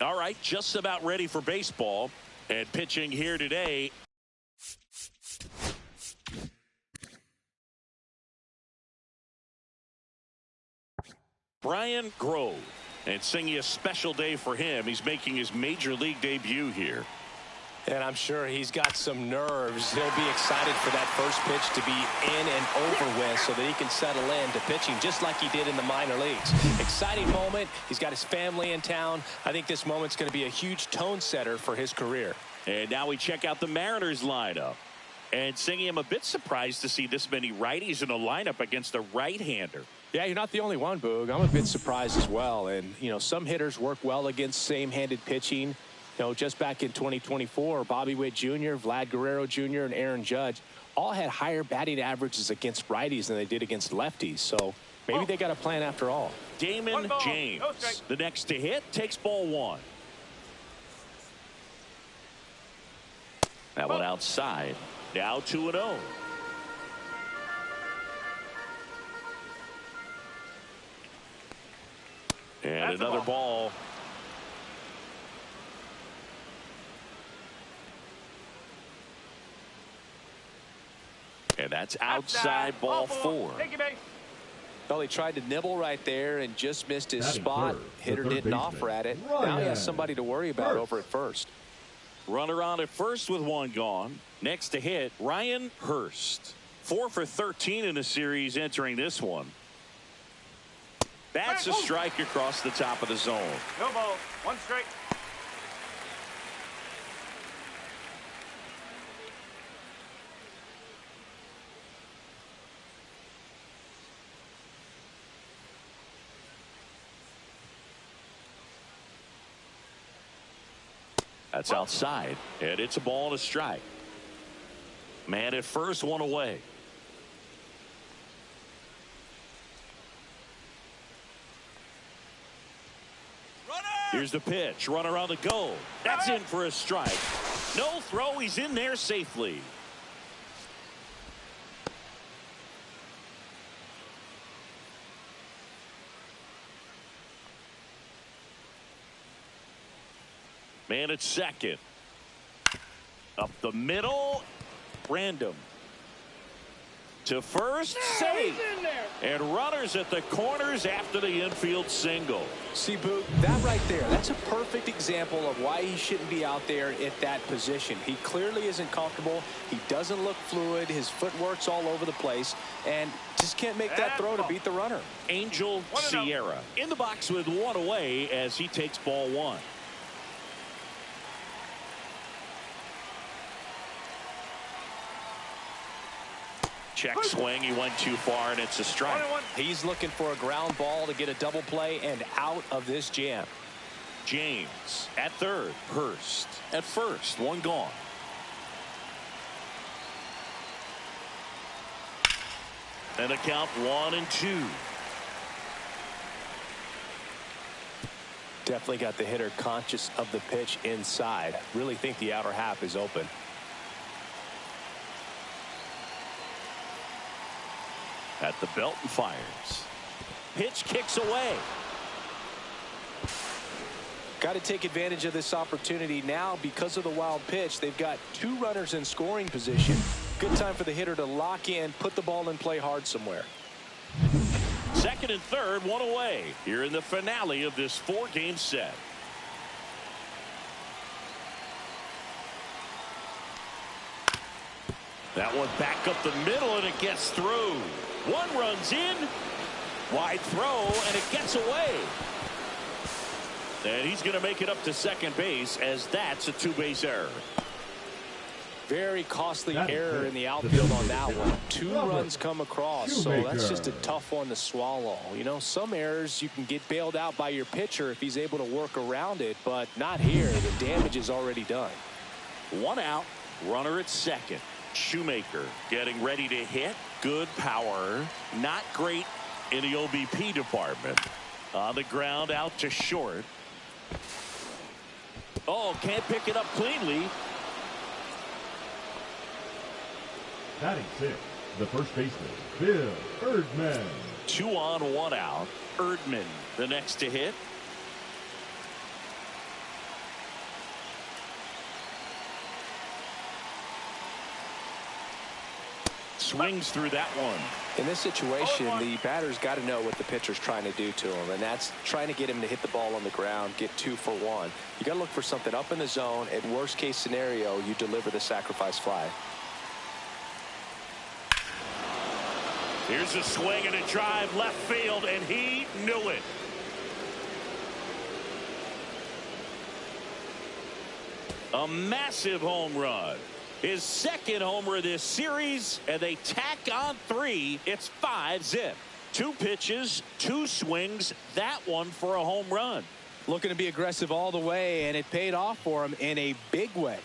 All right, just about ready for baseball. And pitching here today, Brian Grove. And singing a special day for him. He's making his major league debut here. And I'm sure he's got some nerves. He'll be excited for that first pitch to be in and over with so that he can settle in to pitching just like he did in the minor leagues. Exciting moment. He's got his family in town. I think this moment's going to be a huge tone setter for his career. And now we check out the Mariners lineup. And singing, I'm a bit surprised to see this many righties in a lineup against a right-hander. Yeah, you're not the only one, Boog. I'm a bit surprised as well. And, you know, some hitters work well against same-handed pitching. You know, just back in 2024, Bobby Witt Jr., Vlad Guerrero Jr., and Aaron Judge all had higher batting averages against righties than they did against lefties. So maybe they got a plan after all. Damon James, the next to hit, takes ball one. That one outside. Now 2-0. And another ball. And that's outside ball four. Well, he tried to nibble right there and just missed his spot. Hitter didn't offer at it. Now he has somebody to worry about over at first. Runner on at first with one gone. Next to hit, Ryan Hurst. 4 for 13 in the series entering this one. That's a strike across the top of the zone. No ball. One strike. That's outside, and it's a ball and a strike. Man at first, one away. Here's the pitch. Runner on the go. That's in for a strike. No throw. He's in there safely. Man at second. Up the middle. Random. To first, safe. And runners at the corners after the infield single. See, Boog, that right there, that's a perfect example of why he shouldn't be out there at that position. He clearly isn't comfortable. He doesn't look fluid. His footwork's all over the place. And just can't make that throw to beat the runner. Angel Sierra in the box with one away as he takes ball one. Check swing. He went too far, and it's a strike. He's looking for a ground ball to get a double play and out of this jam. James at third. Hurst at first. One gone. And a count 1-2. Definitely got the hitter conscious of the pitch inside. Really think the outer half is open. At the belt and fires. Pitch kicks away. Got to take advantage of this opportunity now because of the wild pitch. They've got 2 runners in scoring position. Good time for the hitter to lock in, put the ball in play hard somewhere. Second and third, one away here in the finale of this 4-game set. That one back up the middle, and it gets through. One runs in, wide throw, and it gets away. And he's going to make it up to second base, as that's a 2-base error. Very costly error in the outfield on that one. 2 runs come across, so that's just a tough one to swallow. You know, some errors you can get bailed out by your pitcher if he's able to work around it, but not here. The damage is already done. One out, runner at second. Shoemaker getting ready to hit. Good power. Not great in the OBP department. On the ground, out to short. Oh, can't pick it up cleanly. Batting 6, the first baseman, Bill Erdman. 2 on, 1 out. Erdman, the next to hit. Swings through that one. In this situation, the batter's got to know what the pitcher's trying to do to him, and that's trying to get him to hit the ball on the ground, get 2 for 1. You got to look for something up in the zone. At worst case scenario, you deliver the sacrifice fly. Here's a swing and a drive left field, and he knew it. A massive home run. His second homer this series, and they tack on 3. It's 5-zip. 2 pitches, 2 swings. That one for a home run. Looking to be aggressive all the way, and it paid off for him in a big way.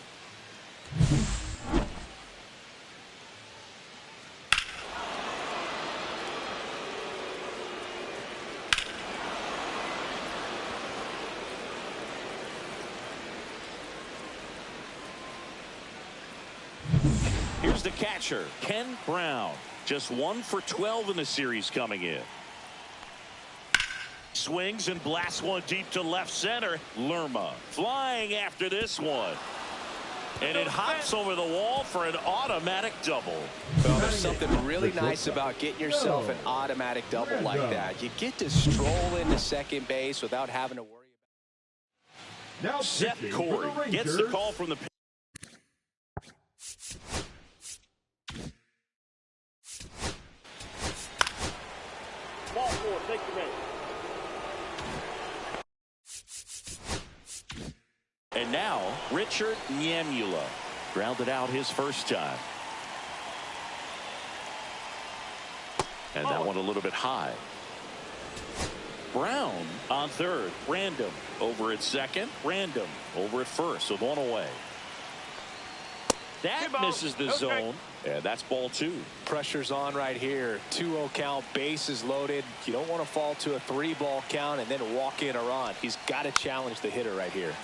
Here's the catcher, Ken Brown. Just 1 for 12 in the series coming in. Swings and blasts one deep to left center. Lerma flying after this one. And it hops over the wall for an automatic double. Well, there's something really nice about getting yourself an automatic double like that. You get to stroll into second base without having to worry Now Seth pitching Corey for the gets the Rangers, call from the ball 4. Take the ready. And now Richard Nyemula grounded out his first time. And that one a little bit high. Brown on third. Random over at second. Random over at first with 1 away. That misses the zone. And that's ball 2. Pressure's on right here. 2-0 count, bases loaded. You don't want to fall to a 3-ball count and then walk in or on. He's got to challenge the hitter right here.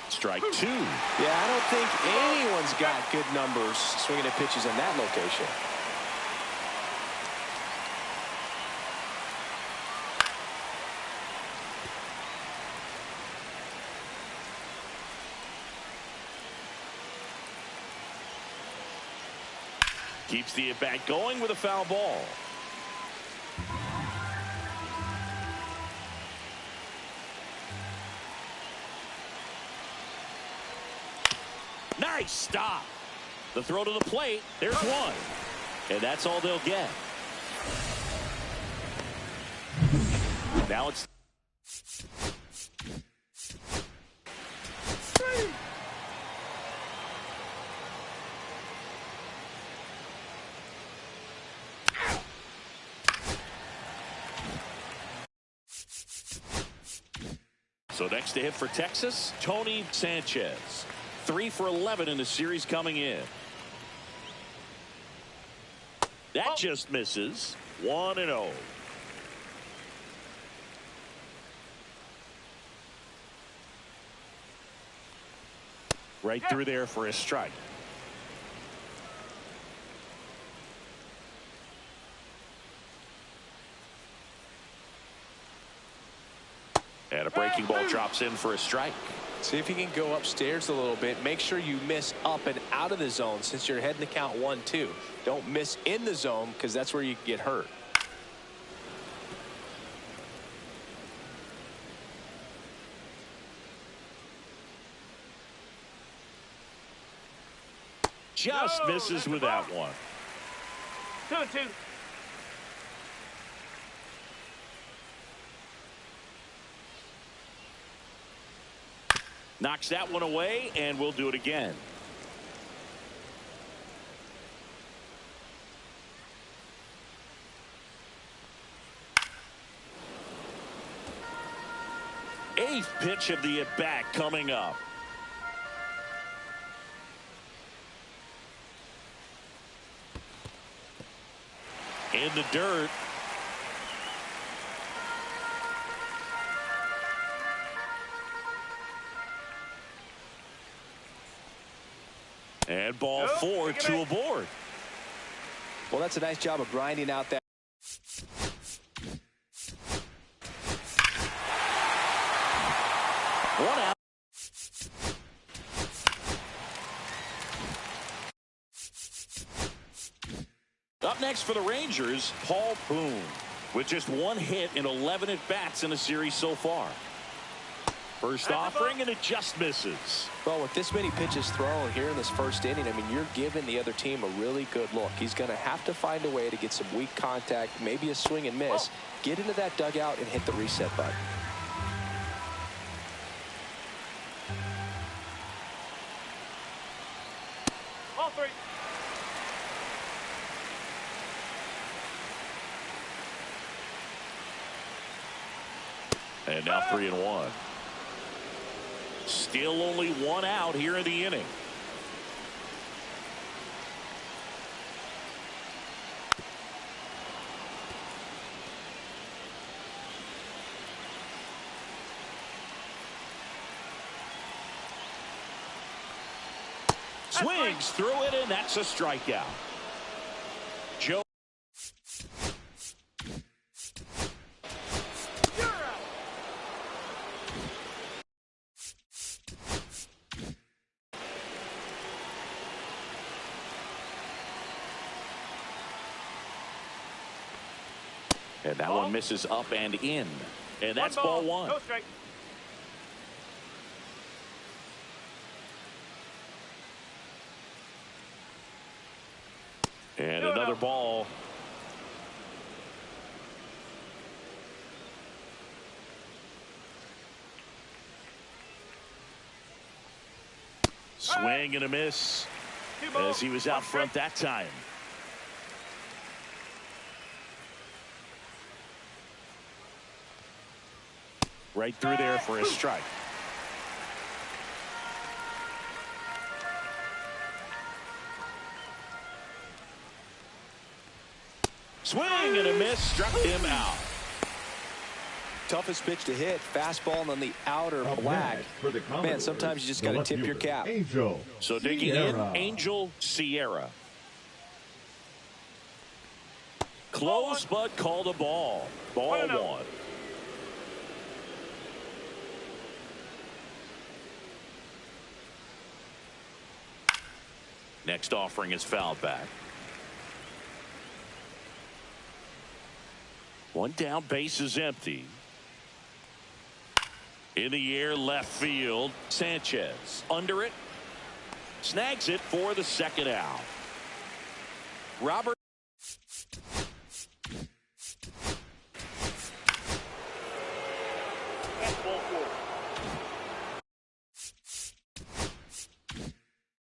Strike 2. Yeah, I don't think anyone's got good numbers swinging at pitches in that location. Keeps the at-bat going with a foul ball. Nice stop. The throw to the plate. There's 1. And that's all they'll get. Now it's so next to hit for Texas, Tony Sanchez. 3 for 11 in the series coming in. That just misses. 1-0. Right through there for a strike. And a breaking ball drops in for a strike. See if you can go upstairs a little bit. Make sure you miss up and out of the zone since you're heading to count 1-2. Don't miss in the zone because that's where you can get hurt. Just misses with that one. 2-2. Knocks that one away, and we'll do it again. Eighth pitch of the at-bat coming up. In the dirt. And ball 4, 2 aboard. Well, that's a nice job of grinding out that. Up next for the Rangers, Paul Boone, with just one hit in 11 at-bats in the series so far. First offering, and it just misses. Well, with this many pitches thrown here in this first inning, I mean, you're giving the other team a really good look. He's going to have to find a way to get some weak contact, maybe a swing and miss, get into that dugout and hit the reset button. Ball 3. And now 3-1. Still only one out here in the inning. Swings through it, and that's a strikeout. Joe. And that one misses up and in. And that's ball 1. No strike. And another ball. Swing and a miss as he was out front that time. Right through there for a strike. Swing and a miss, struck him out. Toughest pitch to hit, fastball on the outer black. Man, sometimes you just got to tip your cap. So digging in, Angel Sierra. Close, but called a ball. Ball 1. Next offering is fouled back. One down, base is empty. In the air, left field. Sanchez under it. Snags it for the second out. Robert.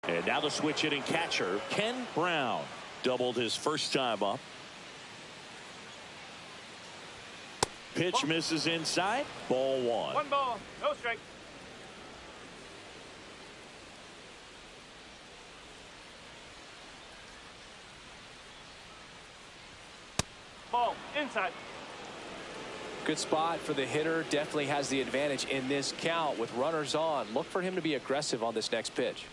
And now the switch hitting catcher, Ken Brown, doubled his first time up. Pitch misses inside. Ball 1. 1 ball. No strike. Ball inside. Good spot for the hitter. Definitely has the advantage in this count with runners on. Look for him to be aggressive on this next pitch.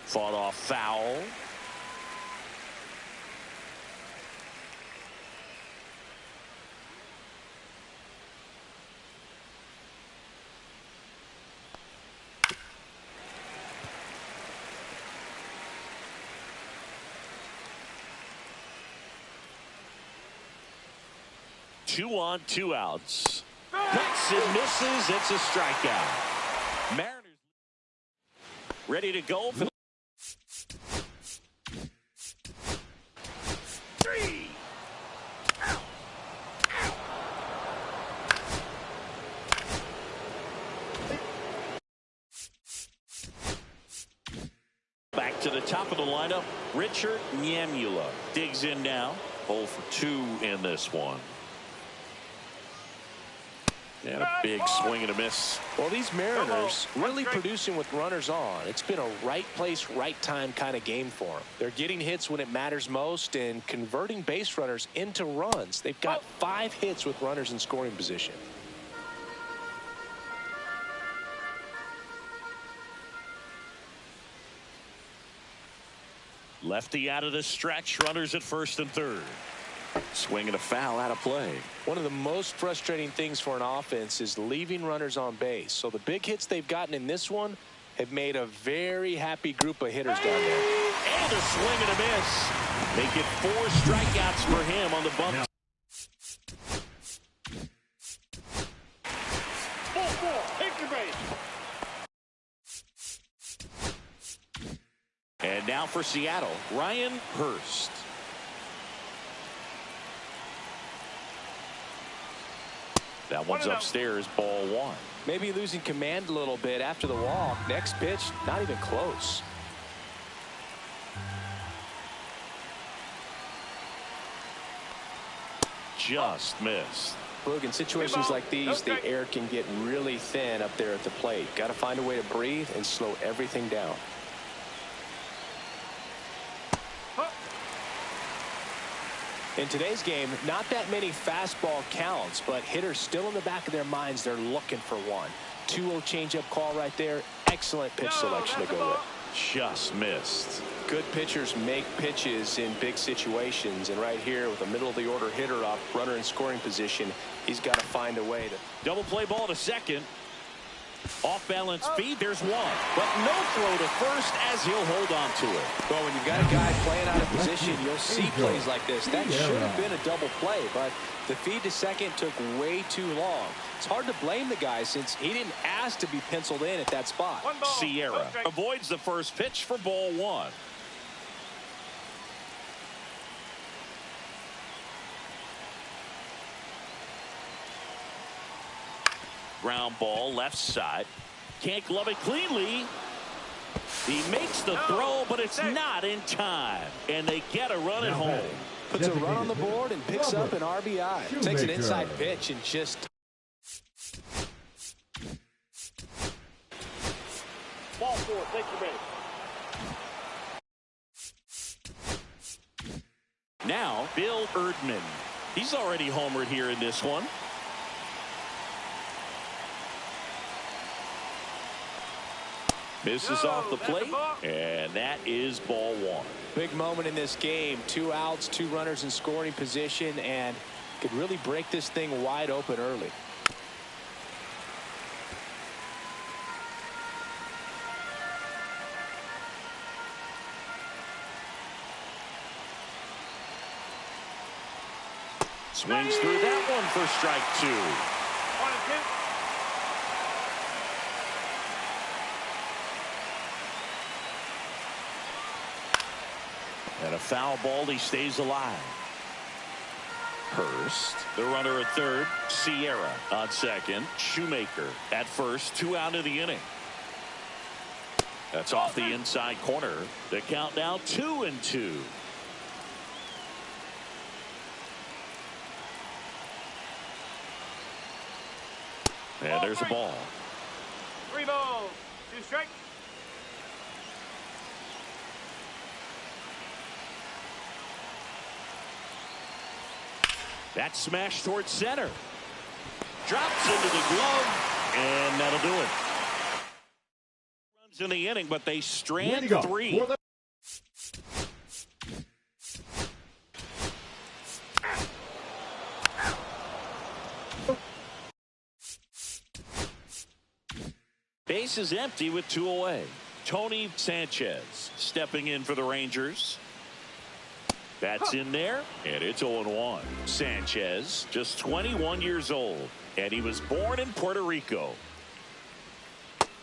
Fought off foul. Two on, 2 outs. Cuts and misses. It's a strikeout. Mariners ready to go for the 3. Back to the top of the lineup. Richard Nyamula digs in now. 0 for 2 in this one. And a big swing and a miss. Well, these Mariners really producing with runners on. It's been a right place, right time kind of game for them. They're getting hits when it matters most and converting base runners into runs. They've got 5 hits with runners in scoring position. Lefty out of the stretch. Runners at first and third. Swing and a foul out of play. One of the most frustrating things for an offense is leaving runners on base. So the big hits they've gotten in this one have made a very happy group of hitters down there. And a swing and a miss. Make it 4 strikeouts for him on the bump. Now. Take your base. And now for Seattle, Ryan Hurst. That one's upstairs, ball 1. Maybe losing command a little bit after the walk. Next pitch, not even close. Just missed. Look, in situations like these, the air can get really thin up there at the plate. Got to find a way to breathe and slow everything down. In today's game, not that many fastball counts, but hitters still in the back of their minds, they're looking for one. 2-0 changeup call right there. Excellent pitch selection to go with. Just missed. Good pitchers make pitches in big situations, and right here with a middle of the order hitter up, runner in scoring position, he's got to find a way to double play ball to second. Off balance feed, there's one, but no throw to first as he'll hold on to it. Well, when you've got a guy playing out of position, you'll see plays like this. That should have been a double play, but the feed to second took way too long. It's hard to blame the guy since he didn't ask to be penciled in at that spot. Sierra avoids the first pitch for ball 1. Ground ball left side. Can't glove it cleanly. He makes the throw, but it's not in time. And they get a run at home. Puts a run on the board and picks up an RBI. Takes an inside pitch and just... Ball 4, take your base. Now, Bill Erdman. He's already homered here in this one. Misses off the plate, and that is ball 1. Big moment in this game. 2 outs, 2 runners in scoring position, and could really break this thing wide open early. Swings through that one for strike 2. 1 and 2. And a foul ball, he stays alive. Hurst, the runner at third. Sierra on second. Shoemaker at first. 2 out of the inning. That's off the inside corner. The count now 2-2. And there's a ball. 3 balls, 2 strikes. That smash towards center. Drops into the glove, and that'll do it. Runs in the inning, but they strand 3. Base is empty with 2 away. Tony Sanchez stepping in for the Rangers. That's in there, and it's 0-1. Sanchez, just 21 years old, and he was born in Puerto Rico.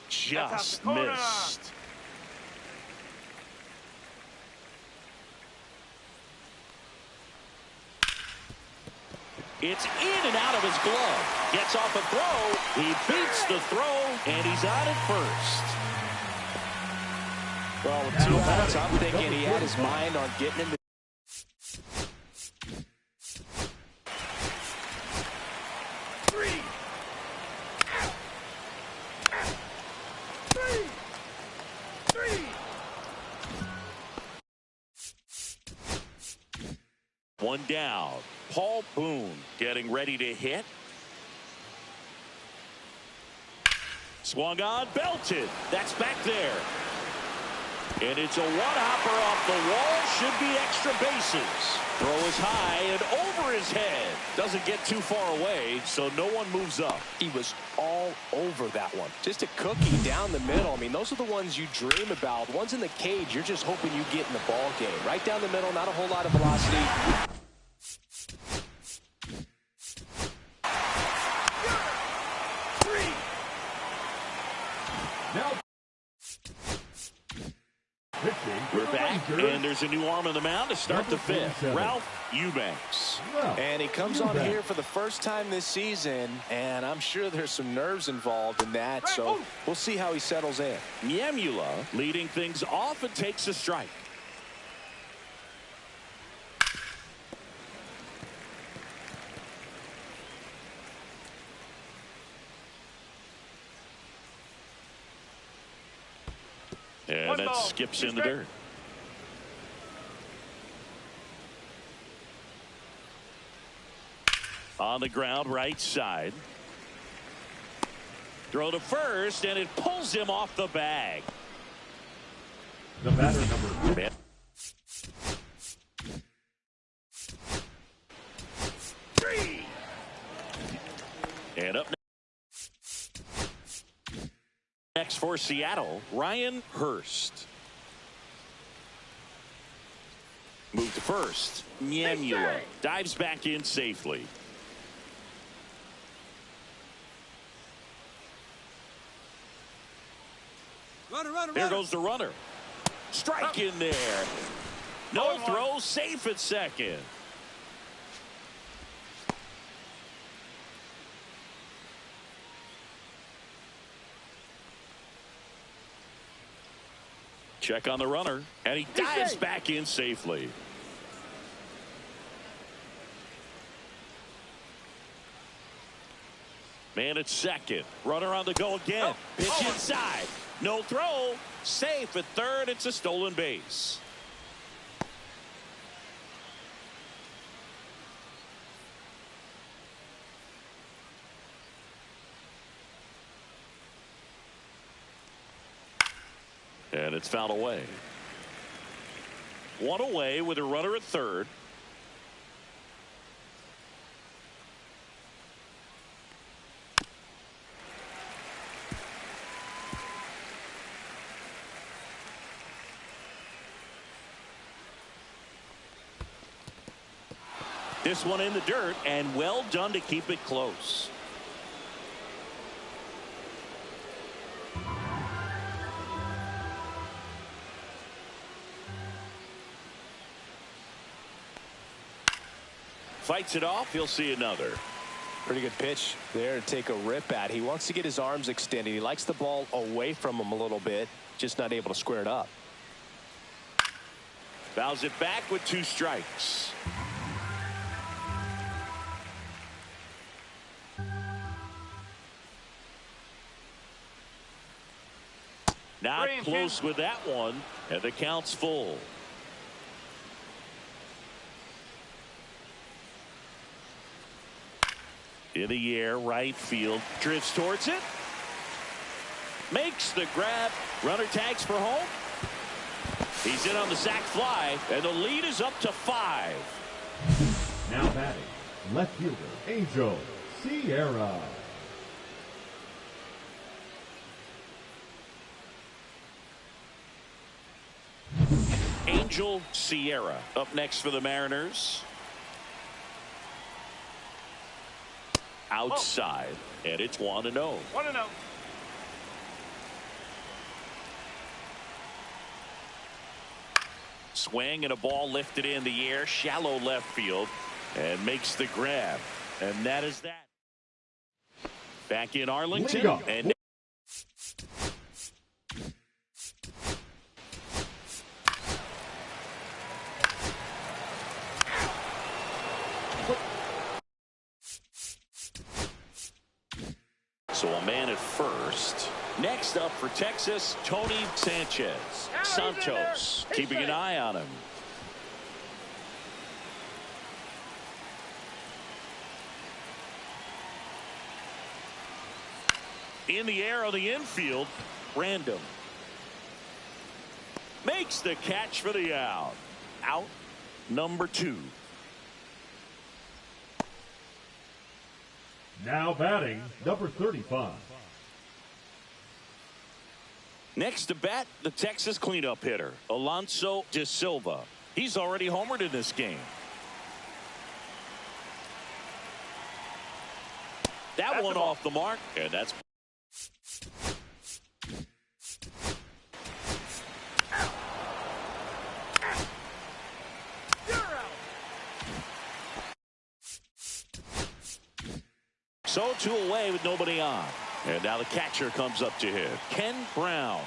Just missed. It's in and out of his glove. Gets off a throw. He beats the throw, and he's out at first. Well, with 2 outs, I'm thinking he had his mind on getting in the... One down. Paul Boone getting ready to hit. Swung on, belted. That's back there. And it's a one-hopper off the wall. Should be extra bases. Throw is high and over his head. Doesn't get too far away, so no one moves up. He was all over that one. Just a cookie down the middle. I mean, those are the ones you dream about. Ones in the cage, you're just hoping you get in the ball game. Right down the middle, not a whole lot of velocity. Now, we're back, and there's a new arm on the mound to start the fifth. Ralph Eubanks. And he comes on here for the first time this season, and I'm sure there's some nerves involved in that, so we'll see how he settles in. Niemula leading things off and takes a strike. And that skips in the dirt. On the ground, right side. Throw to first, and it pulls him off the bag. the batter number 3. And up next for Seattle, Ryan Hurst. Move to first. Niemula dives back in safely. There goes the runner. Strike in there. No throw, safe at second. Check on the runner, and he dives back in safely. Man at second. Runner on the go again. Pitch inside. No throw. Safe at third. It's a stolen base. And it's fouled away. One away with a runner at third. This one in the dirt, and well done to keep it close. Fights it off. He'll see another. Pretty good pitch there to take a rip at. He wants to get his arms extended. He likes the ball away from him a little bit, just not able to square it up. Fouls it back with 2 strikes. Not close with that one, and the count's full. In the air, right field, drifts towards it. Makes the grab. Runner tags for home. He's in on the sac fly, and the lead is up to 5. now batting left fielder Angel Sierra. Angel Sierra up next for the Mariners. Outside, and it's 1-0. 1-0. Swing and a ball lifted in the air, shallow left field, and makes the grab. And that is that. Back in Arlington, and so a man at first. Next up for Texas, Tony Sanchez. Santos keeping an eye on him. In the air on the infield, random. Makes the catch for the out. Out number 2. Now batting, number 35. Next to bat, the Texas cleanup hitter, Alonso de Silva. He's already homered in this game. That one off the mark, and that's... So 2 away with nobody on. And now the catcher comes up to hit. Ken Brown.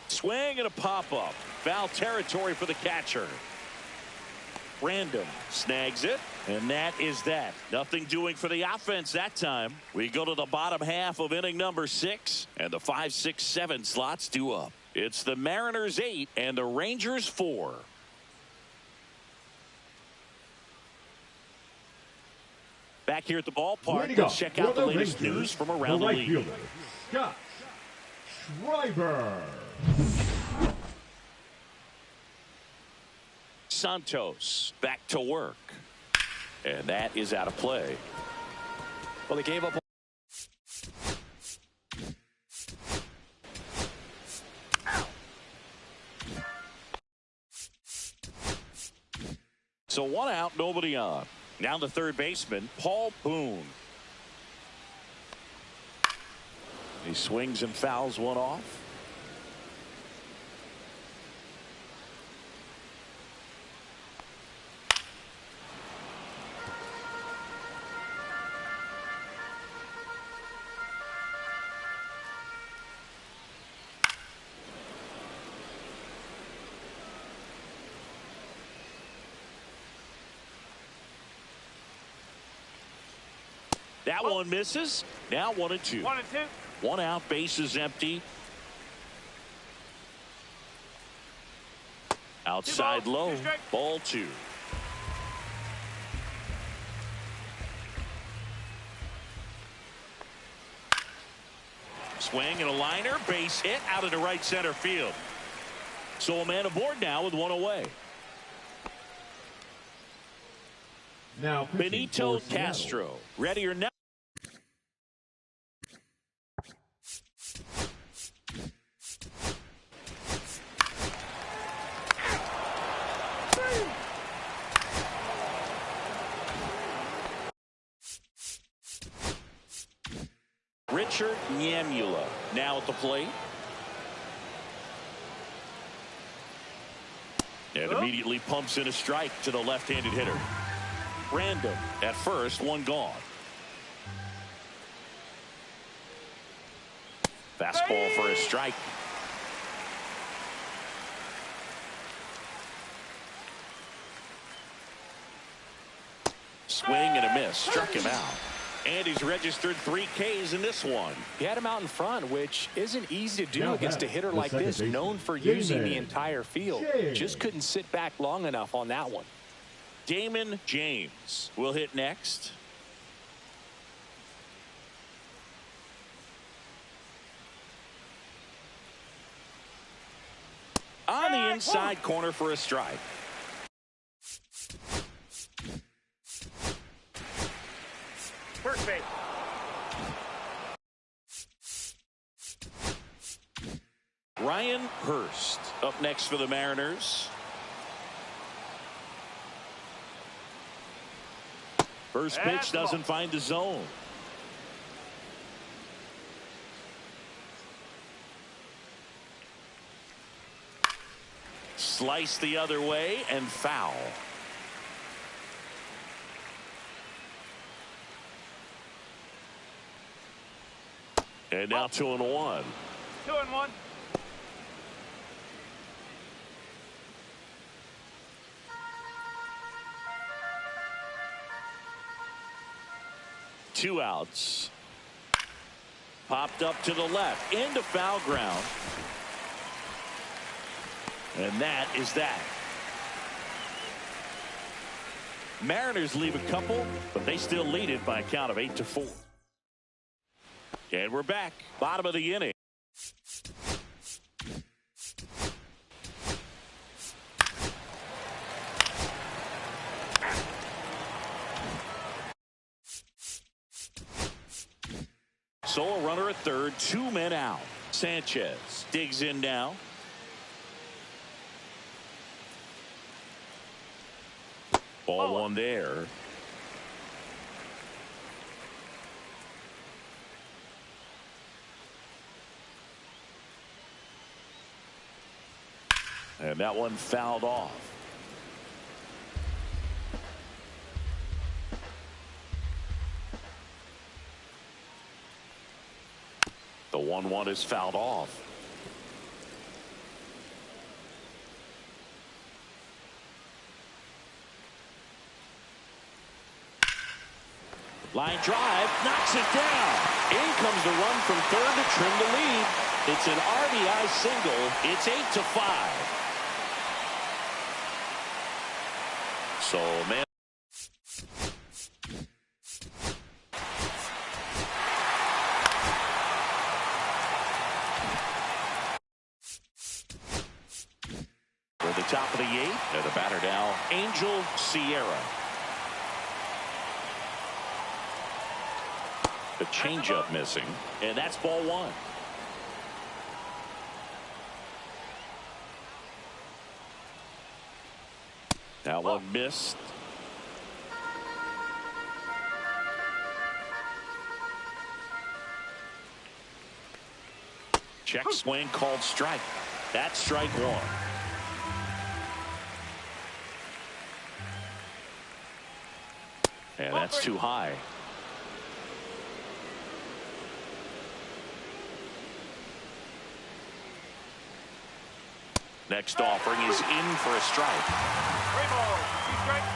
Swing and a pop-up. Foul territory for the catcher. Random snags it, and that is that. Nothing doing for the offense that time. We go to the bottom half of inning number 6, and the 5, 6, 7 slots due up. It's the Mariners 8 and the Rangers 4. Back here at the ballpark, let's check out the latest news from around the league. Fielder, Scott Schreiber. Santos back to work, and that is out of play. Well, he gave up. So 1 out, nobody on. Now the third baseman, Paul Boone. He swings and fouls one off. That one misses. Now 1 and 2. 1 and 2. 1 out, bases empty. Outside low, ball 2. Swing and a liner, base hit out of the right center field. So a man aboard now with 1 away. Now Benito Castro, ready or not. Richard Nyamula now at the plate. And immediately pumps in a strike to the left-handed hitter. Random at first, 1 gone. Fastball for a strike. Swing and a miss. Struck him out. And he's registered 3 Ks in this one. He had him out in front, which isn't easy to do against a hitter like this, known for using the entire field. Just couldn't sit back long enough on that one. Damon James will hit next. On the inside corner for a strike. First base. Ryan Hurst up next for the Mariners. First pitch doesn't find the zone. Slice the other way and foul. And now 2-1. 2-1. Two outs. Popped up to the left into foul ground. And that is that. Mariners leave a couple, but they still lead it by a count of 8-4. And we're back. Bottom of the inning. for a third, 2 men out. Sanchez digs in now. Ball one there. And that one fouled off. The 1-1 is fouled off. Line drive, knocks it down. In comes the run from third to trim the lead. It's an RBI single. It's 8-5. So, man. For the top of the 8th, and the batter now, Angel Sierra. The changeup missing, and that's ball one. That one missed. Check swing called strike. That's strike one. And that's too high. Next offering is in for a strike. Three balls, 2 strikes.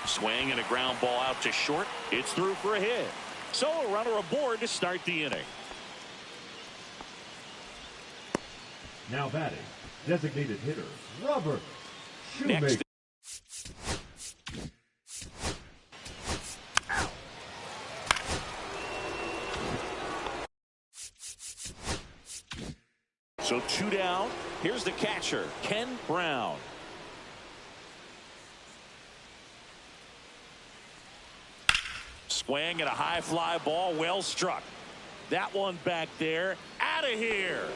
Swing and a ground ball out to short. It's through for a hit. So a runner aboard to start the inning. Now batting, designated hitter, Robert Shoemaker. Next. So 2 down. Here's the catcher, Ken Brown. Swing and a high fly ball, well struck. That one back there, out of here.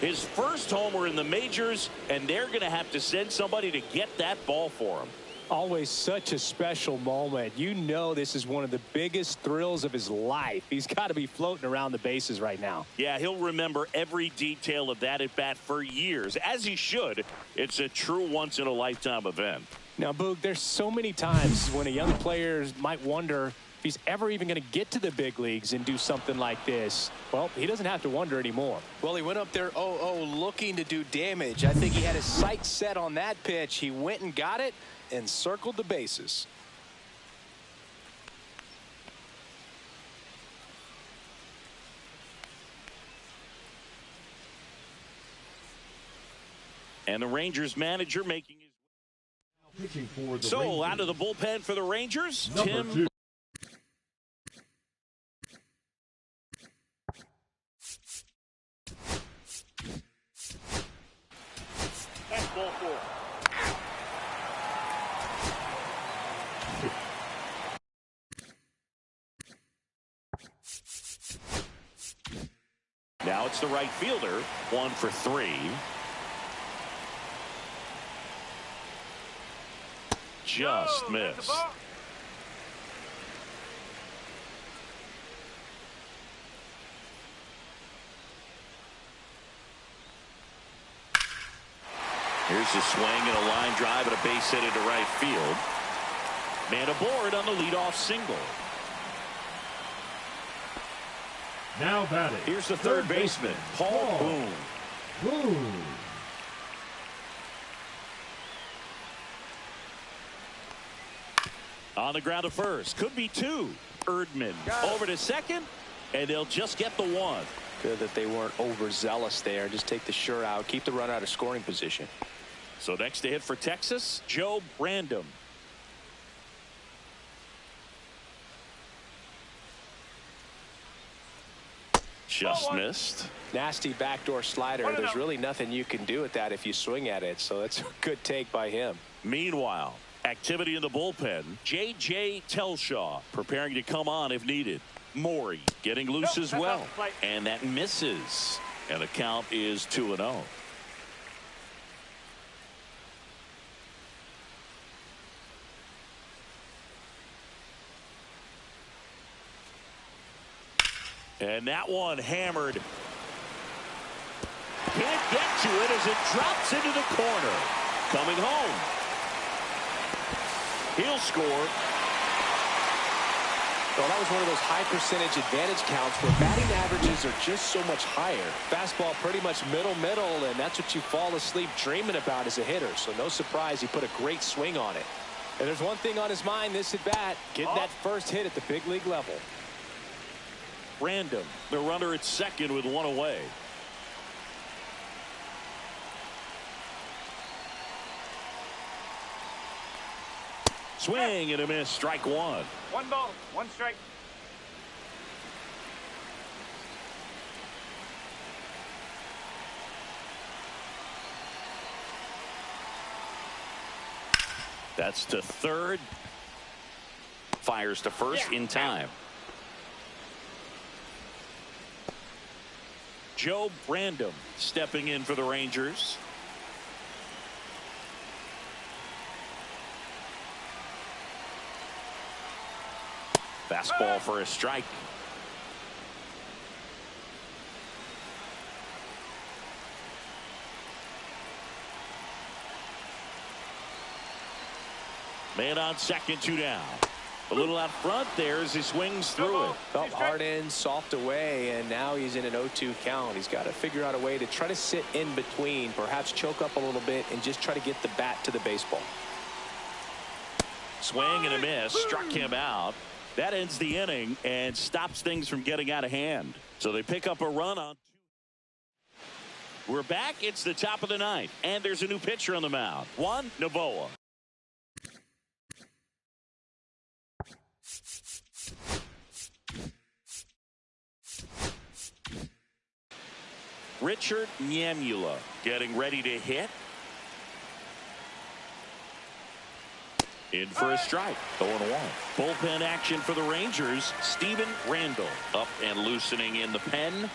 His first homer in the majors, and they're going to have to send somebody to get that ball for him. Always such a special moment. You know this is one of the biggest thrills of his life. He's got to be floating around the bases right now. Yeah, he'll remember every detail of that at bat for years, as he should. It's a true once-in-a-lifetime event. Now, Boog, there's so many times when a young player might wonder if he's ever even going to get to the big leagues and do something like this. Well, he doesn't have to wonder anymore. Well, he went up there, looking to do damage. I think he had his sights set on that pitch. He went and got it and circled the bases. And the Rangers manager making his Pitching for the so Rangers. out of the bullpen for the Rangers, Number Tim 2. That's ball 4. Now it's the right fielder, 1 for 3. Just That's the missed. ball. Here's the swing and a line drive and a base hit into right field. Man aboard on the leadoff single. Now batting. Here's the third baseman, Paul Boone. Boone. On the ground to first. Could be 2. Erdman over to second, and they'll just get the 1. Good that they weren't overzealous there. Just take the sure out. Keep the run out of scoring position. So next to hit for Texas, Joe Brandom. Just missed. Nasty backdoor slider. There's really nothing you can do with that if you swing at it. So that's a good take by him. Meanwhile, Activity in the bullpen. J.J. Telshaw preparing to come on if needed. Morey getting loose as well. And that misses. And the count is 2-0. And that one hammered. Can't get to it as it drops into the corner. Coming home. He'll score. Well, that was one of those high percentage advantage counts where batting averages are just so much higher. Fastball pretty much middle, and that's what you fall asleep dreaming about as a hitter. So no surprise he put a great swing on it. And there's one thing on his mind this at bat, getting that first hit at the big league level. Random, the runner at second with one away. Swing and a miss, strike one. 1 ball, 1 strike. That's to third. Fires to first in time. Joe Random stepping in for the Rangers. Fastball for a strike. Man on second, 2 down. A little out front there as he swings through it. Felt hard in, soft away, and now he's in an 0-2 count. He's got to figure out a way to try to sit in between, perhaps choke up a little bit, and just try to get the bat to the baseball. Swing and a miss, struck him out. That ends the inning and stops things from getting out of hand. So they pick up a run on 2. We're back. It's the top of the ninth, and there's a new pitcher on the mound. Juan Novoa. Richard Nyamula getting ready to hit. In for a strike. 0-1. Bullpen action for the Rangers. Steven Randall up and loosening in the pen.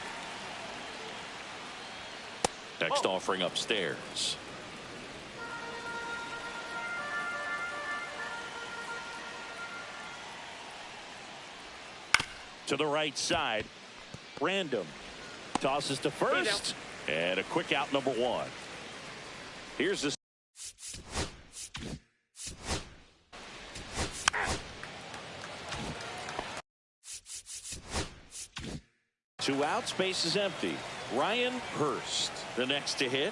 Next offering upstairs. To the right side. Random tosses to first. And a quick out, number 1. Here's the 2 outs, base is empty. Ryan Hurst, the next to hit.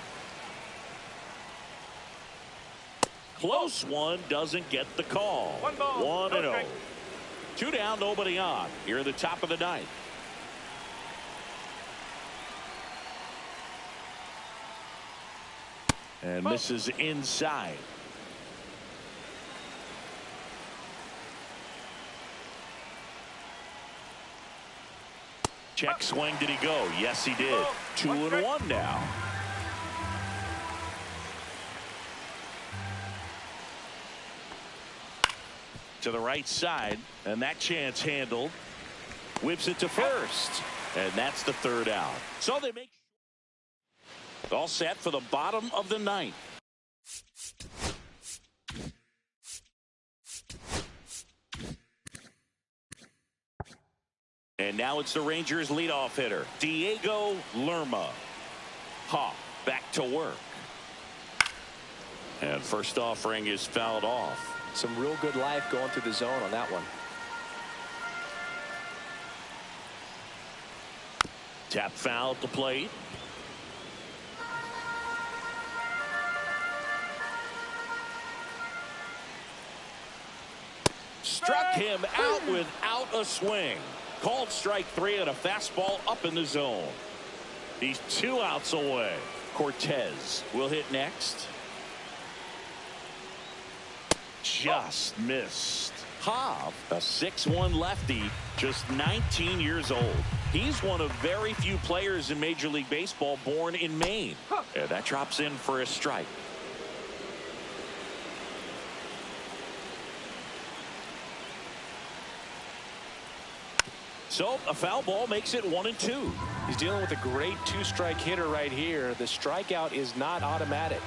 Close one, doesn't get the call. 1 ball, 1-0. 2 down, nobody on. Here at the top of the ninth. And misses inside. Check swing, did he go? Yes, he did. 2-1 now. To the right side, and that chance handled. Whips it to first, and that's the 3rd out. So they make all set for the bottom of the ninth. And now it's the Rangers leadoff hitter, Diego Lerma. Hawk back to work. And first offering is fouled off. Some real good life going through the zone on that one. Tap foul at the plate. Struck him out without a swing. Called strike 3 and a fastball up in the zone. He's 2 outs away. Cortez will hit next. Just missed. Hav, a 6'1 lefty, just 19 years old. He's one of very few players in Major League Baseball born in Maine. And that drops in for a strike. So a foul ball makes it 1-2. He's dealing with a great two-strike hitter right here. The strikeout is not automatic.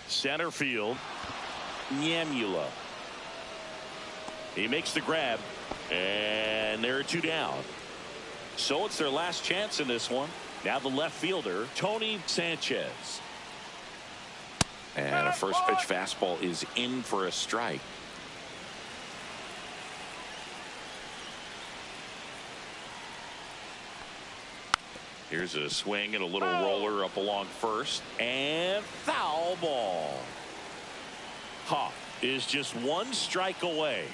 Center field. Nyemula. He makes the grab. And there are 2 down. So it's their last chance in this one. Now the left fielder, Tony Sanchez. And a first pitch fastball is in for a strike. Here's a swing and a little roller up along first. And foul ball. Hawk is just 1 strike away.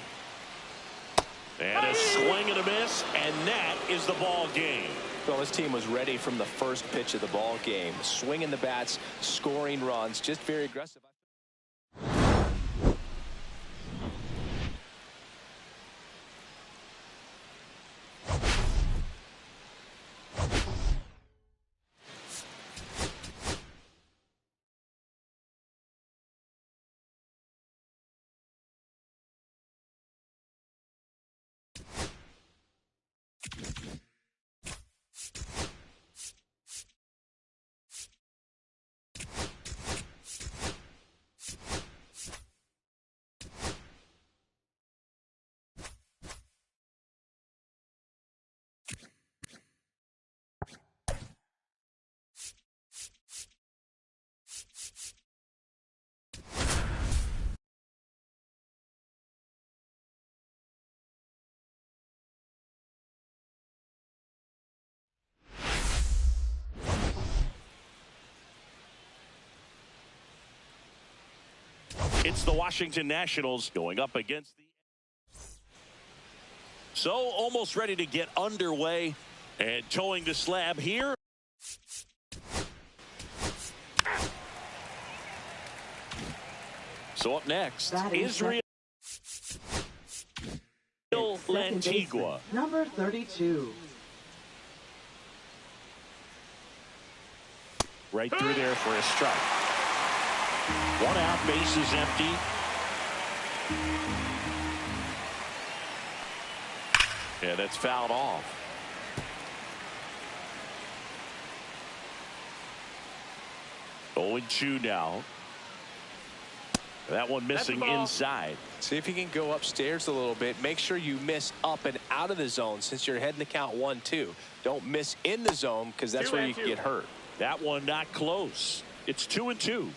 And a swing and a miss, and that is the ball game. Well, this team was ready from the first pitch of the ball game. Swinging the bats, scoring runs, just very aggressive. It's the Washington Nationals going up against the. So almost ready to get underway and towing the slab here. So up next, Israel Lantigua. Number 32. Right through there for a strike. 1 out, base is empty. Yeah, that's fouled off. Oh, 0-2 now. That one missing inside. See if you can go upstairs a little bit. Make sure you miss up and out of the zone since you're heading to count 1-2. Don't miss in the zone because that's where you can get hurt. That one not close. It's 2-2.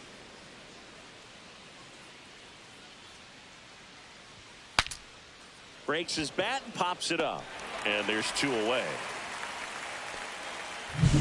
Breaks his bat and pops it up. And there's 2 away.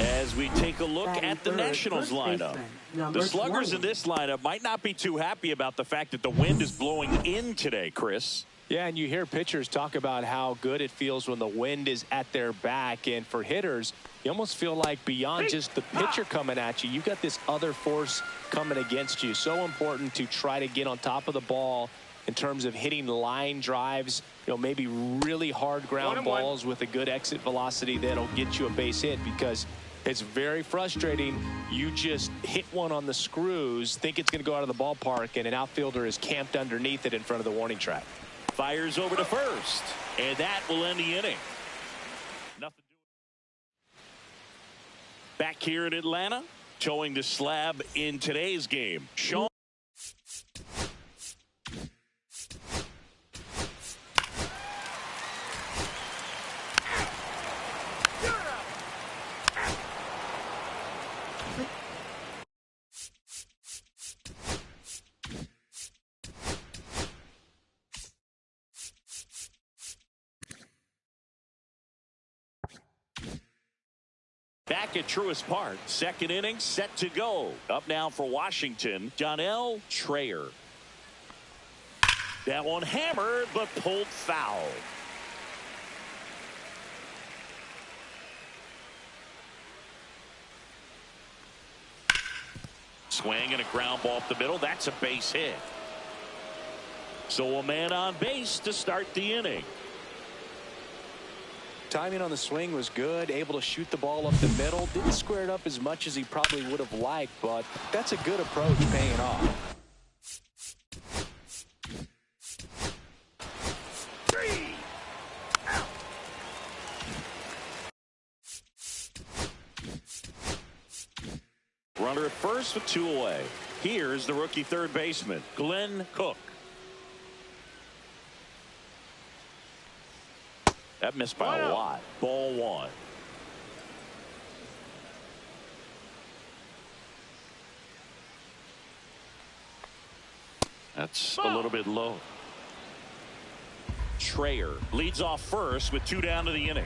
As we take a look at the Nationals lineup. The sluggers in this lineup might not be too happy about the fact that the wind is blowing in today, Chris. Yeah, and you hear pitchers talk about how good it feels when the wind is at their back. And for hitters, you almost feel like beyond just the pitcher coming at you, you've got this other force coming against you. So important to try to get on top of the ball in terms of hitting line drives, maybe really hard ground balls with a good exit velocity that'll get you a base hit, because it's very frustrating. You just hit one on the screws, think it's going to go out of the ballpark, and an outfielder is camped underneath it in front of the warning track. Fires over to first, and that will end the inning. Nothing. Back here in Atlanta, towing the slab in today's game. Sean. Back at Truist Park, second inning set to go. Up now for Washington, Donnell Trayer. That one hammered but pulled foul. Swing and a ground ball up the middle. That's a base hit. So a man on base to start the inning. Timing on the swing was good, able to shoot the ball up the middle. Didn't square it up as much as he probably would have liked, but that's a good approach paying off. Runner at first with 2 away. Here's the rookie third baseman, Glenn Cook. That missed by a lot. Ball 1. That's a little bit low. Schreier leads off first with 2 down to the inning.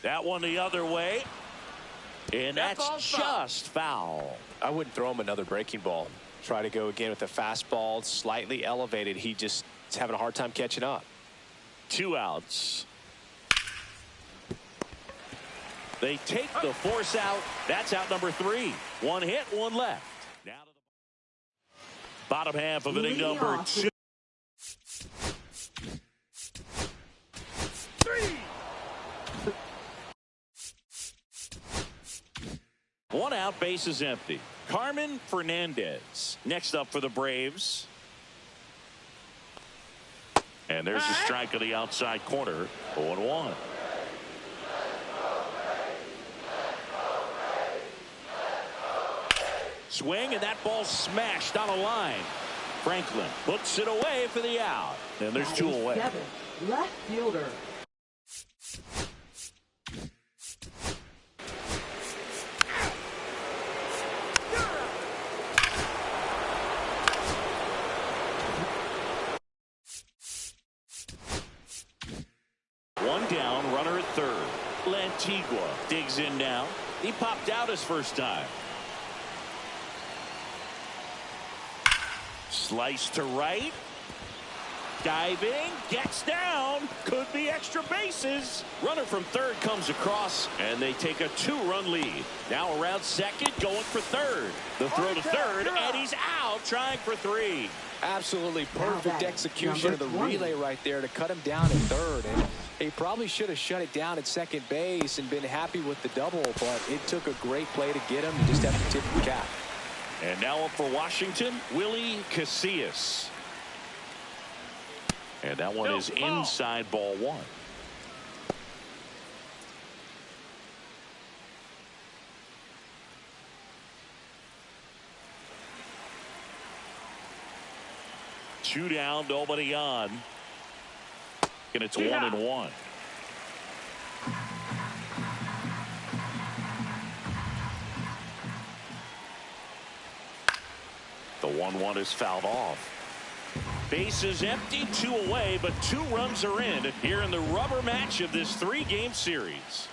That one the other way. And that's just foul. I wouldn't throw him another breaking ball. Try to go again with a fastball slightly elevated. He just is having a hard time catching up. 2 outs. They take the force out. That's out number 3. 1 hit, 1 left. Now to the bottom half of inning number 2. 1 out, base is empty. Carmen Fernandez next up for the Braves. And there's a strike on the outside corner. 0-1. Swing, and that ball smashed on a line. Franklin puts it away for the out. And there's 2 away. 7, left fielder. One down, runner at third. Lantigua digs in now. He popped out his first time. Slice to right. Diving, gets down, could be extra bases. Runner from third comes across, and they take a 2-run lead. Now around second, going for third. The throw to third, and he's out, trying for 3. Absolutely perfect execution of the relay right there to cut him down at third. And he probably should have shut it down at second base and been happy with the double, but it took a great play to get him. You just have to tip the cap. And now up for Washington, Willie Casillas. And that one is inside ball 1. Two down, nobody on. And it's 1-1. The 1-1 is fouled off. Base is empty, 2 away, but 2 runs are in here in the rubber match of this 3-game series.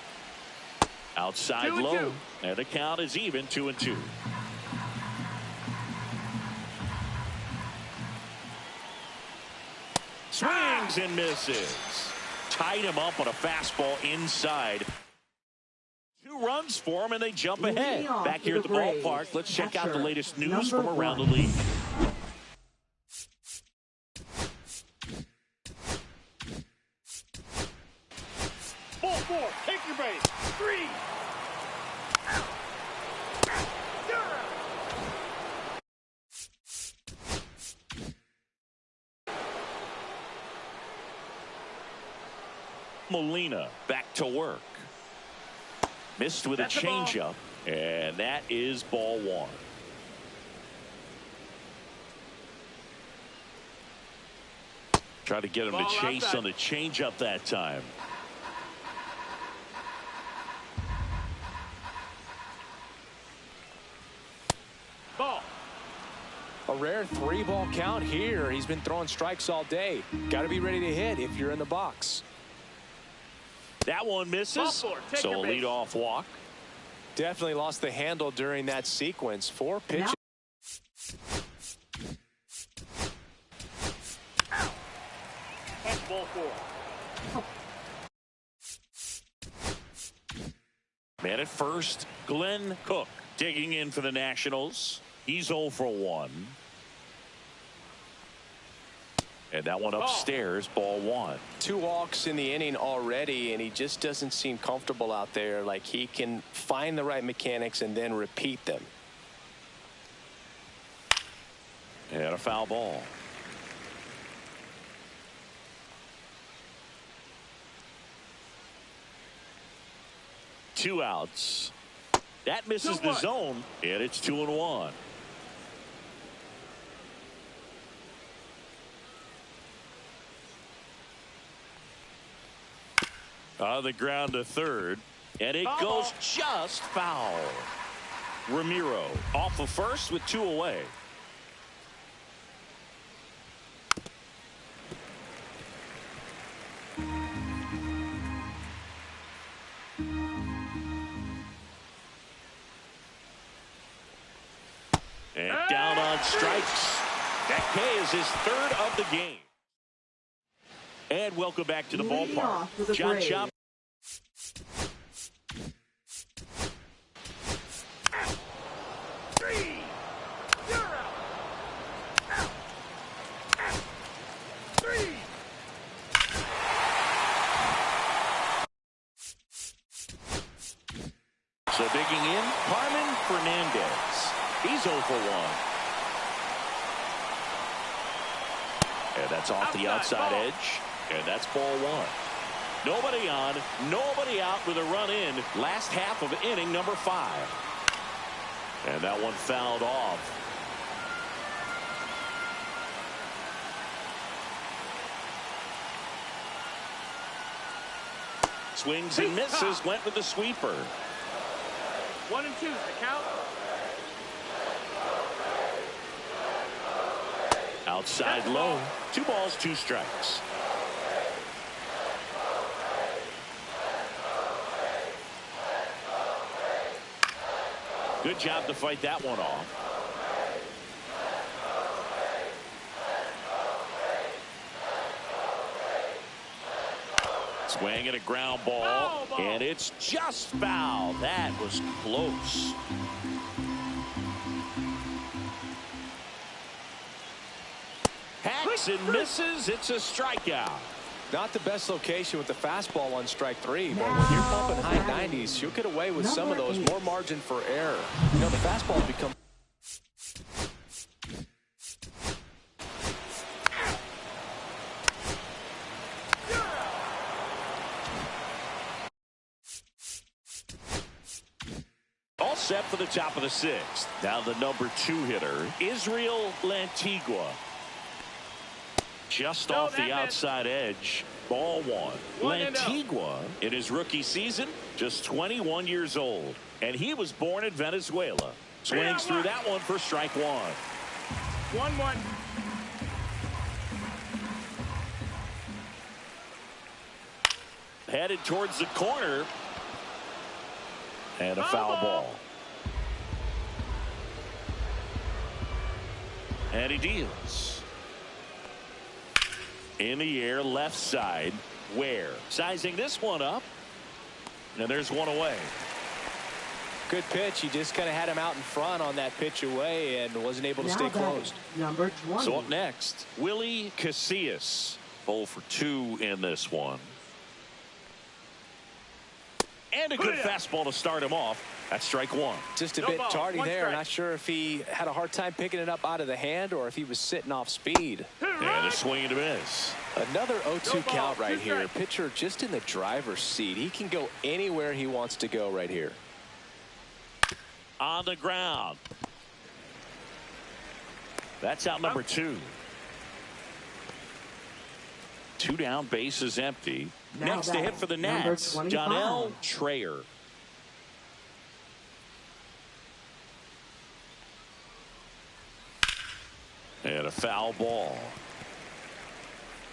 Outside low, and the count is even, 2-2. Swings and misses. Tied him up on a fastball inside. 2 runs for him, and they jump ahead. Back here at the ballpark, let's check out the latest news from around the league. Ball 4, take your base. 3. Molina back to work. Missed with a changeup, and that is ball 1. Try to get him to chase on the changeup that time. Ball. A rare 3-ball count here. He's been throwing strikes all day. Got to be ready to hit if you're in the box. That one misses, so a leadoff walk. Definitely lost the handle during that sequence. 4 pitches. That's ball 4. Man at first, Glenn Cook digging in for the Nationals. He's 0 for 1. And that one upstairs, ball 1. 2 walks in the inning already, and he just doesn't seem comfortable out there. Like he can find the right mechanics and then repeat them. And a foul ball. 2 outs. That misses the zone, and it's 2-1. On the ground to third, and it goes just foul. Ramiro off of first with 2 away. And down on strikes. That K is his 3rd of the game. And welcome back to the ballpark. John Chop. So digging in, Carmen Fernandez. He's 0 for 1. And that's off the outside edge. And that's ball 1. Nobody on, nobody out with a run in. Last half of inning number 5. And that one fouled off. Swings and misses, went with the sweeper. 1 and 2, the count. Outside low. 2 balls, 2 strikes. Good job to fight that one off. Swing and a ground ball, and it's just foul. That was close. Hacks and misses. It's a strikeout. Not the best location with the fastball on strike 3, but when you're pumping high 90s, you'll get away with some of those. More margin for error. You know, the fastball become. All set for the top of the 6th. Now the number 2 hitter, Israel Lantigua. Just off the outside edge. Ball 1. Lantigua, in his rookie season, just 21 years old. And he was born in Venezuela. Swings through that one for strike 1. 1-1. Headed towards the corner. And a foul ball. And he deals. In the air, left side. Ware sizing this one up. And there's one away. Good pitch. He just kind of had him out in front on that pitch away and wasn't able to stay closed. Number 20. So up next, Willie Casillas. 0 for 2 in this one. And a good fastball to start him off. That's strike 1. Just a bit tardy there. Not sure if he had a hard time picking it up out of the hand or if he was sitting off speed. And a swing and a miss. Another 0-2 count right here. Pitcher just in the driver's seat. He can go anywhere he wants to go right here. On the ground. That's out number 2. 2 down, bases empty. Now Next to hit for the Nats, Jonell Trayer. And a foul ball.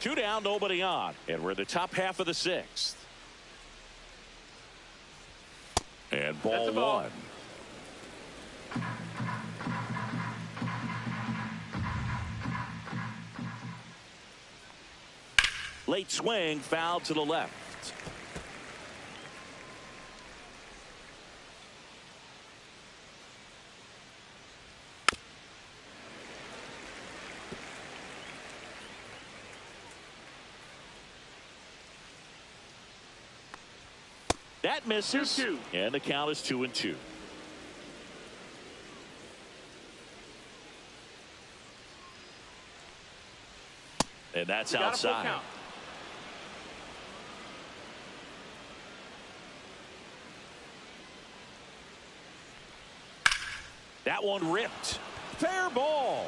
2 down, nobody on. And we're in the top half of the 6th. And ball 1. Late swing, foul to the left. That misses. 2-2. And the count is 2-2. And that's outside. That one ripped. Fair ball.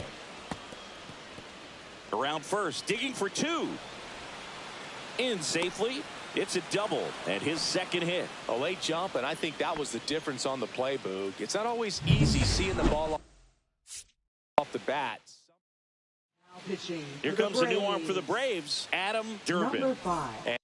Around first, digging for two. In safely. It's a double and his second hit. A late jump, and I think that was the difference on the play, Boog. It's not always easy seeing the ball off the bat. Now pitching. Here comes a new arm for the Braves, Adam Durbin. Number 5.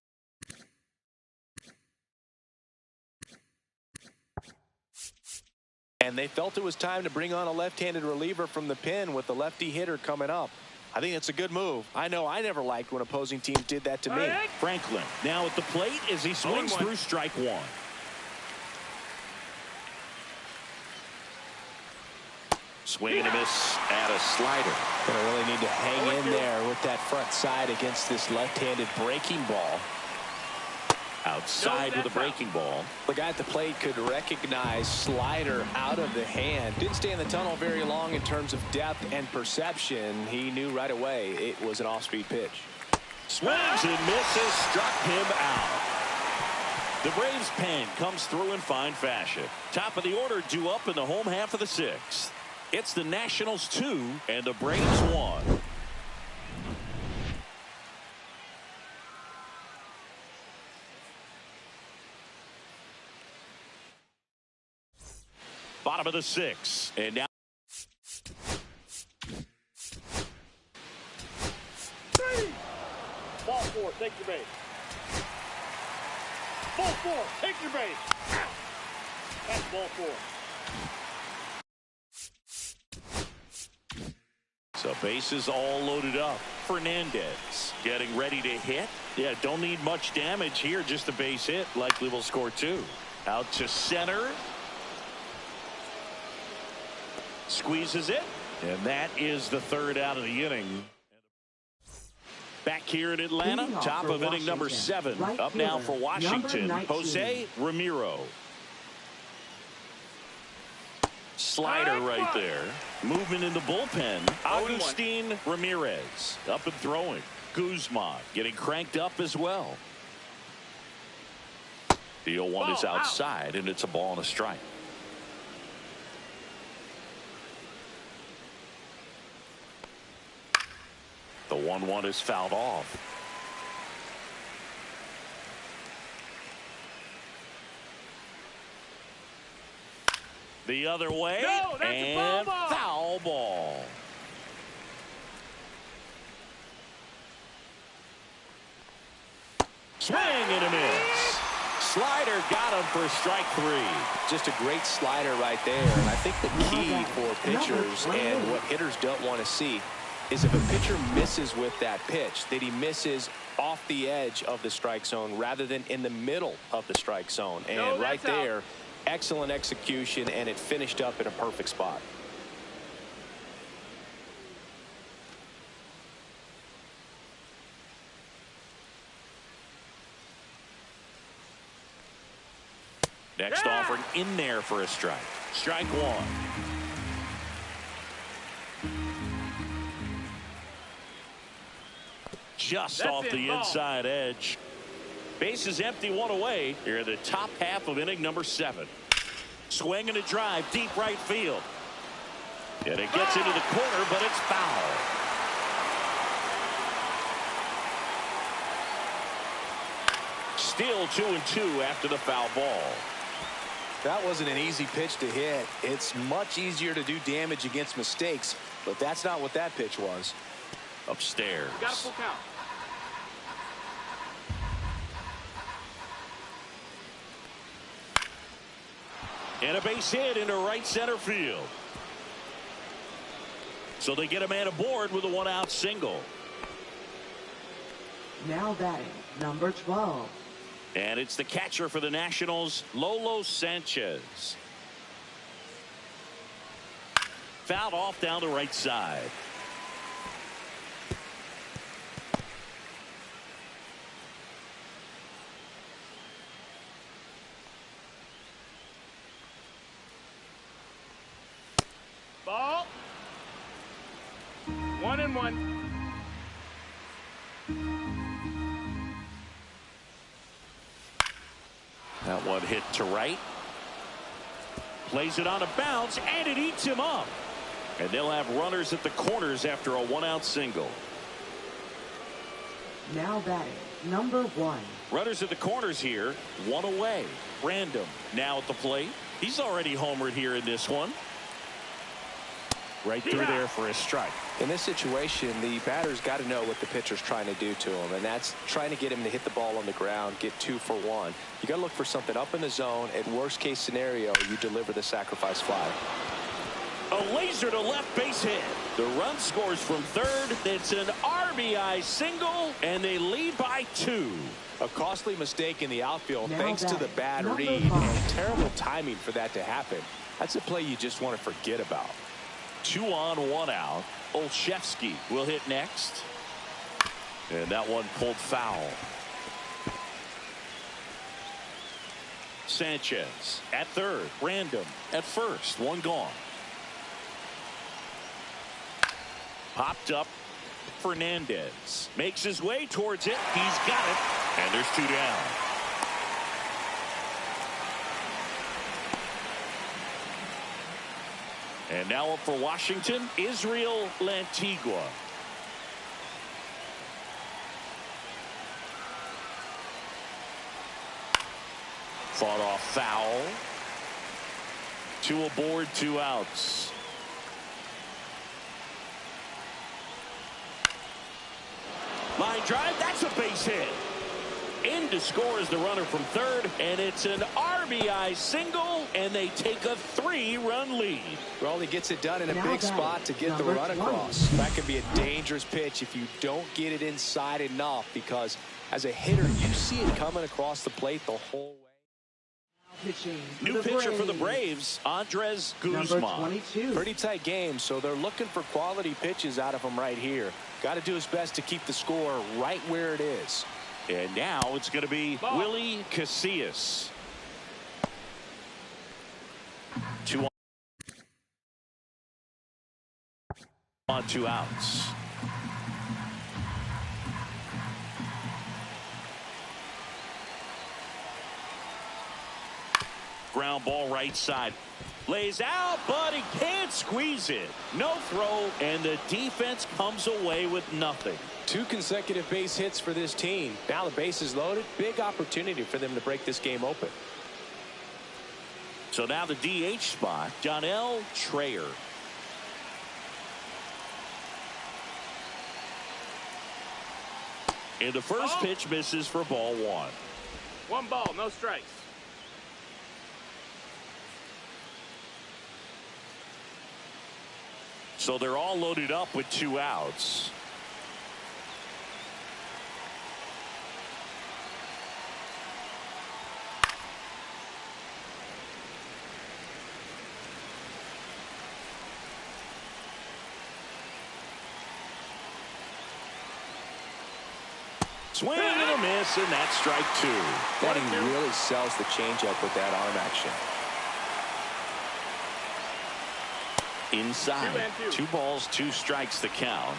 And they felt it was time to bring on a left-handed reliever from the pen with the lefty hitter coming up. I think it's a good move. I know I never liked when opposing teams did that to me. Franklin now at the plate as he swings through strike one. Swing and a miss at a slider. Gonna really need to hang in there with that front side against this left-handed breaking ball. Outside with a breaking ball. The guy at the plate could recognize slider out of the hand. Didn't stay in the tunnel very long in terms of depth and perception. He knew right away it was an off-speed pitch. Swings and misses, struck him out. The Braves pen comes through in fine fashion. Top of the order due up in the home half of the sixth. It's the Nationals 2 and the Braves 1. Bottom of the sixth, and now Ball 4, take your base. Ball 4, take your base. That's ball 4. so bases all loaded up. Fernandez getting ready to hit. Yeah, don't need much damage here, just a base hit. Likely will score 2. Out to center. Squeezes it, and that is the third out of the inning. Back here in Atlanta, top of inning number 7. Up now for Washington, Jose Ramiro. Slider right there. Movement in the bullpen. Agustin Ramirez up and throwing. Guzman getting cranked up as well. The 0-1 is outside, and it's a ball and a strike. The 1-1 is fouled off. The other way, and foul ball. Swing and a miss. Slider got him for strike 3. Just a great slider right there. And I think the key for pitchers and what hitters don't want to see is if a pitcher misses with that pitch, that he misses off the edge of the strike zone rather than in the middle of the strike zone. And right there, excellent execution, and it finished up in a perfect spot. – Next offered in there for a strike. Strike 1. Just off the inside edge. Base is empty, 1 away. Here in the top half of inning number 7. Swing and a drive, deep right field. And it gets into the corner, but it's foul. Still 2-2 after the foul ball. That wasn't an easy pitch to hit. It's much easier to do damage against mistakes, but that's not what that pitch was. Upstairs. Got a full count. And a base hit into right center field. So they get a man aboard with a 1-out single. Now batting, number 12. And it's the catcher for the Nationals, Lolo Sanchez. Fouled off down the right side. Ball. 1-1. That one hit to right. Plays it on a bounce, and it eats him up. And they'll have runners at the corners after a one-out single. Now batting, number 1. Runners at the corners here, one away. Random now at the plate. He's already homered here in this one. Right through there for a strike. In this situation, the batter's got to know what the pitcher's trying to do to him, and that's trying to get him to hit the ball on the ground, get 2 for 1. You got to look for something up in the zone, and worst case scenario, you deliver the sacrifice fly. A laser to left base hit. The run scores from third. It's an RBI single, and they lead by 2. A costly mistake in the outfield Now thanks to the bad read, number 5. and terrible timing for that to happen. That's a play you just want to forget about. 2 on, 1 out. Olszewski will hit next. And that one pulled foul. Sanchez at third. Random at first. 1 gone. Popped up. Fernandez makes his way towards it. He's got it. And there's 2 down. And now up for Washington, Israel Lantigua. Fought off foul. 2 aboard, 2 outs. Line drive, that's a base hit. In to score is the runner from third, and it's an RBI single, and they take a 3-run lead. Well, he gets it done in a Now big batting, spot to get the number run 20. across. That can be a dangerous pitch if you don't get it inside enough, because as a hitter, you see it coming across the plate the whole way. Pitching for New the pitcher for the Braves. Braves, Andres Number Guzman. 22. Pretty tight game, so they're looking for quality pitches out of him right here. Got to do his best to keep the score right where it is. And now it's going to be Willie Casillas. 2 on, 2 outs. Ground ball right side. Lays out, but he can't squeeze it. No throw, and the defense comes away with nothing. 2 consecutive base hits for this team. Now the base is loaded. Big opportunity for them to break this game open. So now the DH spot, Donnell Trayer. And the first pitch misses for ball 1. 1 ball, no strikes. So they're all loaded up with 2 outs. Swing and a miss, and that's strike 2. That he really sells the changeup with that arm action. Inside. 2-2. 2 balls, 2 strikes the count.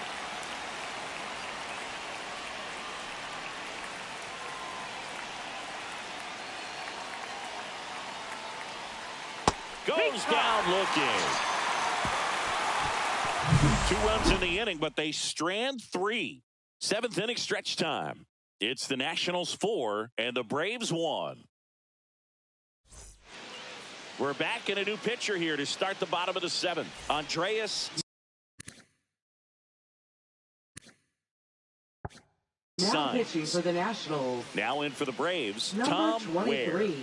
Goes down looking. 2 runs in the inning, but they strand 3. 7th inning stretch time. It's the Nationals 4 and the Braves 1. We're back in a new pitcher here to start the bottom of the 7th. Andreas. Now pitching for the Nationals. Now in for the Braves, Number Tom 23. Ware.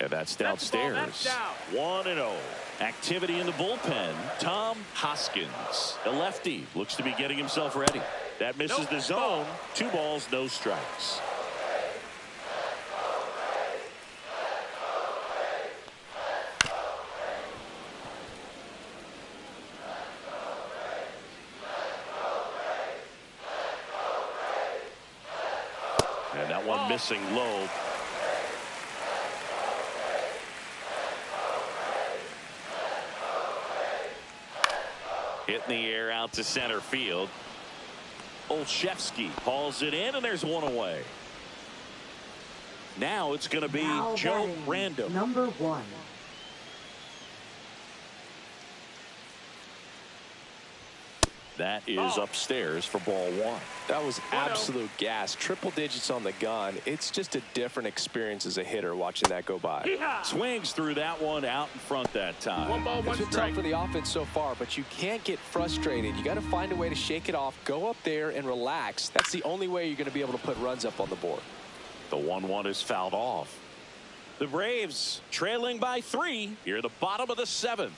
And that's downstairs. That's down. 1-0. Activity in the bullpen. Tom Hoskins, a lefty, looks to be getting himself ready. That misses the zone. 2 balls, no strikes. And that one missing low. Hit in the air out to center field. Olszewski hauls it in, and there's 1 away. Now it's going to be Now Joe batting, Random. number 1. That is upstairs for ball 1. That was absolute gas. Triple digits on the gun. It's just a different experience as a hitter watching that go by. Swings through that one out in front that time. 1 ball, 1 It's been tough strike. for the offense so far, but you can't get frustrated. You got to find a way to shake it off, go up there and relax. That's the only way you're going to be able to put runs up on the board. The 1-1 is fouled off. The Braves trailing by 3 here at the bottom of the 7th.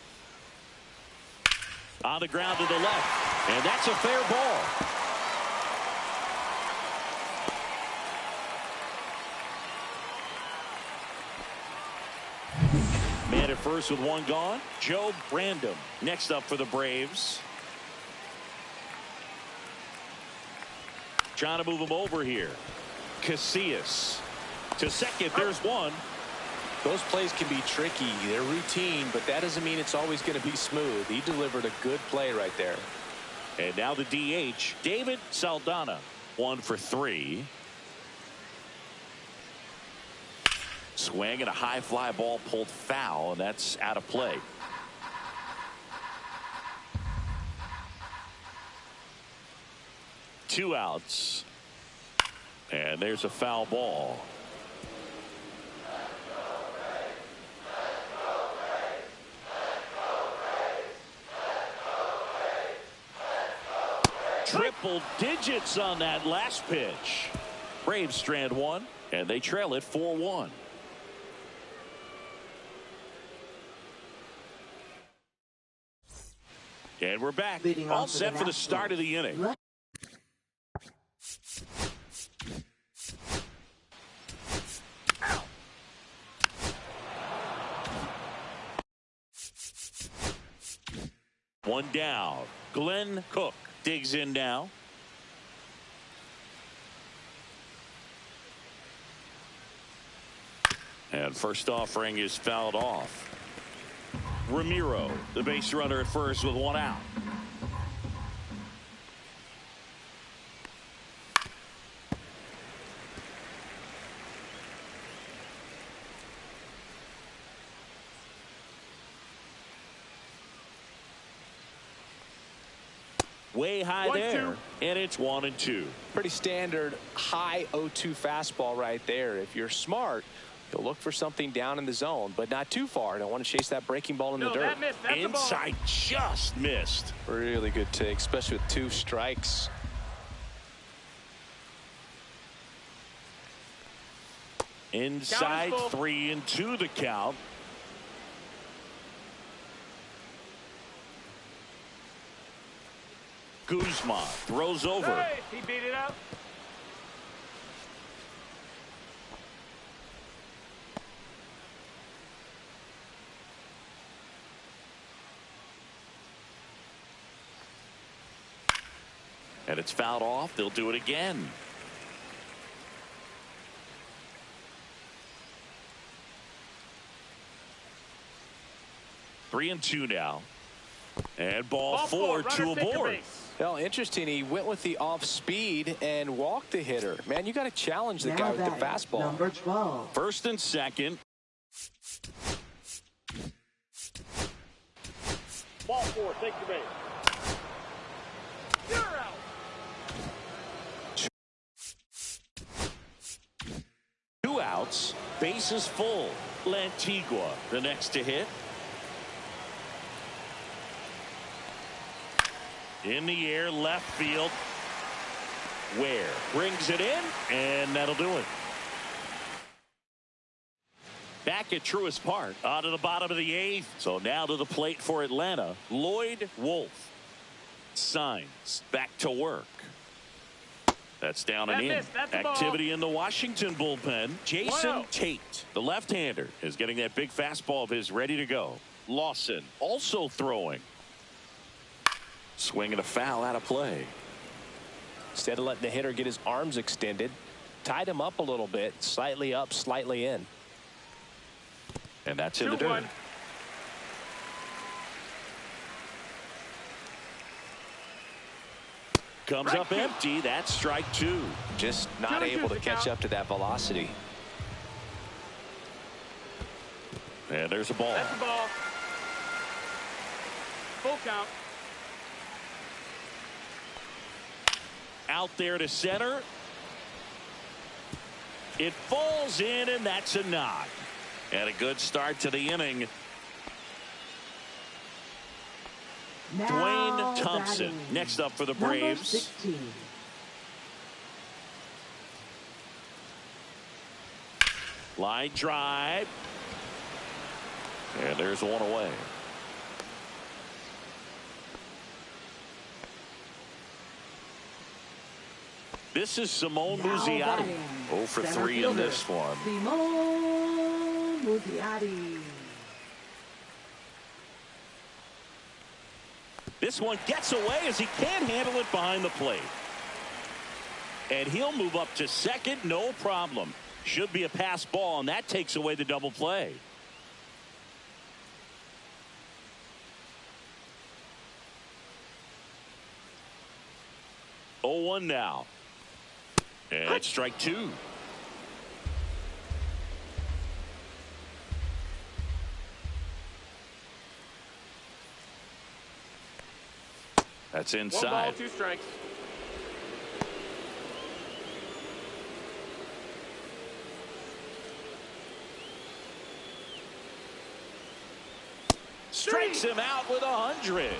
On the ground to the left, and that's a fair ball. Man at first with 1 gone. Joe Random next up for the Braves. Trying to move him over here. Casillas to second. There's 1. Those plays can be tricky. They're routine, but that doesn't mean it's always going to be smooth. He delivered a good play right there. And now the DH, David Saldana, 1 for 3. Swing and a high fly ball pulled foul, and that's out of play. Two outs. And there's a foul ball. Triple digits on that last pitch. Braves strand 1, and they trail it 4-1. And we're back. Leading All off for set the for the start of the inning. Nationals. One down. Glenn Cook digs in now. And first offering is fouled off. Ramiro, the base runner at first with 1 out. Way high 1-2. there, and it's 1-2. Pretty standard high 0-2 fastball right there. If you're smart, you'll look for something down in the zone, but not too far. Don't want to chase that breaking ball in the dirt. That missed. That's the ball. Inside just missed. Really good take, especially with 2 strikes. Inside, Count is full. 3-2 the count. Guzman throws over. Hey, he beat it up. And it's fouled off. They'll do it again. Three and two now. And ball four, runner, 2 take your aboard. base. Well, interesting. He went with the off speed and walked the hitter. Man, you got to challenge the Now guy with the batting, fastball. number 12. First and second. Ball 4, take your base. You're out. Two outs. Bases full. Lantigua the next to hit. In the air, left field. Ware brings it in, and that'll do it. Back at Truist Park, on to the bottom of the 8th. So now to the plate for Atlanta. Lloyd Wolf signs back to work. That's down and in. That's a ball. Activity in the Washington bullpen. Jason Tate, the left-hander, is getting that big fastball of his ready to go. Lawson also throwing. Swinging a foul out of play. Instead of letting the hitter get his arms extended, tied him up a little bit, slightly up, slightly in. And that's in the dirt. 2-1. Comes up empty. That's strike 2. Just not 2-2 able to the catch count. up to that velocity. And there's a ball. That's the ball. Full count. Out there to center. It falls in, and that's a knock. And a good start to the inning. Now Dwayne Thompson batting. next up for the Number Braves. 16. Line drive. And there's one away. This is Simone Now Muzziotti. batting. 0 for Center 3 in fielder, this one. Simone Muzziotti. This one gets away as he can't handle it behind the plate. And he'll move up to second, no problem. Should be a pass ball, and that takes away the double play. Oh, 1 now. And it's strike 2. That's 1 ball, inside. 2 strikes. Strikes him out with 100.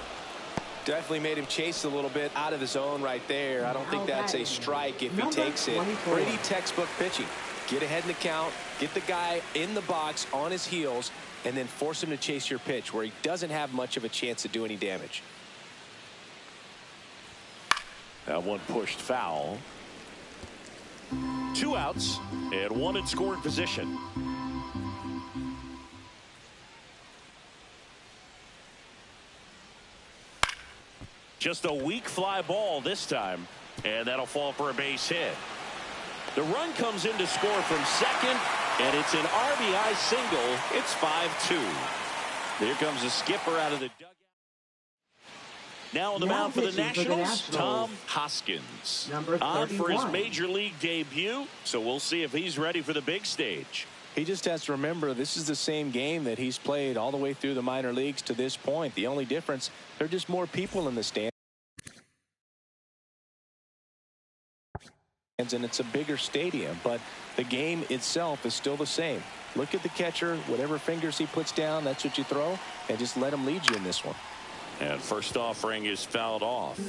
Definitely made him chase a little bit out of the zone right there. I don't think that's a strike if he Number takes it. 24. Pretty textbook pitching. Get ahead in the count, get the guy in the box on his heels, and then force him to chase your pitch where he doesn't have much of a chance to do any damage. That one pushed foul. 2 outs and 1 in scoring position. Just a weak fly ball this time, and that'll fall for a base hit. The run comes in to score from second, and it's an RBI single. It's 5-2. Here comes the skipper out of the dugout. Now on the mound for the Nationals, Tom Hoskins. Number On for his 31. major league debut, so we'll see if he's ready for the big stage. He just has to remember this is the same game that he's played all the way through the minor leagues to this point. The only difference, there are just more people in the stands. And it's a bigger stadium, but the game itself is still the same. Look at the catcher, whatever fingers he puts down, that's what you throw, and just let him lead you in this one. And first offering is fouled off.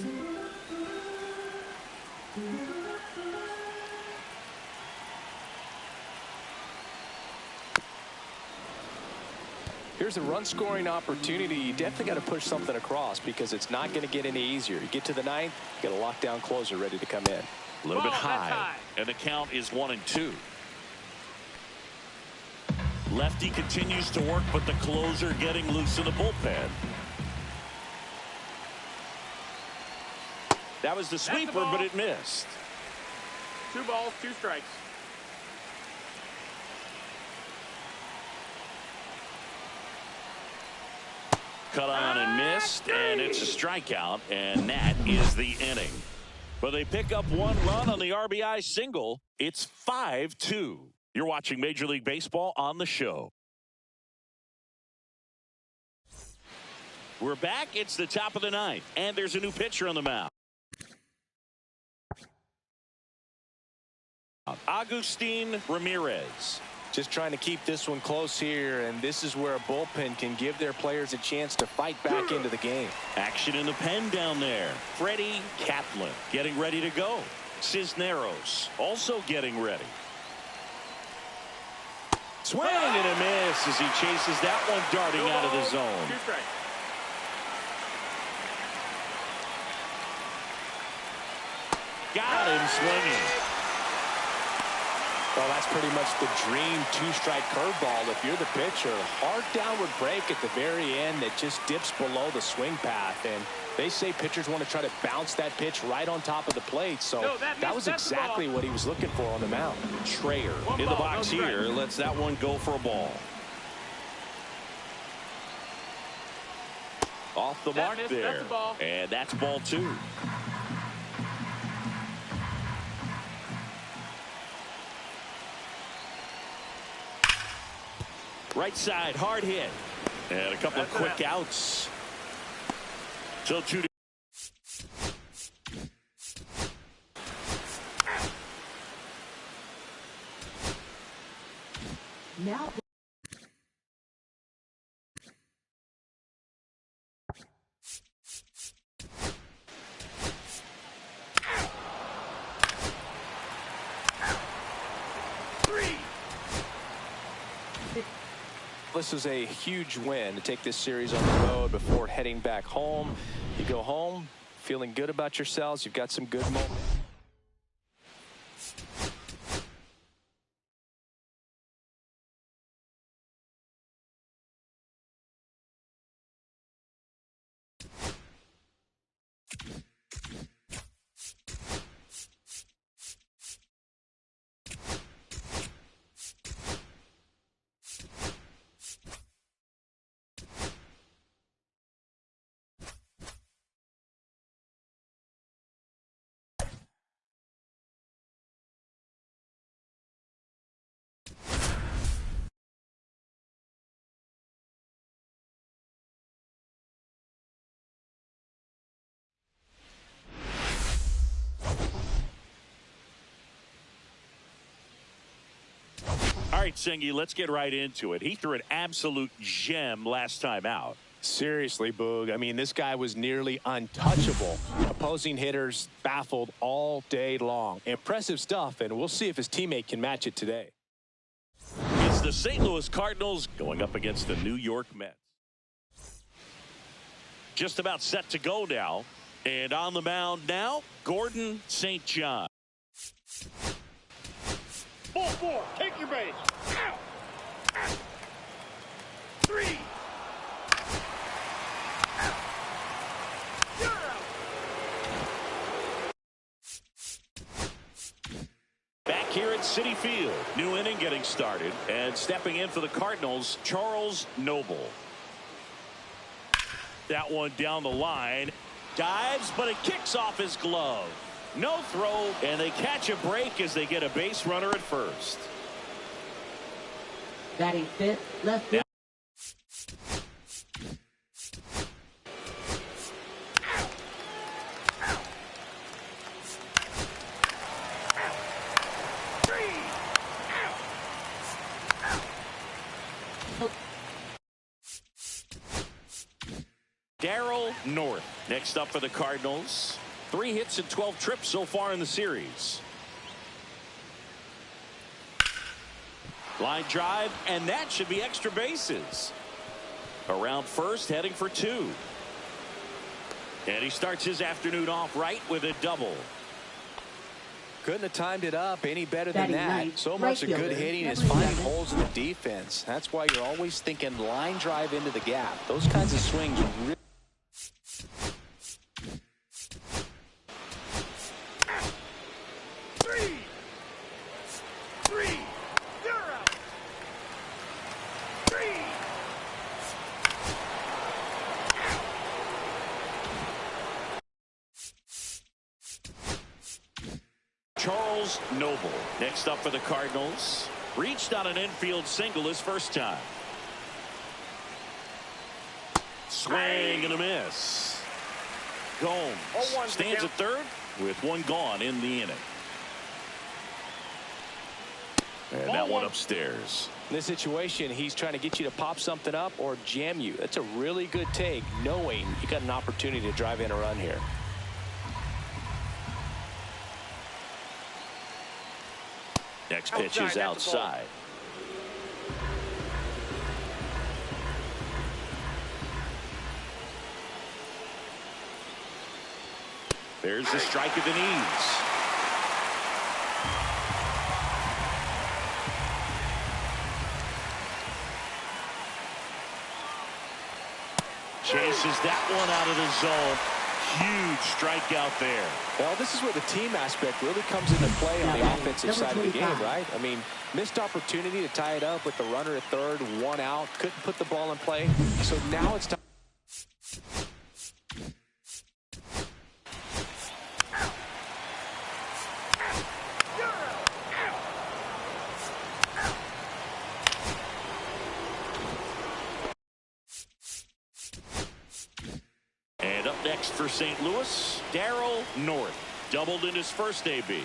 Here's a run-scoring opportunity. You definitely got to push something across because it's not going to get any easier. You get to the ninth, you got a lockdown closer ready to come in. A little bit Ball, that's high, high. and the count is 1-2. Lefty continues to work, but the closer getting loose in the bullpen. That was the sweeper, ball. but it missed. 2 balls, 2 strikes. Cut on and missed, and it's a strikeout, and that is the inning. But they pick up 1 run on the RBI single. It's 5-2. You're watching Major League Baseball on the show. We're back. It's the top of the 9th, and there's a new pitcher on the mound. Agustin Ramirez. Just trying to keep this one close here, and this is where a bullpen can give their players a chance to fight back into the game. Action in the pen down there. Freddie Kaplan getting ready to go. Cisneros also getting ready. Swing and a miss as he chases that one darting out of the zone. 2 strikes. Got him swinging. Well, that's pretty much the dream 2-strike curveball. If you're the pitcher, hard downward break at the very end that just dips below the swing path. And they say pitchers want to try to bounce that pitch right on top of the plate. So No, that was missed. That's the exactly ball. what he was looking for on the mound. Schreier 1 in the ball, box no strike. here. Lets that one go for a ball. Off the That mark missed. there. That's a ball. And that's ball 2. Right side, hard hit. And a couple of quick outs. So 2 to Now. This is a huge win to take this series on the road before heading back home. You go home feeling good about yourselves. You've got some good moments. All right, Singy, let's get right into it. He threw an absolute gem last time out. Seriously, Boog. I mean, this guy was nearly untouchable. Opposing hitters baffled all day long. Impressive stuff, and we'll see if his teammate can match it today. It's the St. Louis Cardinals going up against the New York Mets. Just about set to go now. And on the mound now, Gordon St. John. Ball 4. Take your base. Out. 3. You're out. Back here at Citi Field. New inning getting started. And stepping in for the Cardinals, Charles Noble. That one down the line. Dives, but it kicks off his glove. No throw, and they catch a break as they get a base runner at first. Batting fifth, left field. Darryl North next up for the Cardinals. 3 hits and 12 trips so far in the series. Line drive, and that should be extra bases. Around first, heading for 2. And he starts his afternoon off right with a double. Couldn't have timed it up any better than Batting that. ninth, So right much of good fielder, hitting is number finding 11. holes in the defense. That's why you're always thinking line drive into the gap. Those kinds of swings really. Charles Noble next up for the Cardinals. Reached on an infield single his first time. Swing and a miss. Gomes stands at third with 1 gone in the inning. And that one upstairs. In this situation, he's trying to get you to pop something up or jam you. That's a really good take, knowing you got an opportunity to drive in a run here. Next pitch is outside. There's the strike at the knees. Chases that one out of the zone. Huge strikeout there. Well, this is where the team aspect really comes into play on the offensive side of the game, right? I mean, missed opportunity to tie it up with the runner at third, 1 out, couldn't put the ball in play. So now it's time. next for St. Louis, Darryl North. Doubled in his first AB.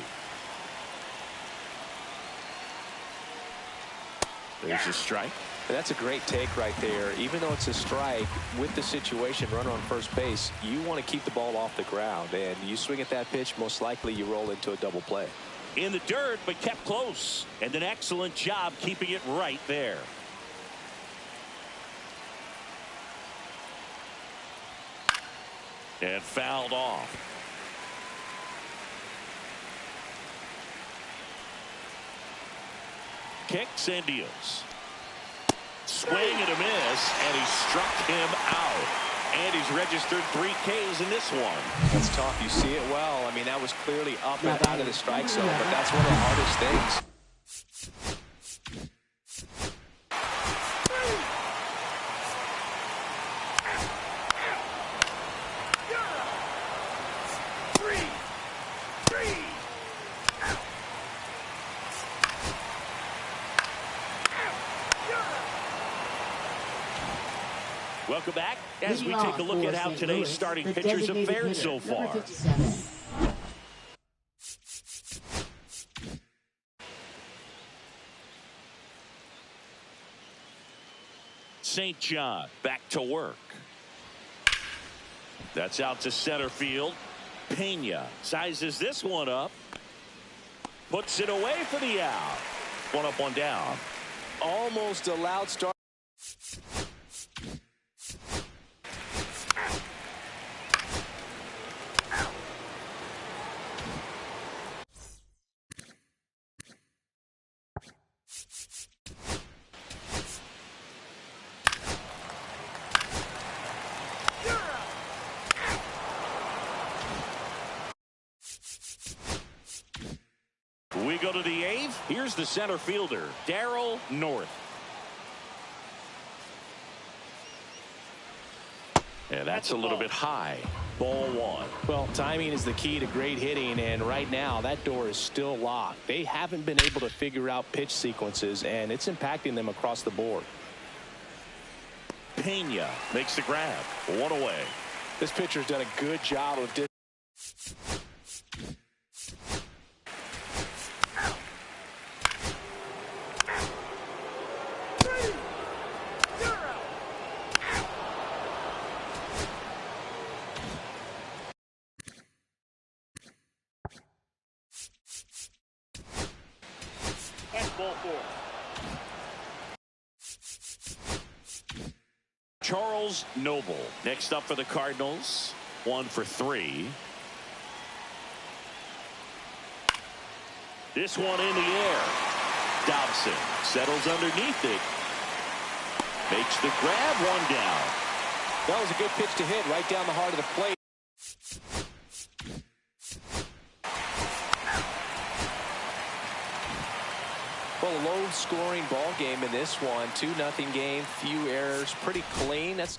There's a strike. That's a great take right there. Even though it's a strike, with the situation, runner on first base, you want to keep the ball off the ground. And you swing at that pitch, most likely you roll into a double play. In the dirt, but kept close. And an excellent job keeping it right there. And fouled off. Kicks and deals. Swing and a miss, and he struck him out. And he's registered 3 Ks in this one. That's tough. You see it well. I mean, that was clearly up and out of the strike zone, but that's one of the hardest things. Welcome back as we take a look at how today's starting pitchers have fared so far. St. John back to work. That's out to center field. Pena sizes this one up. Puts it away for the out. One up, one down. Almost a loud start. We go to the 8th. Here's the center fielder, Darryl North. And that's a little bit high. Ball 1. Well, timing is the key to great hitting, and right now that door is still locked. They haven't been able to figure out pitch sequences, and it's impacting them across the board. Pena makes the grab. 1 away. This pitcher's done a good job of Ball 4. Charles Noble next up for the Cardinals. 1 for 3. This one in the air. Dobson settles underneath it. Makes the grab. 1 down. That was a good pitch to hit right down the heart of the plate. Well, a low-scoring ball game in this one. 2-0 game, few errors, pretty clean. That's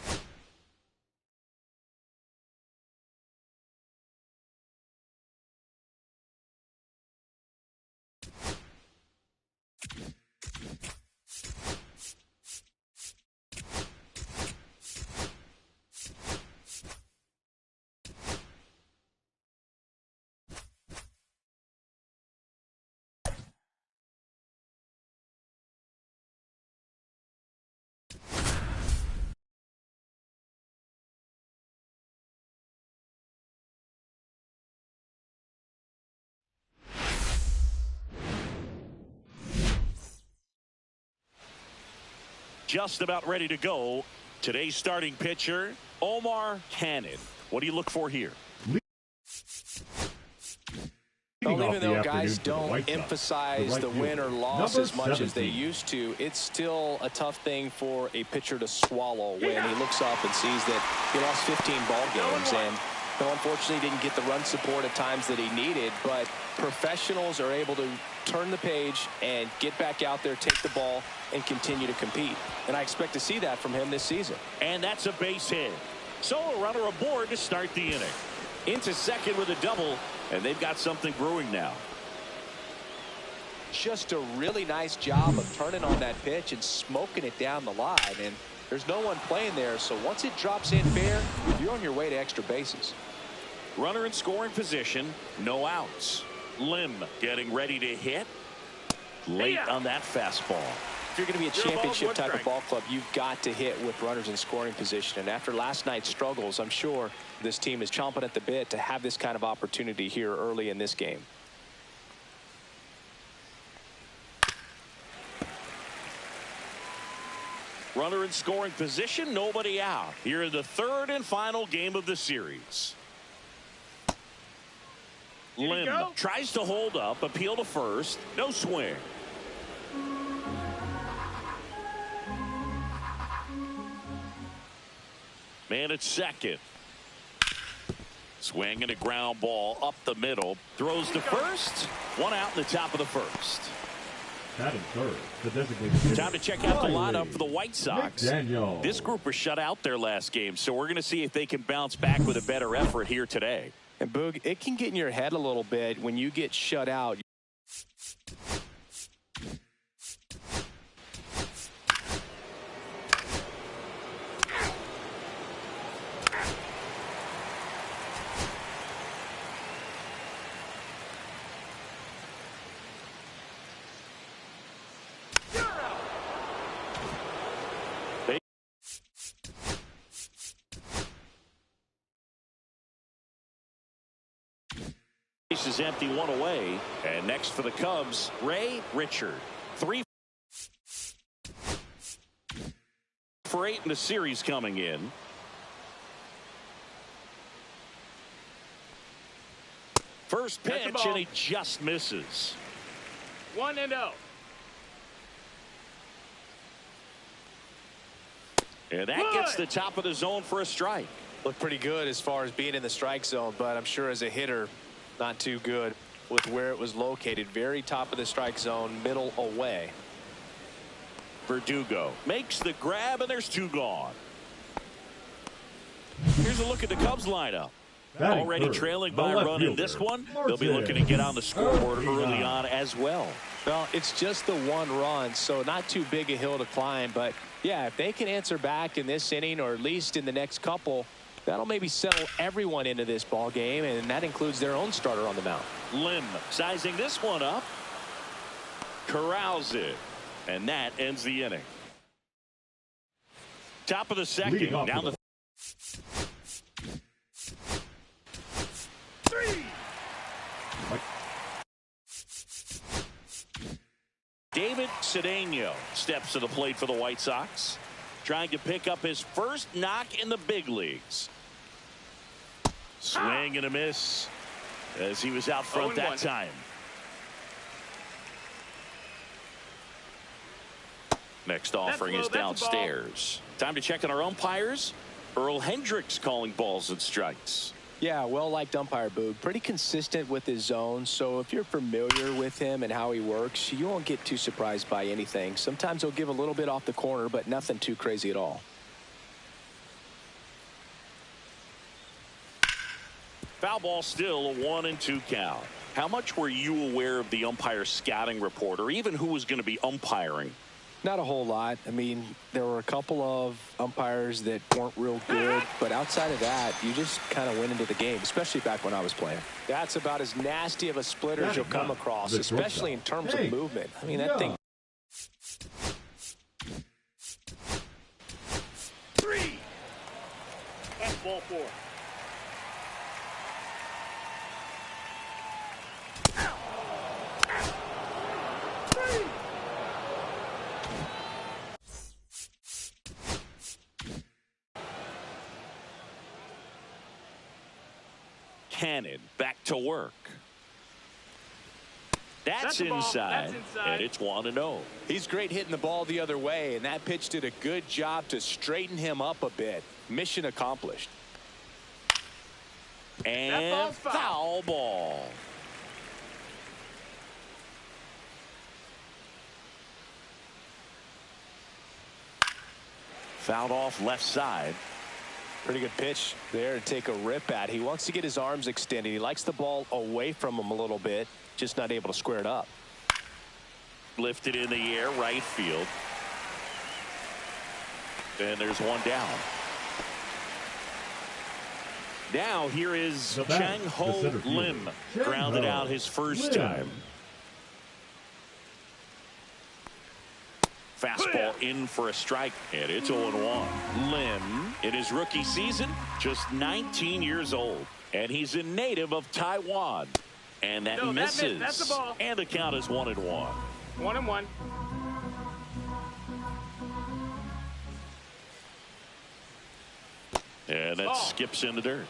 just about ready to go. Today's starting pitcher, Omar Cannon. What do you look for here? Well, even though guys don't emphasize the win or loss as much as they 17. used to, it's still a tough thing for a pitcher to swallow when he looks up and sees that he lost 15 ball games and unfortunately didn't get the run support at times that he needed. But professionals are able to turn the page and get back out there, take the ball, and continue to compete. And I expect to see that from him this season. And that's a base hit. So a runner aboard to start the inning. Into second with a double, and they've got something brewing now. Just a really nice job of turning on that pitch and smoking it down the line. And There's no one playing there, so once it drops in fair, you're on your way to extra bases. Runner in scoring position, no outs. Lim getting ready to hit. Late on that fastball. If you're going to be a championship type of ball club, you've got to hit with runners in scoring position. And after last night's struggles, I'm sure this team is chomping at the bit to have this kind of opportunity here early in this game. Runner in scoring position, nobody out. Here in the third and final game of the series. Lim tries to hold up, appeal to first, no swing. Man at second. Swing and a ground ball up the middle. Throws to first. One out in the top of the first. Batting third, the designated. Time to check out the lineup for the White Sox. McDaniel. This group was shut out their last game, so we're going to see if they can bounce back with a better effort here today. And Boog, it can get in your head a little bit when you get shut out. Base is empty, one away. And next for the Cubs, Ray Richard. 3 for 8 in the series coming in. First pitch, and he just misses. 1-0. And that gets the top of the zone for a strike. Looked pretty good as far as being in the strike zone, but I'm sure as a hitter, not too good with where it was located. Very top of the strike zone, middle away. Verdugo makes the grab, and there's 2 gone. Here's a look at the Cubs lineup. Already trailing by a run in this one. They'll be looking to get on the scoreboard early on as well. Well, it's just the 1 run, so not too big a hill to climb. But, yeah, if they can answer back in this inning or at least in the next couple, that'll maybe settle everyone into this ball game, and that includes their own starter on the mound. Lim sizing this one up. Corrals it. And that ends the inning. Top of the second. Down the 3. David Cedeno steps to the plate for the White Sox, trying to pick up his first knock in the big leagues. Swing and a miss as he was out front that time. Next offering is downstairs. Time to check on our umpires. Earl Hendricks calling balls and strikes. Yeah, well-liked umpire, Boog. Pretty consistent with his zone, so if you're familiar with him and how he works, you won't get too surprised by anything. Sometimes he'll give a little bit off the corner, but nothing too crazy at all. Foul ball, still a 1-2 count. How much were you aware of the umpire scouting report, or even who was going to be umpiring? Not a whole lot. I mean, there were a couple of umpires that weren't real good, but outside of that, you just kind of went into the game, especially back when I was playing. That's about as nasty of a splitter as you'll come across, especially in terms of movement. I mean, that thing. 3. That's ball 4. Cannon back to work. That's inside, and it's 1-0. He's great hitting the ball the other way, and that pitch did a good job to straighten him up a bit. Mission accomplished. And foul ball. Fouled off left side. Pretty good pitch there to take a rip at. He wants to get his arms extended. He likes the ball away from him a little bit, just not able to square it up. Lifted in the air, right field. And there's one down. Now here is Chang Ho Lim. Grounded out his first time. Fastball in for a strike, and it's 0-1. Lim, in his rookie season, just 19 years old, and he's a native of Taiwan. And that misses. That's the ball. And the count is 1-1. 1-1. And that skips in the dirt.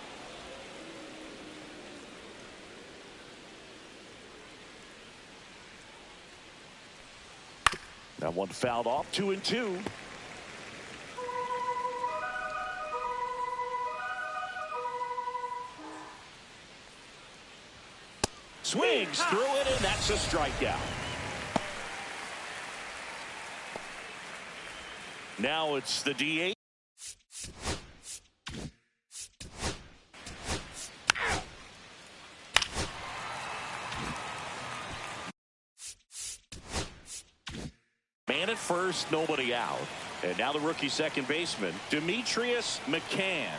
That one fouled off. 2-2. Swings through it, and that's a strikeout. Now it's the DH. Man at first, nobody out. And now the rookie second baseman, Demetrius McCann,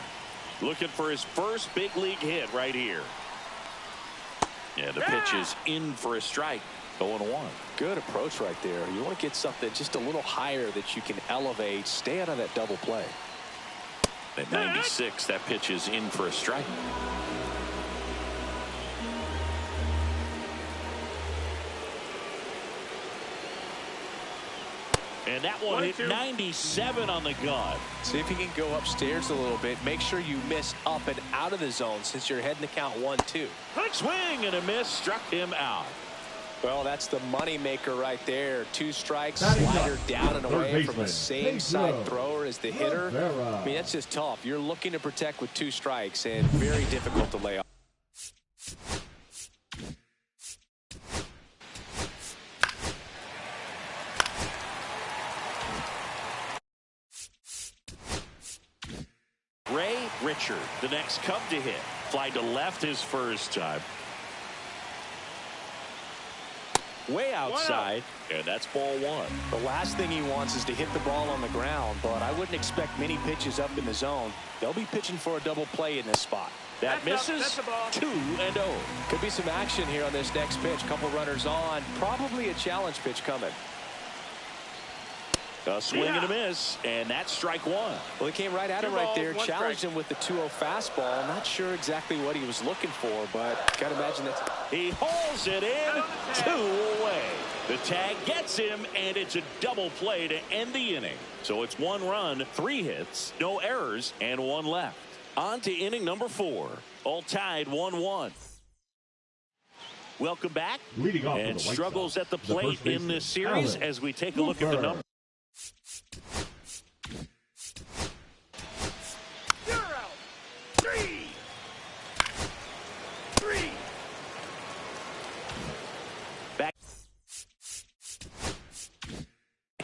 looking for his first big league hit right here. Yeah, the pitch is in for a strike. 0-1. Good approach right there. You want to get something just a little higher that you can elevate. Stay out of that double play. At 96, that pitch is in for a strike. And that one hit 97 on the gun. See if you can go upstairs a little bit. Make sure you miss up and out of the zone since you're heading to count 1-2. Swing and a miss, struck him out. Well, that's the money maker right there. 2 strikes, slider down and away from the same side thrower as the hitter. I mean, that's just tough. You're looking to protect with 2 strikes and very difficult to lay off. Ray Richard, the next Cub to hit. Fly to left his first time. Way outside, and that's ball 1. The last thing he wants is to hit the ball on the ground, but I wouldn't expect many pitches up in the zone. They'll be pitching for a double play in this spot. That misses. 2-0. Could be some action here on this next pitch. Couple runners on. Probably a challenge pitch coming. A swing and a miss, and that's strike 1. Well, he came right at him right there, challenged him with the 2-0 fastball. Not sure exactly what he was looking for, but got to imagine that's... He hauls it in, 2 away. The tag gets him, and it's a double play to end the inning. So it's 1 run, 3 hits, no errors, and 1 left. On to inning number 4. All tied 1-1. Welcome back. Leading off and the White struggles Sox, at the plate in this series as we take a look at the numbers. You're out. 3. Back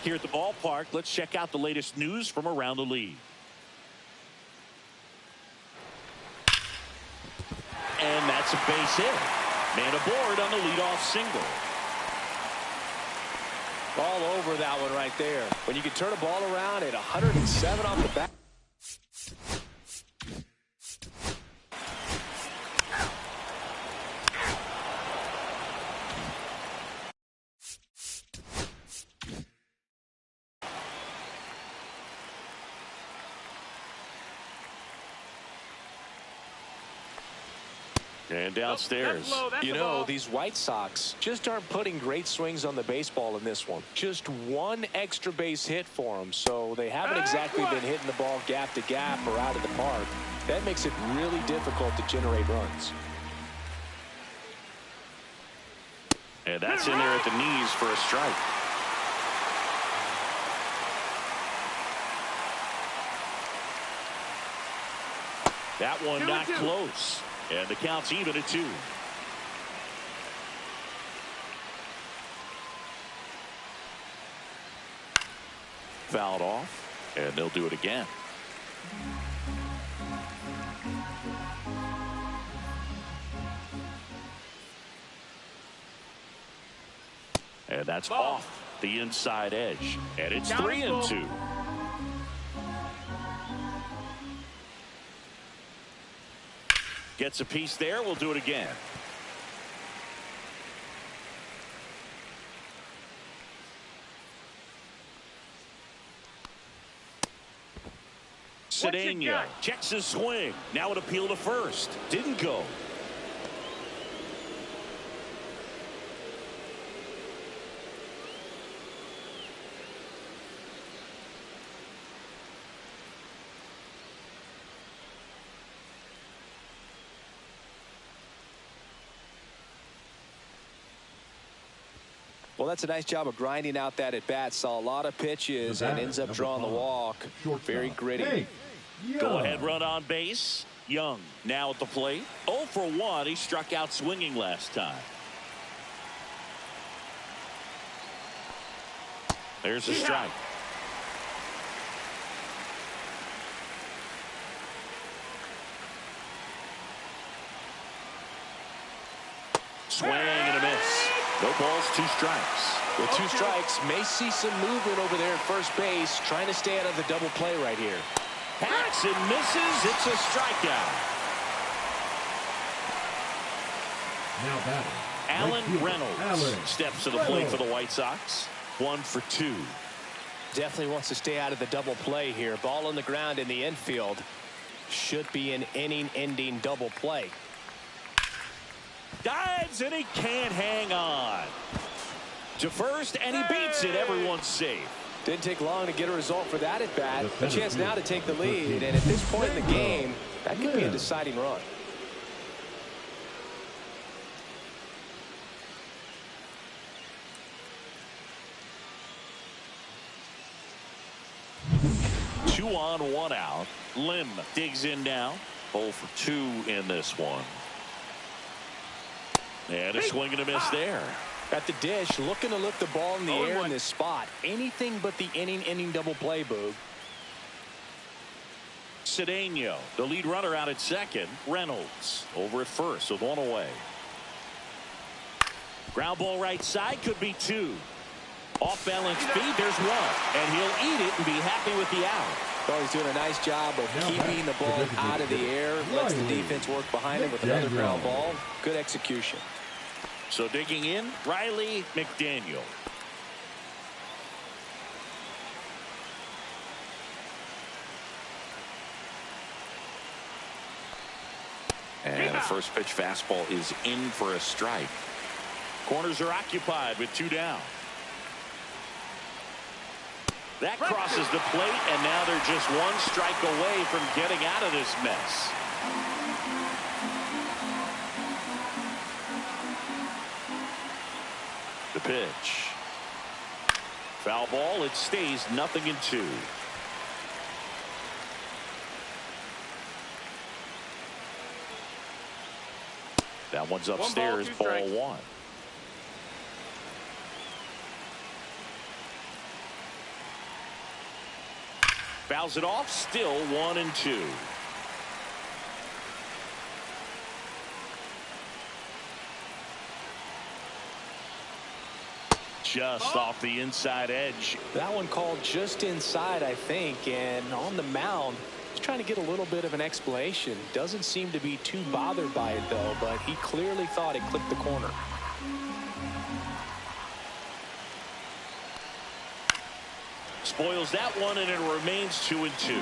here at the ballpark, let's check out the latest news from around the league. And that's a base hit. Man aboard on the leadoff single. All over that one right there. When you can turn a ball around at 107 off the bat. And downstairs. You know, these White Sox just aren't putting great swings on the baseball in this one. Just 1 extra base hit for them, so they haven't exactly been hitting the ball gap to gap or out of the park. That makes it really difficult to generate runs. And that's in there at the knees for a strike. That one not close. And the count's even at 2. Fouled off, and they'll do it again. And that's off the inside edge. And it's 3-2. Gets a piece there. We'll do it again. Cedeno checks his swing. Now an appeal to first. Didn't go. Well, that's a nice job of grinding out that at bat. Saw a lot of pitches and ends up drawing the walk. Very gritty. Go ahead run on base. Young now at the plate. 0 for 1. He struck out swinging last time. There's a strike. Swing and a miss. No balls, 2 strikes. With 2 strikes, may see some movement over there at first base, trying to stay out of the double play right here. Hacks and misses. It's a strikeout. Now batting, Alan Reynolds steps to the plate for the White Sox. 1 for 2. Definitely wants to stay out of the double play here. Ball on the ground in the infield. Should be an inning-ending double play. Dives and he can't hang on. To first and he beats it. Everyone's safe. Didn't take long to get a result for that at bat. A chance now to take the lead, and at this point in the game, that could be a deciding run. Two on, 1 out. Lim digs in now. 0 for 2 in this one. And a swing and a miss there. At the dish, looking to lift the ball in the air in this spot. Anything but the inning double play, Boog. Cedeno, the lead runner out at second. Reynolds over at first with 1 away. Ground ball right side, could be 2. Off balance feed, there's 1. And he'll eat it and be happy with the out. Well, he's doing a nice job of keeping the ball out of the air. Lets the defense work behind him with another ground ball. Good execution. So digging in, Riley McDaniel. And the first pitch fastball is in for a strike. Corners are occupied with 2 down. That crosses the plate, and now they're just 1 strike away from getting out of this mess. The pitch. Foul ball. It stays 0-2. That one's upstairs. 1 ball, 1. Fouls it off. Still 1-2. Just off the inside edge. That one called just inside, I think, and on the mound, he's trying to get a little bit of an explanation. Doesn't seem to be too bothered by it, though, but he clearly thought it clipped the corner. Spoils that one, and it remains 2-2.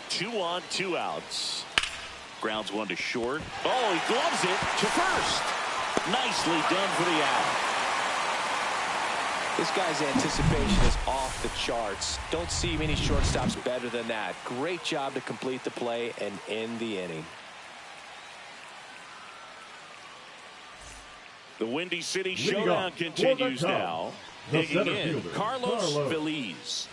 Two on, 2 outs. Grounds 1 to short. Oh, he gloves it to first. Nicely done for the out. This guy's anticipation is off the charts. Don't see many shortstops better than that. Great job to complete the play and end the inning. The Windy City Showdown continues now. Digging in, Carlos Feliz.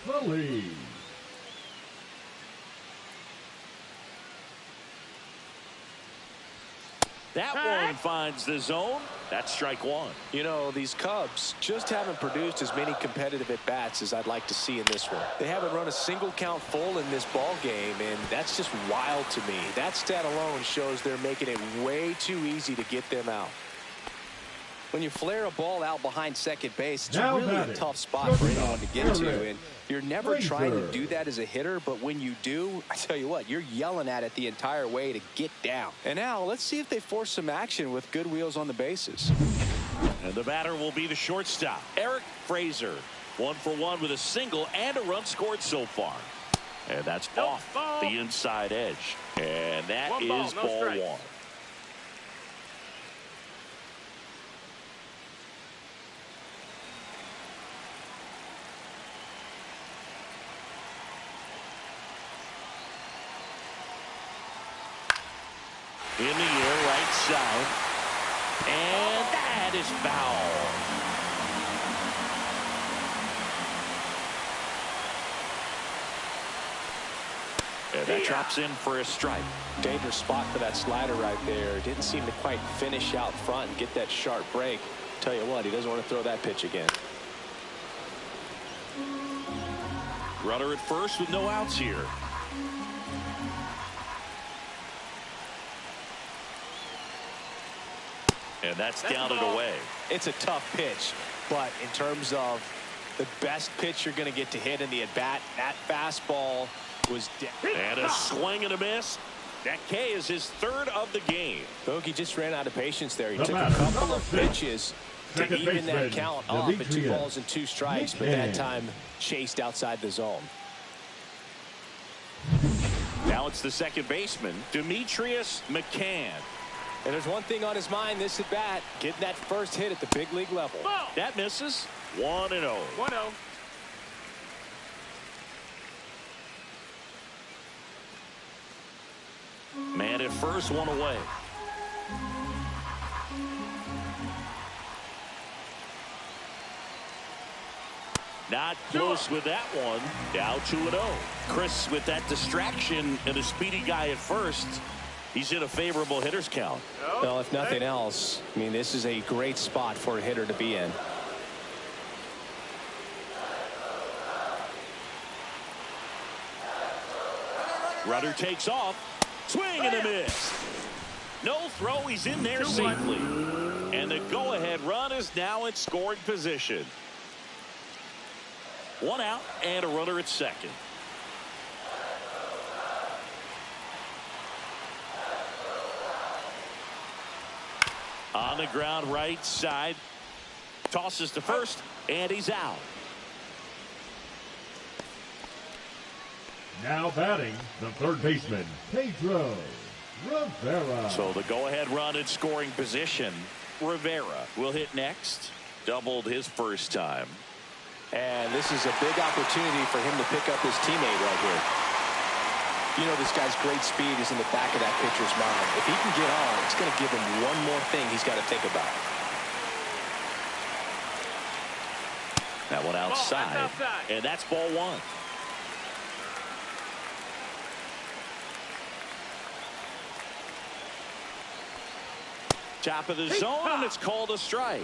That one finds the zone. That's strike 1. You know, these Cubs just haven't produced as many competitive at-bats as I'd like to see in this one. They haven't run a single count full in this ball game, and that's just wild to me. That stat alone shows they're making it way too easy to get them out. When you flare a ball out behind second base, it's Now really a batting, tough spot for anyone to get to. Eric And you're never trying to Fraser. do that as a hitter, but when you do, I tell you what, you're yelling at it the entire way to get down. And now let's see if they force some action with good wheels on the bases. And the batter will be the shortstop, Eric Fraser. 1 for 1 with a single and a run scored so far. And that's off the inside edge. And that is ball 1. In the air, right side. And that is foul. And that drops in for a strike. Dangerous spot for that slider right there. Didn't seem to quite finish out front and get that sharp break. Tell you what, he doesn't want to throw that pitch again. Runner at first with no outs here. And that's down and away. It's a tough pitch, but in terms of the best pitch you're going to get to hit in the at-bat, that fastball was down. And a swing and a miss. That K is his 3rd of the game. Bogey just ran out of patience there. He The took a batter, couple number of 6, pitches to second even that baseman, count up at 2 Demetrius balls and 2 strikes, but that time chased outside the zone. Now it's the second baseman, Demetrius McCann. And there's one thing on his mind this at bat, getting that first hit at the big league level. That misses. 1-0. 1-0. Man at first, 1 away. Not close with that one. Now 2-0. Chris with that distraction and a speedy guy at first. He's in a favorable hitter's count. Well, if nothing else, I mean, this is a great spot for a hitter to be in. Runner takes off. Swing and a miss. No throw. He's in there safely. And the go-ahead run is now in scoring position. 1 out and a runner at second. On the ground, right side. Tosses to first, and he's out. Now batting, the 3rd baseman, Pedro Rivera. So the go-ahead run in scoring position. Rivera will hit next. Doubled his first time. And this is a big opportunity for him to pick up his teammate right here. You know, this guy's great speed is in the back of that pitcher's mind. If he can get on, it's going to give him one more thing he's got to think about. That one outside. And that's ball 1. Top of the zone, and it's called a strike.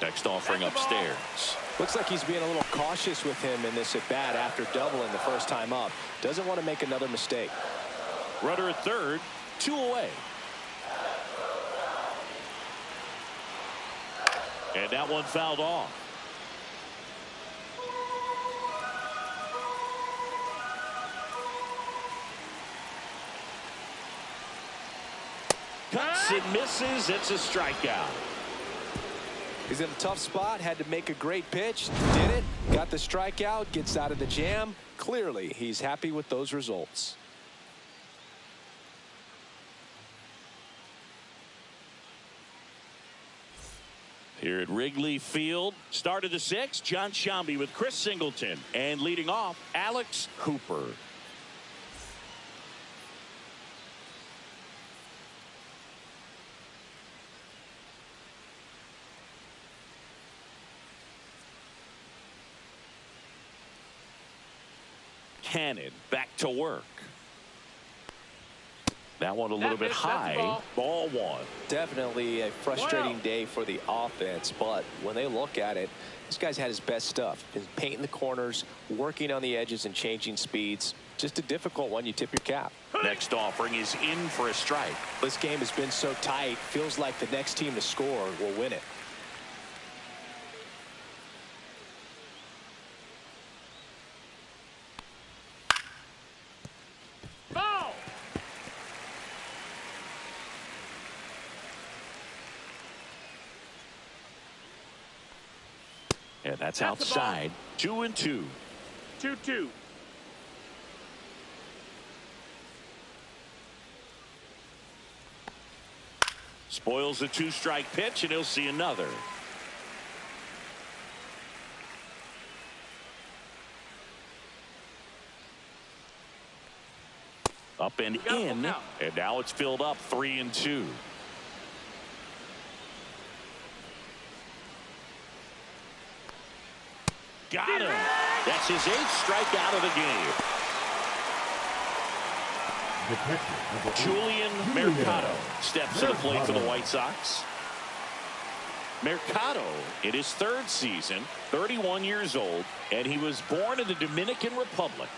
Next offering upstairs. Looks like he's being a little cautious with him in this at bat after doubling the first time up. Doesn't want to make another mistake. Runner at third, 2 away. And that one fouled off. Cuts and misses. It's a strikeout. He's in a tough spot, had to make a great pitch, did it, got the strikeout, gets out of the jam. Clearly, he's happy with those results. Here at Wrigley Field, start of the 6th, John Sciambi with Chris Singleton, and leading off, Alex Hooper. Cannon back to work. That one a little bit high. Ball 1. Definitely a frustrating day for the offense, but when they look at it, this guy's had his best stuff. Been painting the corners, working on the edges and changing speeds. Just a difficult one. You tip your cap. Next offering is in for a strike. This game has been so tight. Feels like the next team to score will win it. Foul! And that's outside. 2-2. 2-2. Spoils the 2-strike pitch, and he'll see another. Up and in, and now it's filled up 3-2. Got him. That's his 8th strikeout of the game. Julian Mercado steps to the plate for the White Sox. Mercado in his 3rd season, 31 years old, and he was born in the Dominican Republic.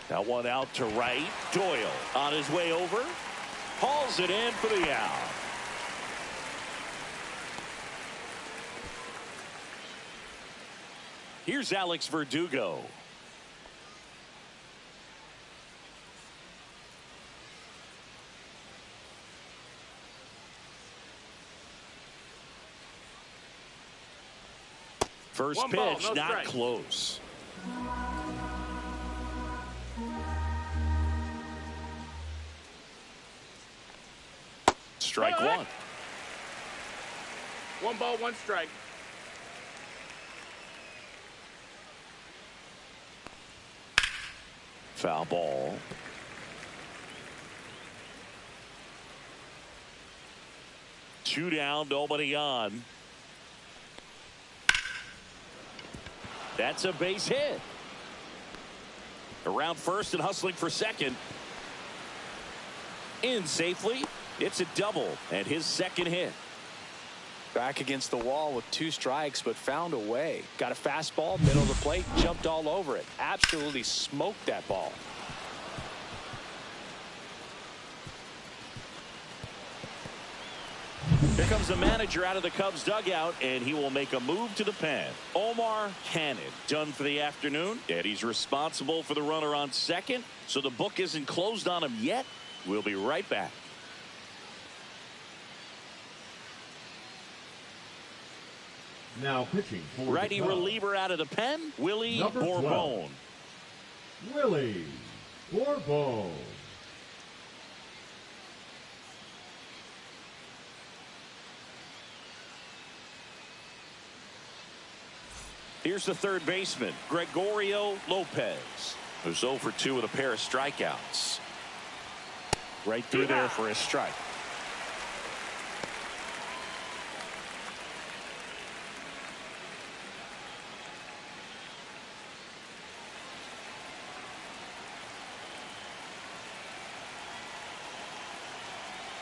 That one out to right. Doyle on his way over. Hauls it in for the out. Here's Alex Verdugo. First One pitch, ball, no not strike. close. Strike one. 1 ball, 1 strike. Foul ball. Two down, nobody on. That's a base hit. Around first and hustling for second. In safely. It's a double and his 2nd hit. Back against the wall with 2 strikes, but found a way. Got a fastball, middle of the plate, jumped all over it. Absolutely smoked that ball. Here comes the manager out of the Cubs dugout, and he will make a move to the pen. Omar Cannon done for the afternoon, and he's responsible for the runner on second, so the book isn't closed on him yet. We'll be right back. Now pitching for Righty the Cubs, reliever out of the pen, Willie Number 12. Bourbon. Willie Bourbon. Here's the third baseman, Gregorio Lopez, who's 0 for 2 with a pair of strikeouts. Right through there for a strike.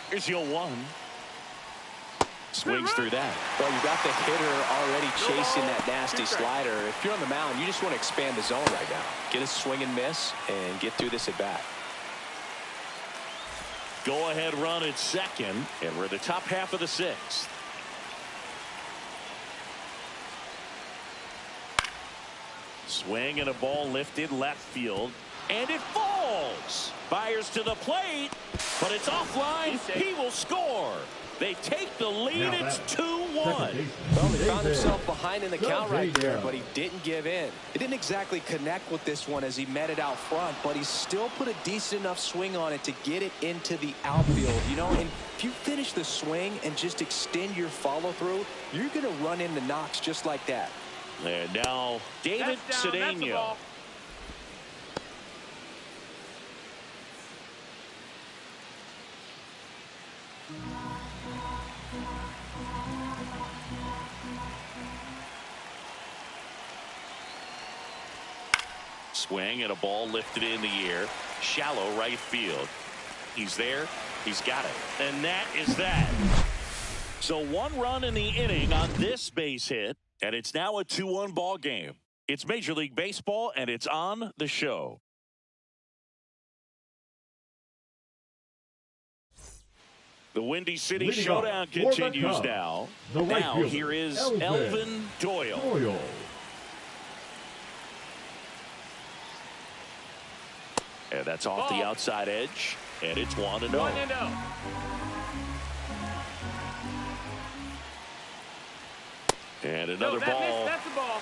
Here's your 1. Swings through that. Well, you got the hitter already chasing that nasty slider. If you're on the mound, you just want to expand the zone right now. Get a swing and miss and get through this at bat. Go ahead run at second, and we're the top half of the 6th. Swing and a ball lifted left field, and it falls. Fires to the plate, but it's offline. He will score. They take the lead. It's 2-1. Well, he found himself behind in the count right there, but he didn't give in. It didn't exactly connect with this one as he met it out front, but he still put a decent enough swing on it to get it into the outfield. You know, and if you finish the swing and just extend your follow-through, you're going to run into knocks just like that. And now David Cedeno. Swing and a ball lifted in the air. Shallow right field. He's there. He's got it. And that is that. So 1 run in the inning on this base hit, and it's now a 2-1 ball game. It's Major League Baseball, and it's on the show. The Windy City Leading Showdown off for the continues Cubs, now. the right Now fielder, here is Elvin Elvin Doyle. And that's off the outside edge, and it's 1-0. 1-0. And another ball. That's the ball.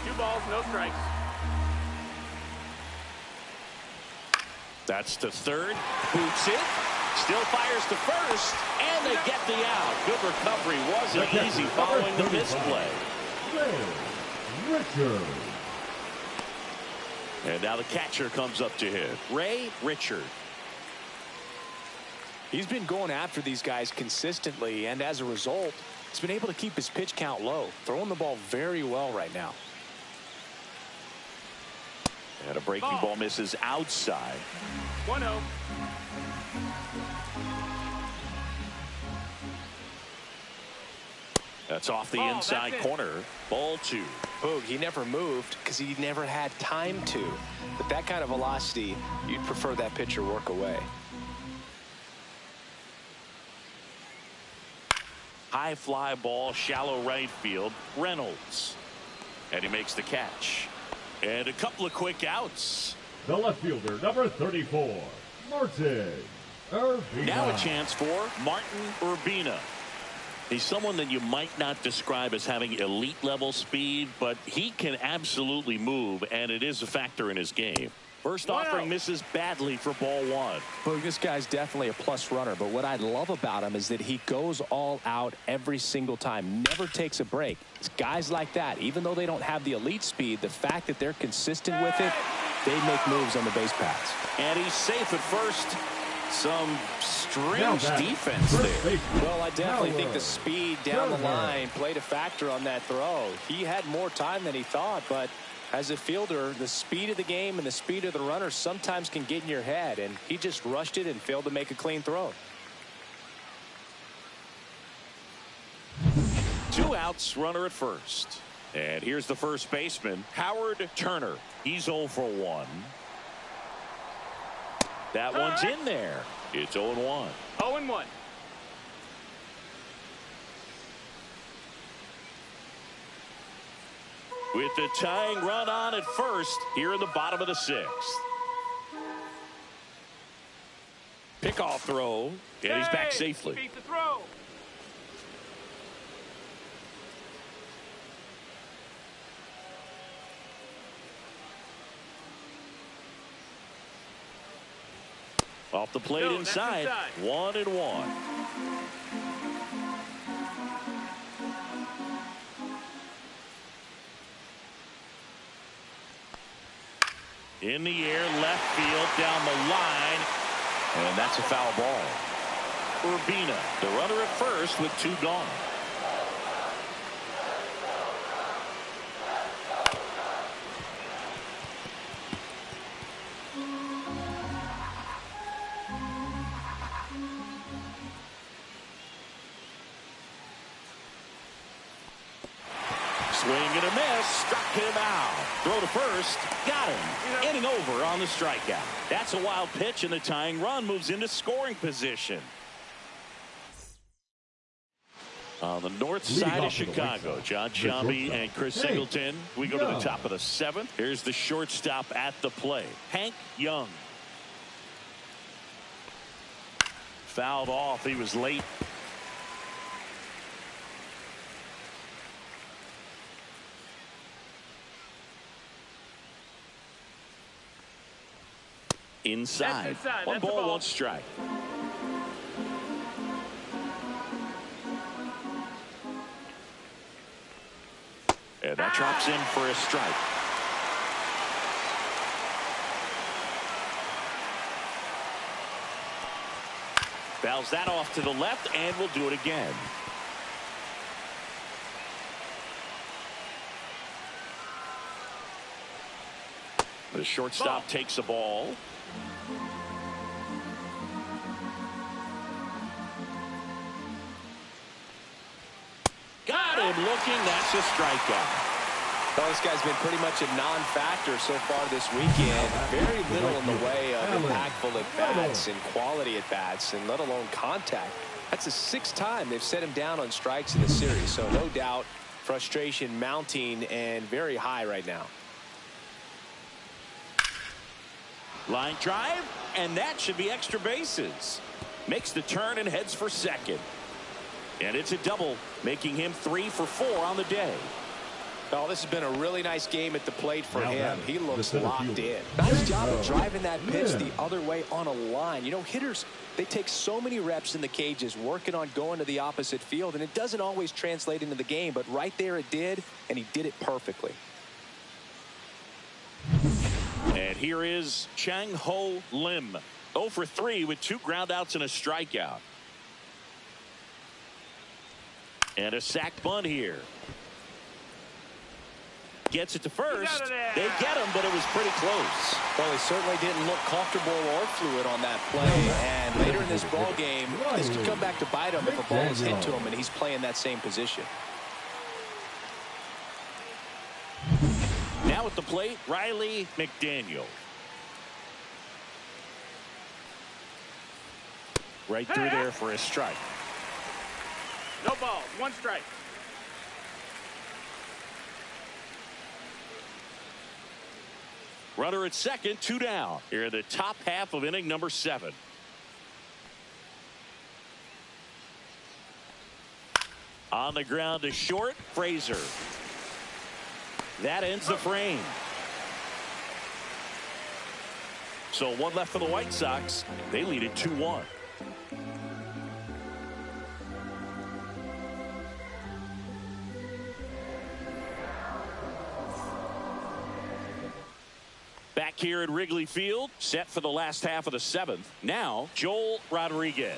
2 balls, no strikes. That's to third. Boots it. Still fires to first. And they get the out. Good recovery. Wasn't easy following the misplay. Richard. And now the catcher comes up to hit. Ray Richard. He's been going after these guys consistently, and as a result, he's been able to keep his pitch count low, throwing the ball very well right now. And a breaking ball misses outside. 1-0. That's off the inside corner. Ball 2. Boog, he never moved because he never had time to. With that kind of velocity, you'd prefer that pitcher work away. High fly ball, shallow right field. Reynolds. And he makes the catch. And a couple of quick outs. The left fielder, number 34, Martin Urbina. Now a chance for Martin Urbina. He's someone that you might not describe as having elite level speed, but he can absolutely move, and it is a factor in his game. First offering misses badly for ball 1. Boog, this guy's definitely a plus runner, but what I love about him is that he goes all out every single time, never takes a break. It's guys like that, even though they don't have the elite speed, the fact that they're consistent with it, they make moves on the base paths. And he's safe at first. Some strange defense there. Well, I definitely think the speed down the line played a factor on that throw. He had more time than he thought, but as a fielder, the speed of the game and the speed of the runner sometimes can get in your head, and he just rushed it and failed to make a clean throw. 2 outs, runner at first. And here's the first baseman, Howard Turner. He's 0 for 1. That one's in there. It's 0-1. 0-1. With the tying run on at first here in the bottom of the 6th. Pickoff throw, and he's back safely. Beat the throw. Off the plate inside. 1-1. In the air, left field, down the line, and that's a foul ball. Urbina, the runner at first with 2 gone. Swing and a miss, struck him out. Throw to first, got him. Inning over on the strikeout. That's a wild pitch, and the tying run moves into scoring position. On the north side of Chicago, John Shelby and Chris Singleton. We go to the top of the 7th. Here's the shortstop at the plate, Hank Young. Fouled off. He was late. Inside. One ball, 1 strike. And that drops in for a strike. Fouls that off to the left, and we'll do it again. The shortstop takes the ball. Got him looking. That's a strikeout. Well, this guy's been pretty much a non-factor so far this weekend. Very little in the way of impactful at-bats and quality at-bats, and let alone contact. That's the 6th time they've set him down on strikes in the series. So no doubt frustration mounting and very high right now. Line drive, and that should be extra bases. Makes the turn and heads for second. And it's a double, making him 3 for 4 on the day. Oh, this has been a really nice game at the plate for him. He looks locked in. Nice job of driving that pitch the other way on a line. You know, hitters, they take so many reps in the cages working on going to the opposite field, and it doesn't always translate into the game, but right there it did, and he did it perfectly. And here is Chang-Ho Lim. 0 for 3 with 2 groundouts and a strikeout. And a sac bunt here. Gets it to first. They get him, but it was pretty close. Well, he certainly didn't look comfortable or fluid on that play. And later in this ball game, this could come back to bite him if a ball is hit to him and he's playing that same position. Now at the plate, Riley McDaniel. Right through there for a strike. No balls, 1 strike. Runner at second, 2 down. Here in the top half of inning number 7. On the ground to short, Frazier. That ends the frame. So 1 left for the White Sox. They lead it 2-1. Back here at Wrigley Field, set for the last half of the 7th. Now, Joel Rodriguez.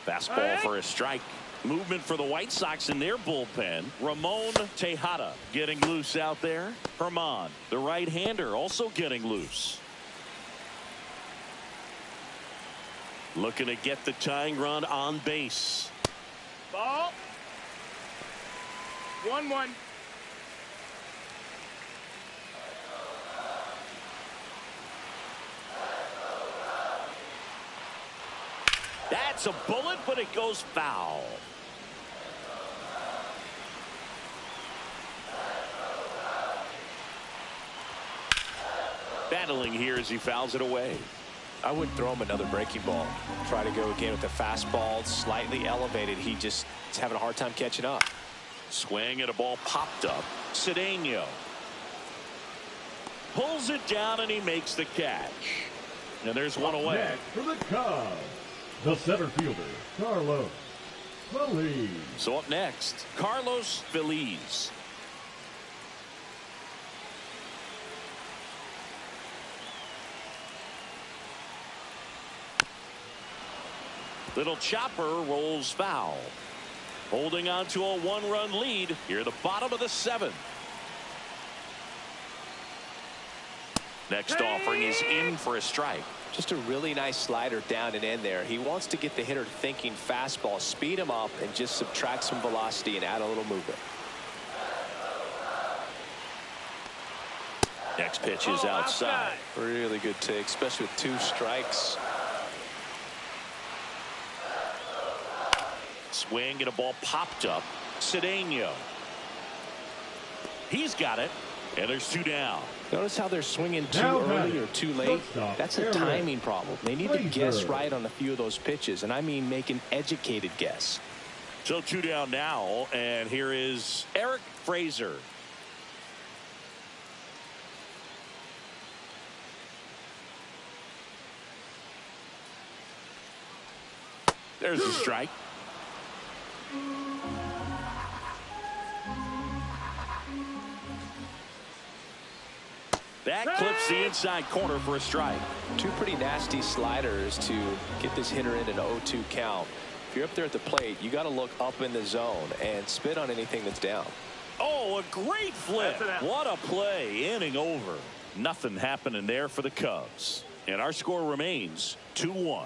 Fastball for a strike. Movement for the White Sox in their bullpen. Ramon Tejada getting loose out there. Herman, the right-hander, also getting loose. Looking to get the tying run on base. Ball. 1-1. That's a bullet, but it goes foul. Battling here as he fouls it away. I wouldn't throw him another breaking ball. Try to go again with the fastball, slightly elevated. He just is having a hard time catching up. Swing and a ball popped up. Cedeno pulls it down and he makes the catch. And there's one away. Next for the Cubs, the center fielder, Carlos Feliz. So up next, Carlos Feliz. Little chopper rolls foul. Holding on to a 1-run lead here at the bottom of the 7th. Next offering is in for a strike. Just a really nice slider down and in there. He wants to get the hitter thinking fastball, speed him up, and just subtract some velocity and add a little movement. Next pitch is outside. Really good take, especially with 2 strikes. Swing and a ball popped up. Cedeno. He's got it. And there's 2 down. Notice how they're swinging too early or too late. That's a timing problem. They need to guess right on a few of those pitches, and I mean make an educated guess. So 2 down now, and here is Eric Frazier. There's the strike. That clips the inside corner for a strike. 2 pretty nasty sliders to get this hitter in an 0-2 count. If you're up there at the plate, you got to look up in the zone and spit on anything that's down. Oh, a great flip. What a play. Inning over. Nothing happening there for the Cubs. And our score remains 2-1.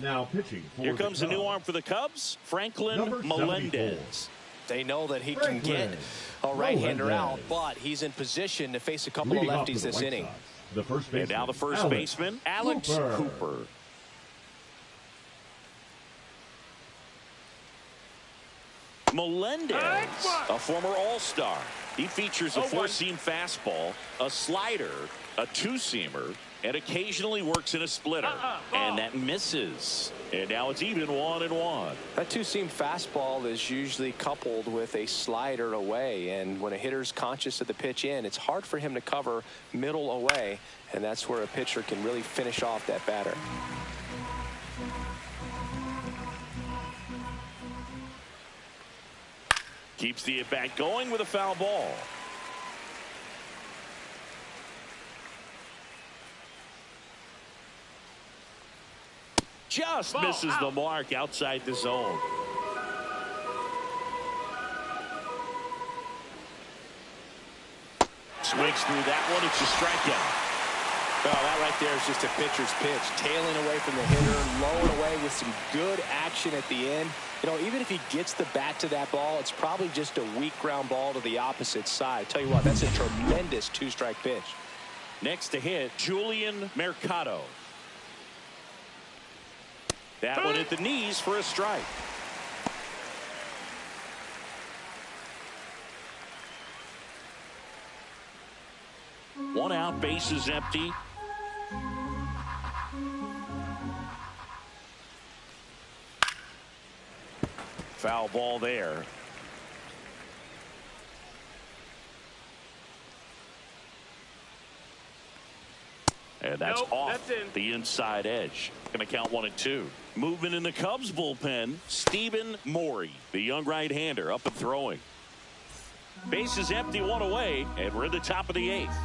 Now pitching for Here comes a new Cubs. arm for the Cubs, Franklin Number 74. Melendez. They know that he can get a right-hander out, but he's in position to face a couple Leading of off for lefties the this White inning. Sox, the first And baseman, now the first baseman, Alex Cooper. Melendez, a former All-Star. He features a four-seam fastball, a slider, a two-seamer, and occasionally works in a splitter. And that misses. And now it's even 1-1. That two-seam fastball is usually coupled with a slider away, and when a hitter's conscious of the pitch in, it's hard for him to cover middle away, and that's where a pitcher can really finish off that batter. Keeps the at-bat going with a foul ball. Just misses the mark outside the zone. Swings through that one. It's a strikeout. Well, that right there is just a pitcher's pitch. Tailing away from the hitter, lowing away with some good action at the end. You know, even if he gets the bat to that ball, it's probably just a weak ground ball to the opposite side. Tell you what, that's a tremendous two-strike pitch. Next to hit, Julian Mercado. That one at the knees for a strike. One out, bases empty. Foul ball there. And that's off the inside edge. Going to count 1-2. Movement in the Cubs bullpen. Stephen Morey, the young right-hander, up and throwing. Bases empty, one away, and we're in the top of the 8th.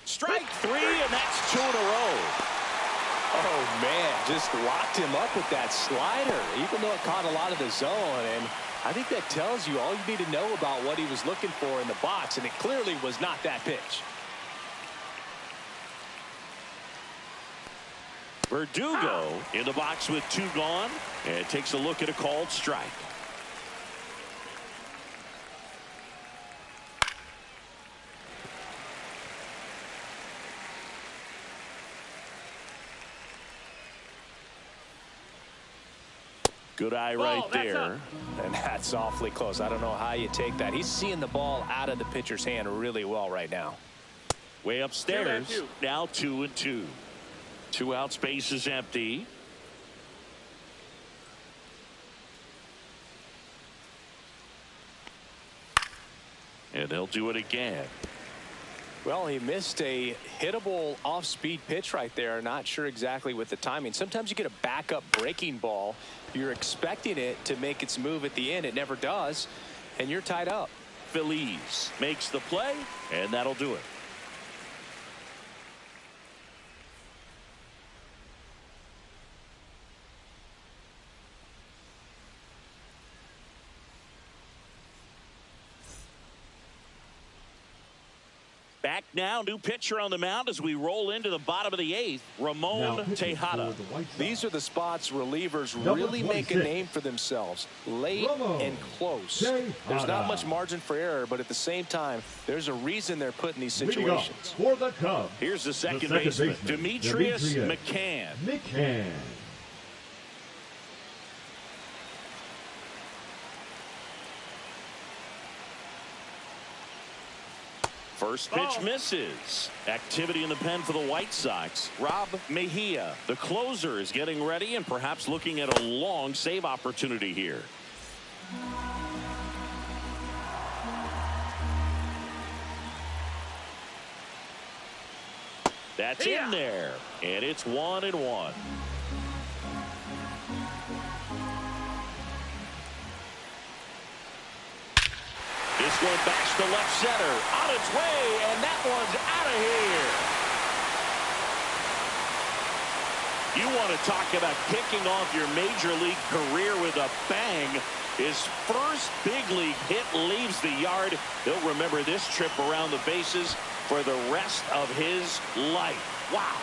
Strike 3, and that's 2 in a row. Oh, man, just locked him up with that slider, even though it caught a lot of the zone. And I think that tells you all you need to know about what he was looking for in the box, and it clearly was not that pitch. Verdugo in the box with 2 gone, and takes a look at a called strike. Good eye right there. And that's awfully close. I don't know how you take that. He's seeing the ball out of the pitcher's hand really well right now. Way upstairs. Now 2-2. 2 outs, base is empty. And they'll do it again. Well, he missed a hittable off-speed pitch right there. Not sure exactly with the timing. Sometimes you get a backup breaking ball. You're expecting it to make its move at the end. It never does, and you're tied up. Feliz makes the play, and that'll do it. Back now, new pitcher on the mound as we roll into the bottom of the 8th, Ramon Tejada. These are the spots relievers really make a name for themselves. Late and close. There's not much margin for error, but at the same time, there's a reason they're put in these situations. For the Cubs, here's the second baseman, Demetrius McCann. First pitch misses. Activity in the pen for the White Sox. Rob Mejia, the closer, is getting ready and perhaps looking at a long save opportunity here. That's in there, and it's 1-1. This one backs to left center, on its way, and that one's out of here. You want to talk about kicking off your major league career with a bang. His first big league hit leaves the yard. He'll remember this trip around the bases for the rest of his life. Wow.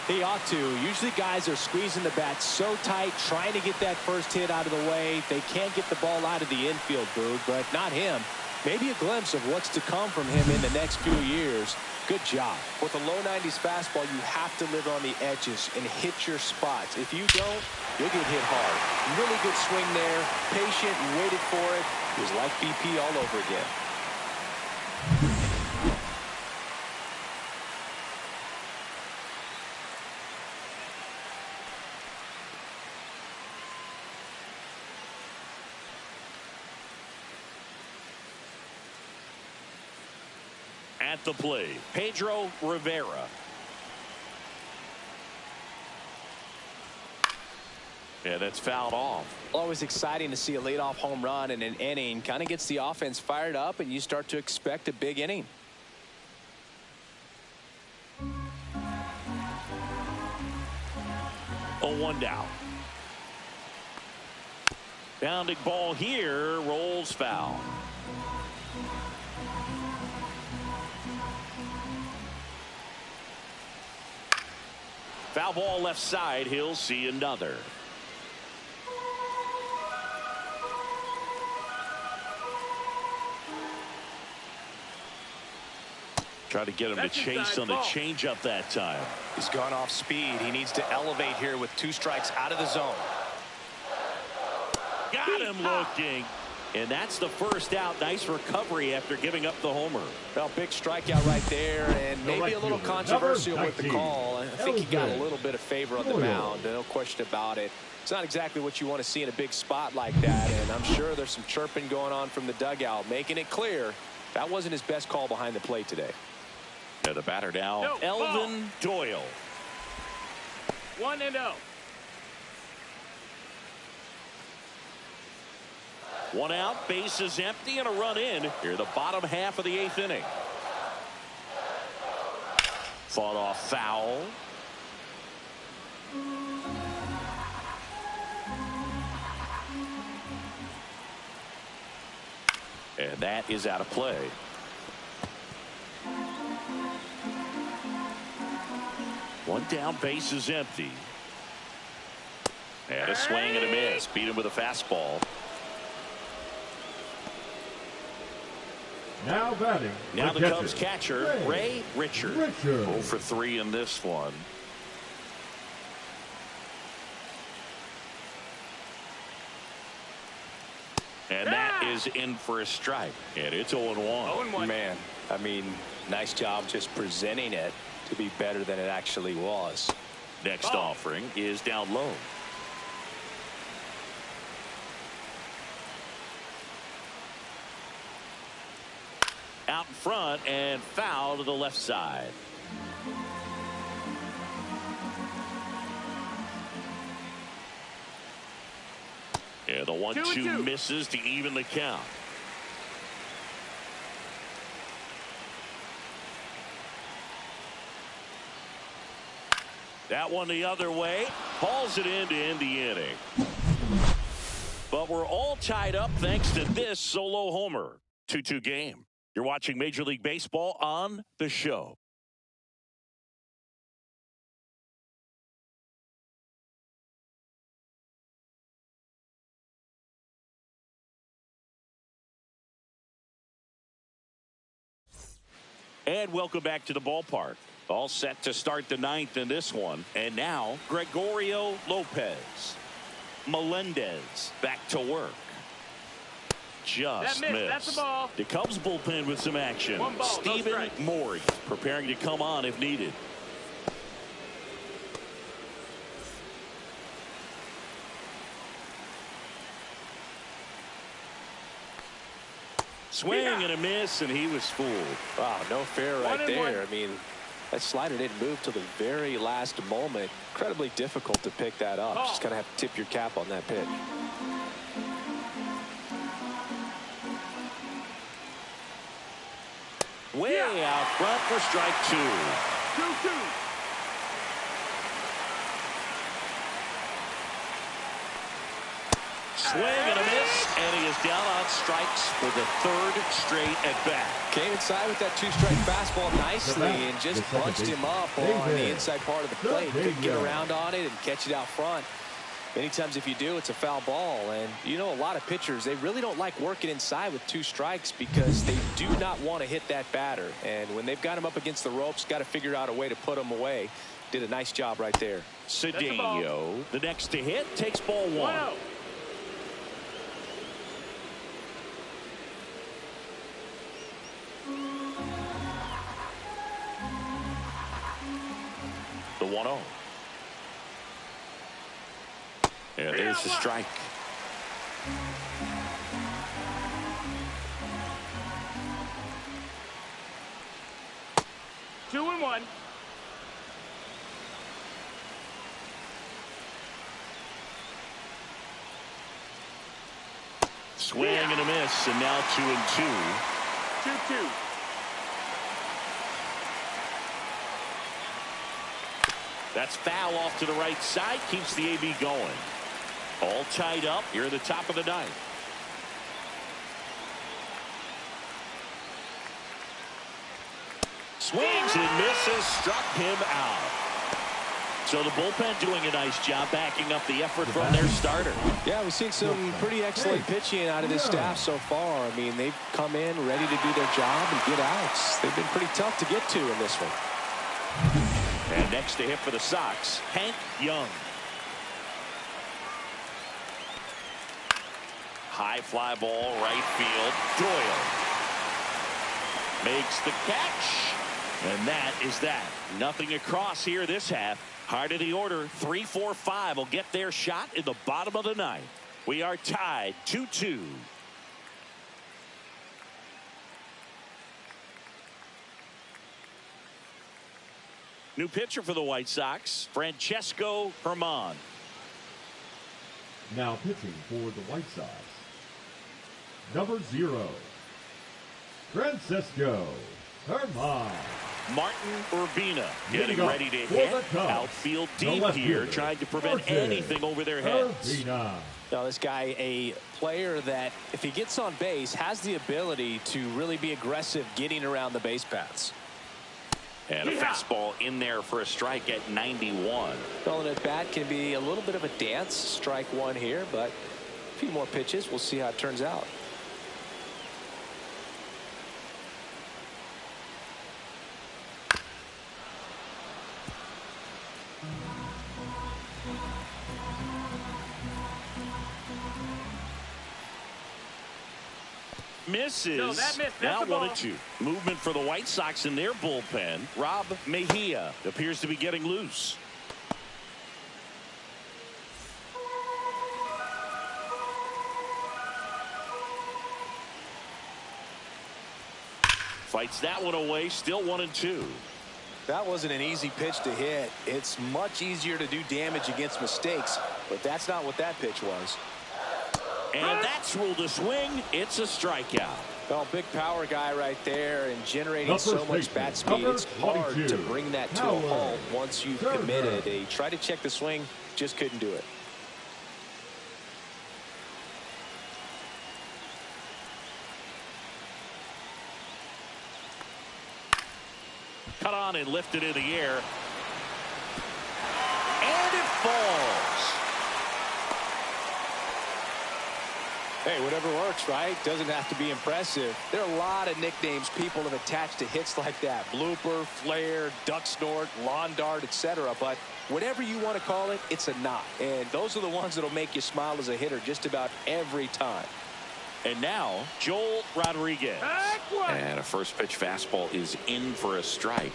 He ought to. Usually guys are squeezing the bat so tight, trying to get that first hit out of the way. They can't get the ball out of the infield, Boog, but not him. Maybe a glimpse of what's to come from him in the next few years. Good job. With a low 90s fastball, you have to live on the edges and hit your spots. If you don't, you'll get hit hard. Really good swing there. Patient, waited for it. It was like BP all over again. At the plate, Pedro Rivera. Yeah, that's fouled off. Always exciting to see a leadoff home run in an inning. Kind of gets the offense fired up, and you start to expect a big inning. A 1 down. Bounding ball here, rolls foul. Foul ball left side. He'll see another. Try to get him to chase on the changeup that time. He's gone off speed. He needs to elevate here with 2 strikes out of the zone. Got him looking. And that's the first out. Nice recovery after giving up the homer. Well, big strikeout right there, and maybe a little controversial with the call. I think he got a little bit of favor on the mound. No question about it. It's not exactly what you want to see in a big spot like that, and I'm sure there's some chirping going on from the dugout, making it clear that wasn't his best call behind the plate today. Yeah, the batter now, Elvin Doyle. 1-0. 1 out, bases empty, and a run in here the bottom half of the 8th inning. Fought off foul. And that is out of play. One down, bases empty. And a swing and a miss. Beat him with a fastball. Now batting. Now the Cubs catcher, Ray Richard. 0 for 3 in this one. And that is in for a strike. And it's 0-1. Man, I mean, nice job just presenting it to be better than it actually was. Next offering is down low. Out in front and foul to the left side. Yeah, the 1-2 misses to even the count. That one the other way. Hauls it in to end the inning. But we're all tied up thanks to this solo homer. 2-2 game. You're watching Major League Baseball on The Show. And welcome back to the ballpark. All set to start the 9th in this one. And now, Gregorio Lopez. Melendez back to work. Just missed. That's the ball. The Cubs bullpen with some action. One ball, Stephen Morey preparing to come on if needed. Swing and a miss, and he was fooled. Wow, no fair right there. I mean, that slider didn't move till the very last moment. Incredibly difficult to pick that up. Just kind of have to tip your cap on that pitch. Way out front for strike 2. 2-2. Swing and a miss, and he is down on strikes for the third straight at bat. Came inside with that two-strike fastball nicely and just bunched him up on the inside part of the plate. Couldn't get around on it and catch it out front. Many times if you do, it's a foul ball. And you know, a lot of pitchers, they really don't like working inside with two strikes because they do not want to hit that batter. And when they've got him up against the ropes, got to figure out a way to put him away. Did a nice job right there. Cedillo, the next to hit, takes ball one. Wow. The 1-0. And there's the strike. Two and one. Swing and a miss, and now 2-2. 2-2. That's foul off to the right side, keeps the AB going. All tied up here at the top of the ninth. Swings and misses, struck him out. So the bullpen doing a nice job backing up the effort from their starter. Yeah, we've seen some pretty excellent pitching out of this staff so far. I mean, they've come in ready to do their job and get outs. They've been pretty tough to get to in this one. And next to hit for the Sox, Hank Young. High fly ball, right field. Doyle makes the catch. And that is that. Nothing across here this half. Heart of the order, 3-4-5 will get their shot in the bottom of the ninth. We are tied 2-2. New pitcher for the White Sox, Francesco Herman. Now pitching for the White Sox, number 0, Francesco Herman. Martin Urbina getting ready to hit. Outfield deep here, trying to prevent anything over their heads. Now this guy, a player that if he gets on base, has the ability to really be aggressive getting around the base paths. And a fastball in there for a strike at 91. Well, an at bat can be a little bit of a dance. Strike one here, but a few more pitches. We'll see how it turns out. Misses. No, that missed. Now That's a ball. 1-2. Movement for the White Sox in their bullpen. Rob Mejia appears to be getting loose. Fights that one away. Still 1-2. That wasn't an easy pitch to hit. It's much easier to do damage against mistakes, but that's not what that pitch was. And that's ruled a swing. It's a strikeout. Well, big power guy right there and generating so much bat speed. It's hard to bring that to a halt once you've committed. He tried to check the swing, just couldn't do it. Cut on and lifted in the air. And it falls. Hey, whatever works, right? Doesn't have to be impressive. There are a lot of nicknames people have attached to hits like that. Blooper, flare, duck snort, lawn dart, etc. But whatever you want to call it, it's a knock. And those are the ones that'll make you smile as a hitter just about every time. And now, Joel Rodriguez. And a first pitch fastball is in for a strike.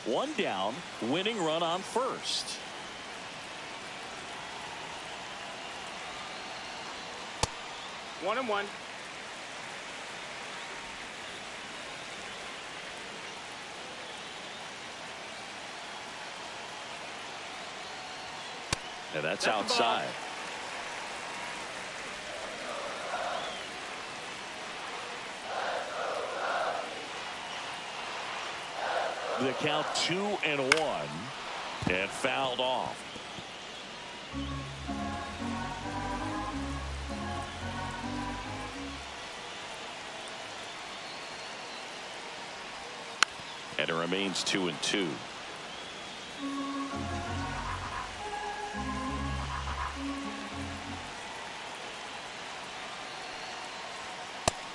One down, winning run on first. One and one. And that's outside. The count 2-1 and fouled off. And it remains 2-2.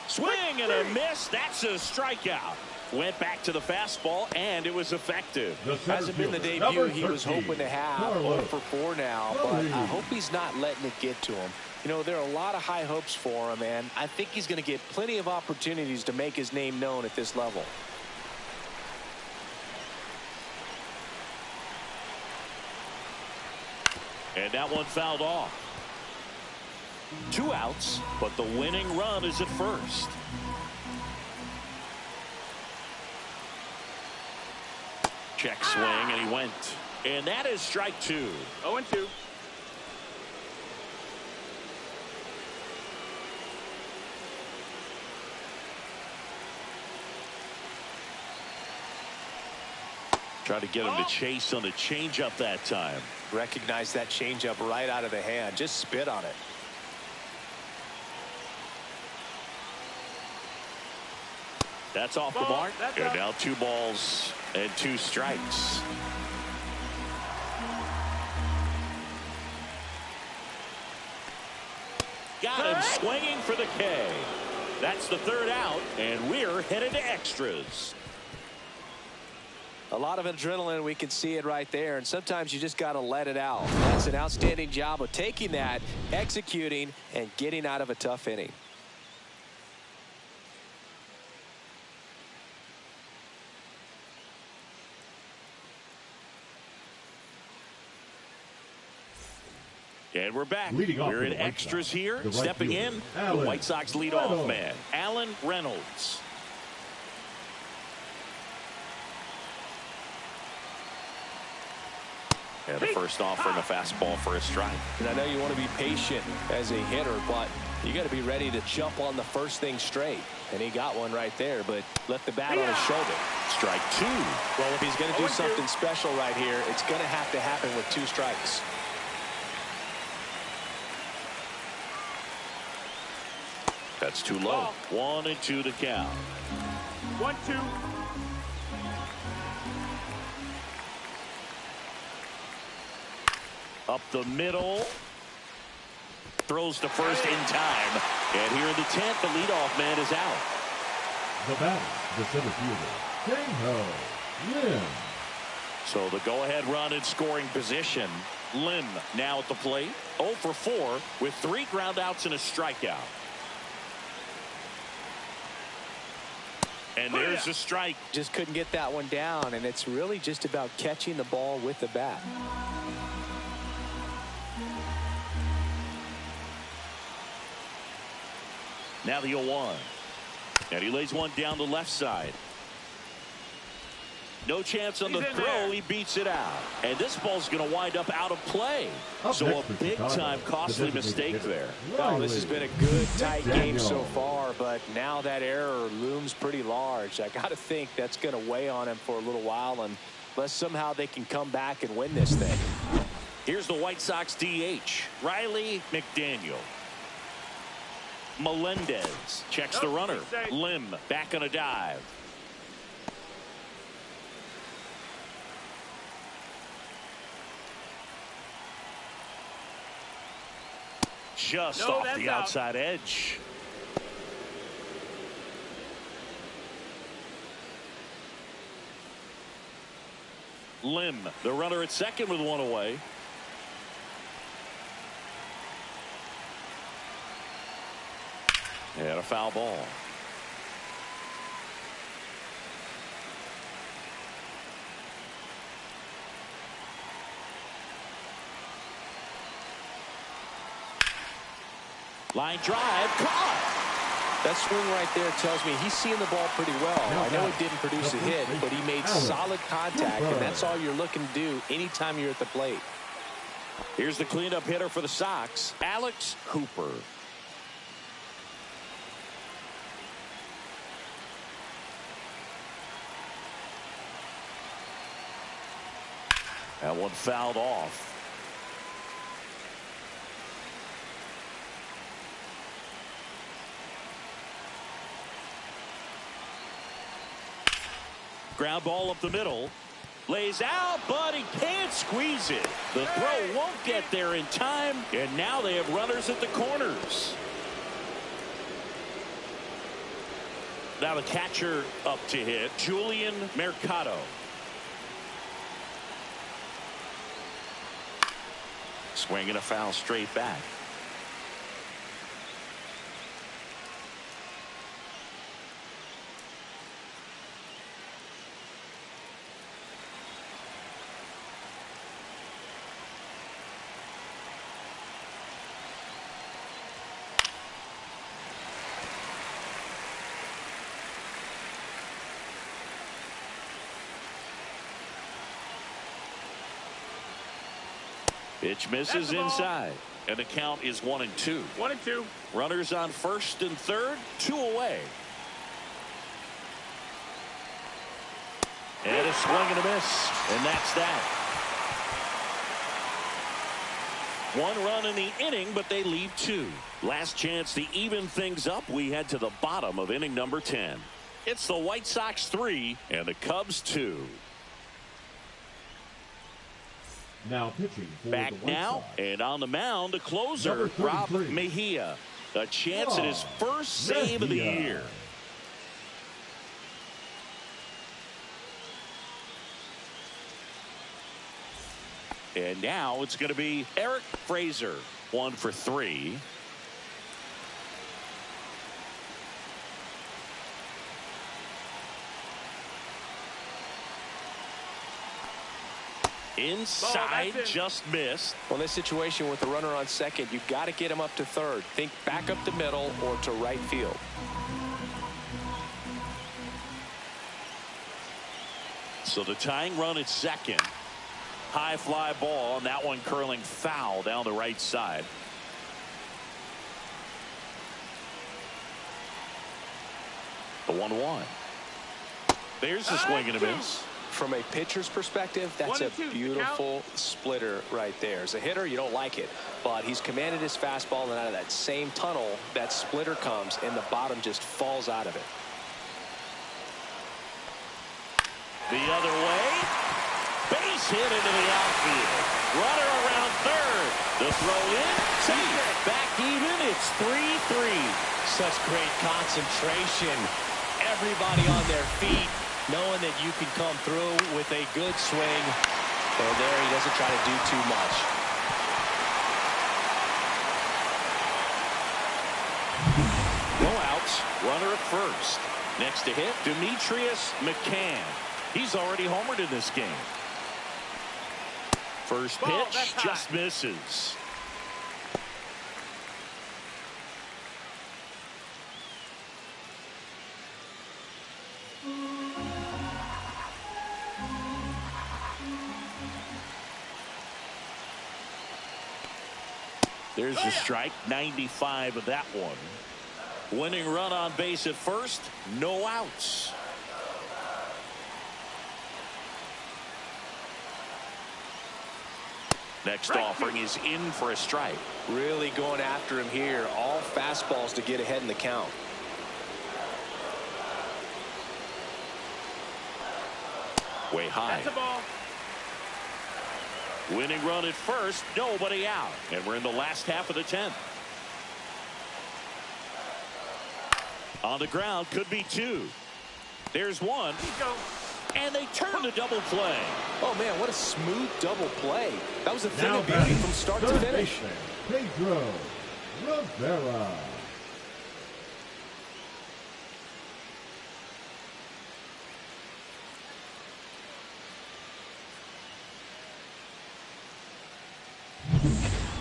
Swing and a miss. That's a strikeout. Went back to the fastball, and it was effective. Hasn't been the debut he was hoping to have. 0 for 4 now, but I hope he's not letting it get to him. You know, there are a lot of high hopes for him, and I think he's going to get plenty of opportunities to make his name known at this level. And that one fouled off. 2 outs, but the winning run is at first. Check swing, and he went. And that is strike 2. 0-2. Try to get him to chase on the changeup that time. Recognize that changeup right out of the hand. Just spit on it. That's off the mark. And now 2 balls and 2 strikes. Got him swinging for the K. That's the 3rd out, and we're headed to extras. A lot of adrenaline, we can see it right there, and sometimes you just got to let it out. That's an outstanding job of taking that, executing, and getting out of a tough inning. And we're back. We're in extras here. Stepping in, the White Sox leadoff man, Alan Reynolds. And the first offering a fastball for a strike. And I know you want to be patient as a hitter, but you got to be ready to jump on the first thing straight. And he got one right there, but left the bat on his shoulder. Strike 2. Well, if he's going to do something special right here, it's going to have to happen with 2 strikes. That's too low. 1-2 to count. 1-2. Up the middle. Throws to first in time. And here in the 10th, the leadoff man is out. The batter, the center fielder, Lim. So the go-ahead run in scoring position. Lim now at the plate. 0 for 4 with 3 ground outs and a strikeout. And there's a strike. Just couldn't get that one down, and it's really just about catching the ball with the bat. Now the 0-1. And he lays one down the left side. No chance on the throw. He beats it out. And this ball's going to wind up out of play. So a big-time costly mistake there. Well, this has been a good, tight game so far, but now that error looms pretty large. I got to think that's going to weigh on him for a little while, unless somehow they can come back and win this thing. Here's the White Sox DH, Riley McDaniel. Melendez checks the runner. Lim back on a dive. Just off the outside edge. Lim, the runner at second with one away. And a foul ball. Line drive, caught. That swing right there tells me he's seeing the ball pretty well. I know he didn't produce a hit, but he made solid contact, and that's all you're looking to do anytime you're at the plate. Here's the cleanup hitter for the Sox, Alex Hooper. That one fouled off. Ground ball up the middle. Lays out, but he can't squeeze it. The throw won't get there in time, and now they have runners at the corners. Now the catcher up to hit, Julian Mercado. Swinging a foul straight back. Pitch misses inside, and the count is 1-2. 1-2. Runners on first and third, 2 away. And a swing and a miss, and that's that. 1 run in the inning, but they leave 2. Last chance to even things up. We head to the bottom of inning number 10. It's the White Sox 3 and the Cubs 2. Now pitching for Back the White now, Sox. and on the mound, the closer, Rob Mejia. A chance at his first save of the year. And now it's going to be Eric Fraser, 1 for 3. Inside, just missed. Well, in this situation with the runner on second, you've got to get him up to third. Think back up the middle or to right field. So the tying run at second. High fly ball, and that one curling foul down the right side. The 1-1. There's the swing and a miss. From a pitcher's perspective, that's a beautiful splitter right there. As a hitter, you don't like it, but he's commanded his fastball, and out of that same tunnel, that splitter comes, and the bottom just falls out of it. The other way. Base hit into the outfield. Runner around third. The throw in. Safe. Back even. It's 3-3. Such great concentration. Everybody on their feet, knowing that you can come through with a good swing. And there he doesn't try to do too much. No outs. Runner at first. Next to hit, Demetrius McCann. He's already homered in this game. First pitch just misses. There's the strike. 95 of that one. Winning run on base at first. No outs. Next offering is in for a strike. Really going after him here. All fastballs to get ahead in the count. Way high. That's a ball. Winning run at first. Nobody out. And we're in the last half of the 10th. On the ground. Could be 2. There's 1. And they turn the double play. Oh, man, what a smooth double play. That was a thing of beauty from start to finish. Pedro Rivera.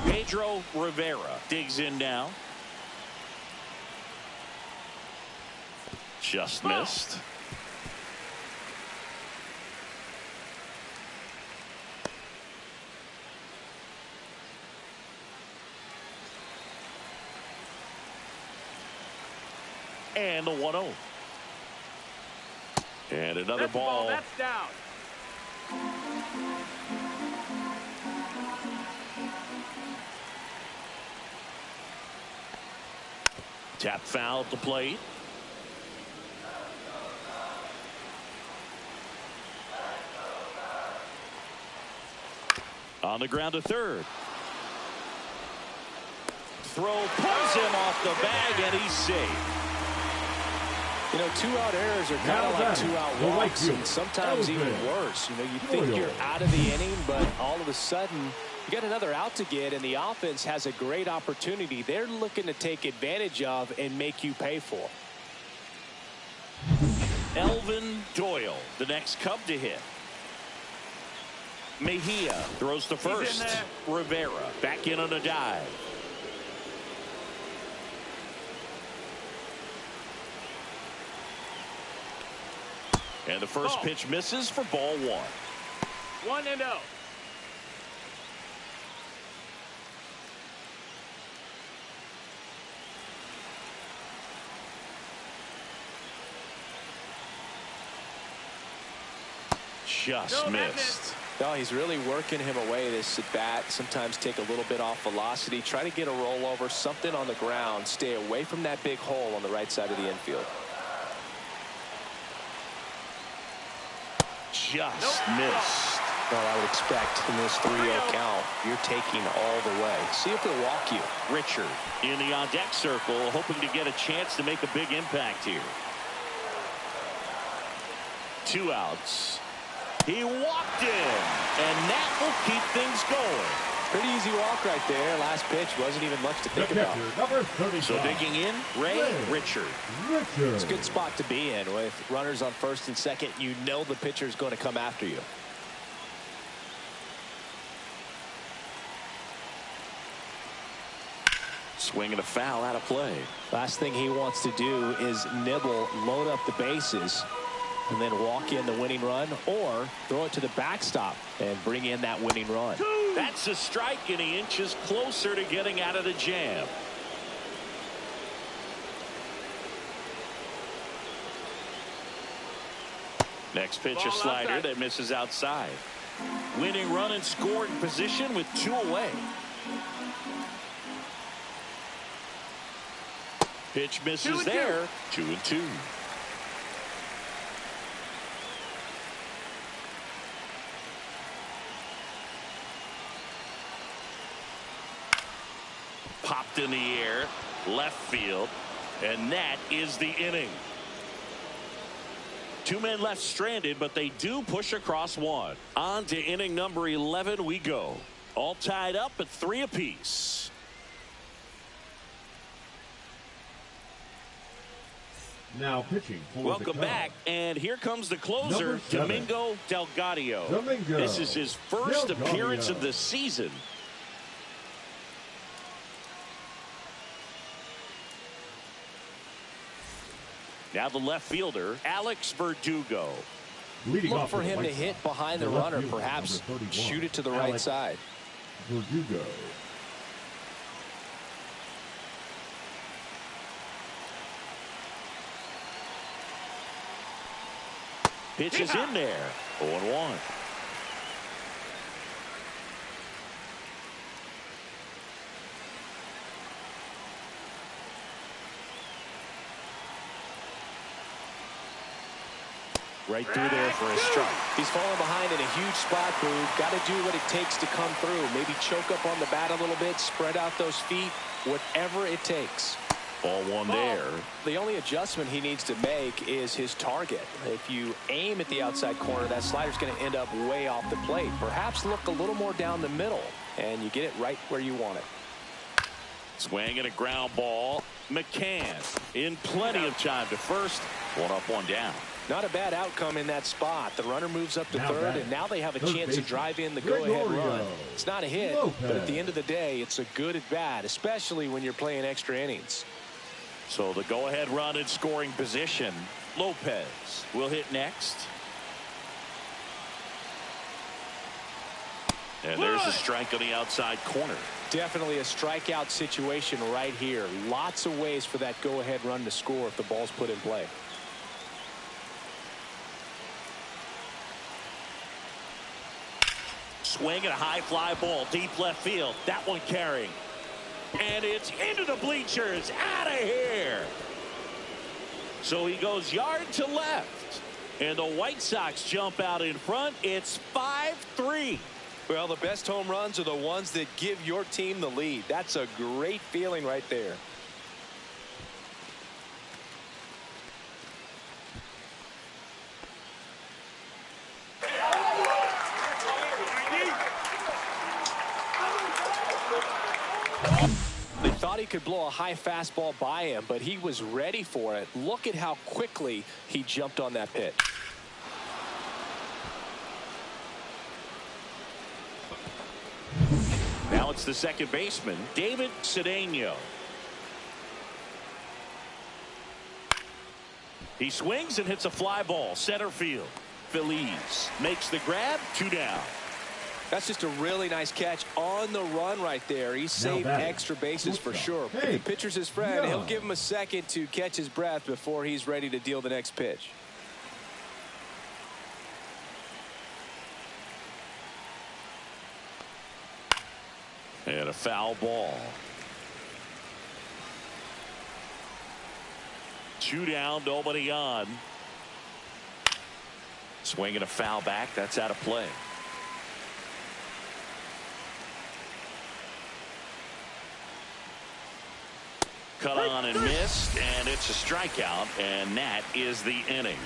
Pedro Rivera digs in now. Just missed. And the 1-0. And another ball. That's down. Tap foul at the plate. On the ground to third. Throw pulls him off the bag, and he's safe. You know, two-out errors are kind of like two-out walks, and sometimes even worse. You know, you think you're out of the inning, but all of a sudden, you got another out to get, and the offense has a great opportunity they're looking to take advantage of and make you pay for. Elvin Doyle, the next Cub to hit. Mejia throws to first. Rivera back in on a dive. And the first pitch misses for ball one. 1-0. Just missed. No, he's really working him away this at bat. Sometimes take a little bit off velocity. Try to get a rollover, something on the ground. Stay away from that big hole on the right side of the infield. Just missed. Well, I would expect in this 3-0 count, you're taking all the way. See if they'll walk you. Richard in the on-deck circle, hoping to get a chance to make a big impact here. 2 outs. He walked in, and that will keep things going. Pretty easy walk right there. Last pitch wasn't even much to think about. So digging in, Ray Richard. It's a good spot to be in with runners on first and second. You know the pitcher's going to come after you. Swinging a foul out of play. Last thing he wants to do is nibble, load up the bases, and then walk in the winning run, or throw it to the backstop and bring in that winning run. That's a strike, and he inches closer to getting out of the jam. Next pitch, a slider that misses outside. Winning run in scoring position with 2 away. Pitch misses there. 2-2. Popped in the air, left field, and that is the inning. 2 men left stranded, but they do push across 1. On to inning number 11 we go. All tied up at 3 apiece. Now pitching for Welcome back, and here comes the closer, Domingo Delgado. This is his first appearance of the season. Now the left fielder, Alex Verdugo. Look for him to hit behind the runner, perhaps shoot it to the right side. Verdugo. Pitch is in there. 0-1. Right through there for a strike. He's falling behind in a huge spot, Boog. Got to do what it takes to come through. Maybe choke up on the bat a little bit, spread out those feet, whatever it takes. Ball 1 there. The only adjustment he needs to make is his target. If you aim at the outside corner, that slider's going to end up way off the plate. Perhaps look a little more down the middle, and you get it right where you want it. Swing and a ground ball. McCann in plenty of time to first. 1 up, 1 down. Not a bad outcome in that spot. The runner moves up to third, and now they have a chance to drive in the go-ahead run. It's not a hit, but at the end of the day, it's a good at-bat, especially when you're playing extra innings. So the go-ahead run in scoring position. Lopez will hit next. And there's a strike on the outside corner. Definitely a strikeout situation right here. Lots of ways for that go-ahead run to score if the ball's put in play. Swing and a high fly ball deep left field. That one carrying. And it's into the bleachers. Out of here. So he goes yard to left. And the White Sox jump out in front. It's 5-3. Well, the best home runs are the ones that give your team the lead. That's a great feeling right there. They thought he could blow a high fastball by him, but he was ready for it. Look at how quickly he jumped on that pitch. Now it's the second baseman, David Cedeno. He swings and hits a fly ball center field. Feliz makes the grab. 2 down. That's just a really nice catch on the run right there. He saved extra bases for sure. If the pitcher's his friend, he'll give him a second to catch his breath before he's ready to deal the next pitch. And a foul ball. 2 down, nobody on. Swinging a foul back. That's out of play. Cut on and missed, and it's a strikeout, and that is the inning.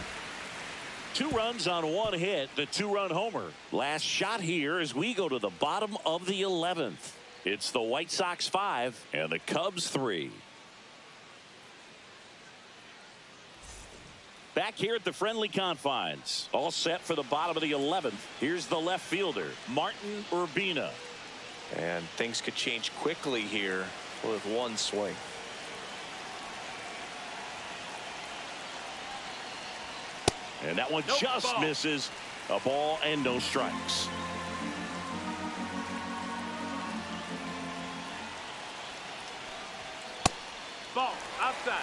2 runs on 1 hit, the 2-run homer. Last shot here as we go to the bottom of the 11th. It's the White Sox 5 and the Cubs 3. Back here at the friendly confines. All set for the bottom of the 11th. Here's the left fielder, Martin Urbina. And things could change quickly here with one swing. And that one just misses. A ball and no strikes. Ball outside.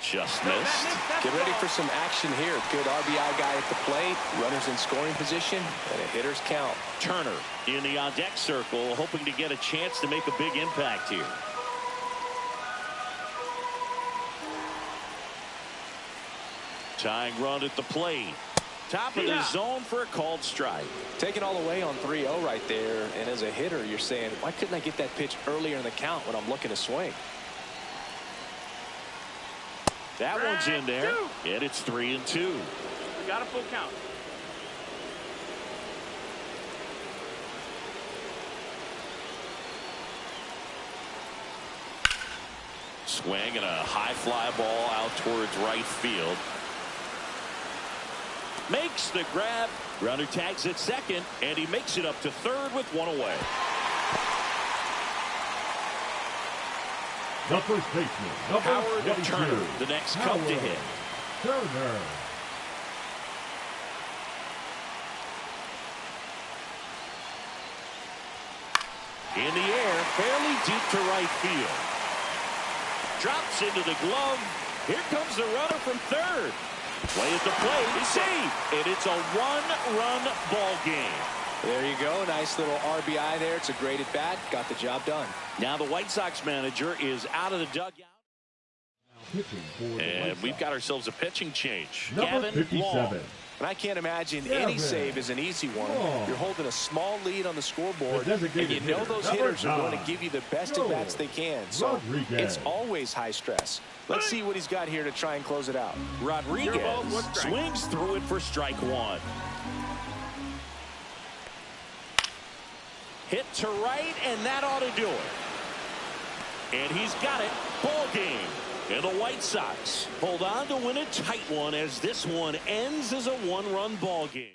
Just missed. Get ready for some action here. Good RBI guy at the plate. Runners in scoring position. And a hitter's count. Turner in the on-deck circle, hoping to get a chance to make a big impact here. Tying run at the plate. Top of the zone for a called strike. Taking all the way on 3-0 right there. And as a hitter, you're saying, why couldn't I get that pitch earlier in the count when I'm looking to swing? That one's in there, and it's 3-2. We got a full count. Swing and a high fly ball out towards right field. Makes the grab. Runner tags at second, and he makes it up to third with 1 away. The first baseman, Howard 22, Turner, the next Cub to hit. Turner. In the air, fairly deep to right field. Drops into the glove. Here comes the runner from third. Play at the plate, safe, and it's a 1-run ball game. There you go. Nice little RBI there. It's a great at bat. Got the job done. Now the White Sox manager is out of the dugout. And we've got ourselves a pitching change. Number Gavin 57. Long. And I can't imagine any save is an easy one. You're holding a small lead on the scoreboard, and you know those hitters are going to give you the best at bats they can. So it's always high stress. Let's see what he's got here to try and close it out. Rodriguez swings through it for strike 1. Hit to right, and that ought to do it. And he's got it. Ball game. And the White Sox hold on to win a tight one as this one ends as a 1-run ball game.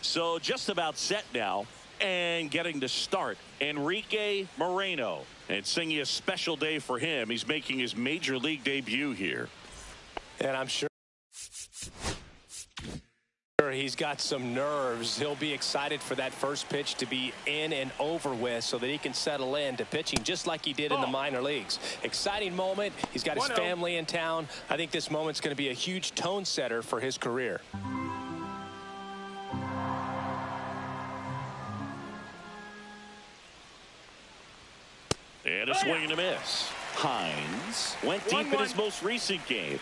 So just about set now and getting to start, Enrique Moreno. And singing a special day for him. He's making his major league debut here. And I'm sure he's got some nerves. He'll be excited for that first pitch to be in and over with so that he can settle in to pitching just like he did in the minor leagues. Exciting moment. He's got his family in town. I think this moment's going to be a huge tone setter for his career. And a swing and a miss. Hines went deep in his most recent game.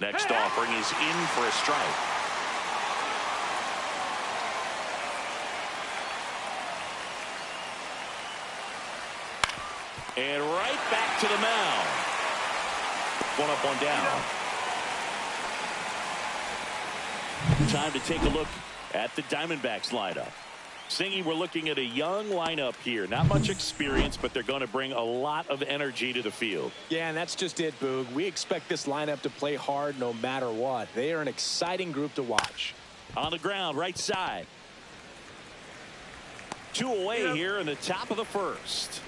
Next offering is in for a strike. And right back to the mound. One up, one down. Time to take a look at the Diamondbacks lineup. Singy, we're looking at a young lineup here. Not much experience, but they're going to bring a lot of energy to the field. Yeah, and that's just it, Boog. We expect this lineup to play hard no matter what. They are an exciting group to watch. On the ground, right side. 2 away here in the top of the first.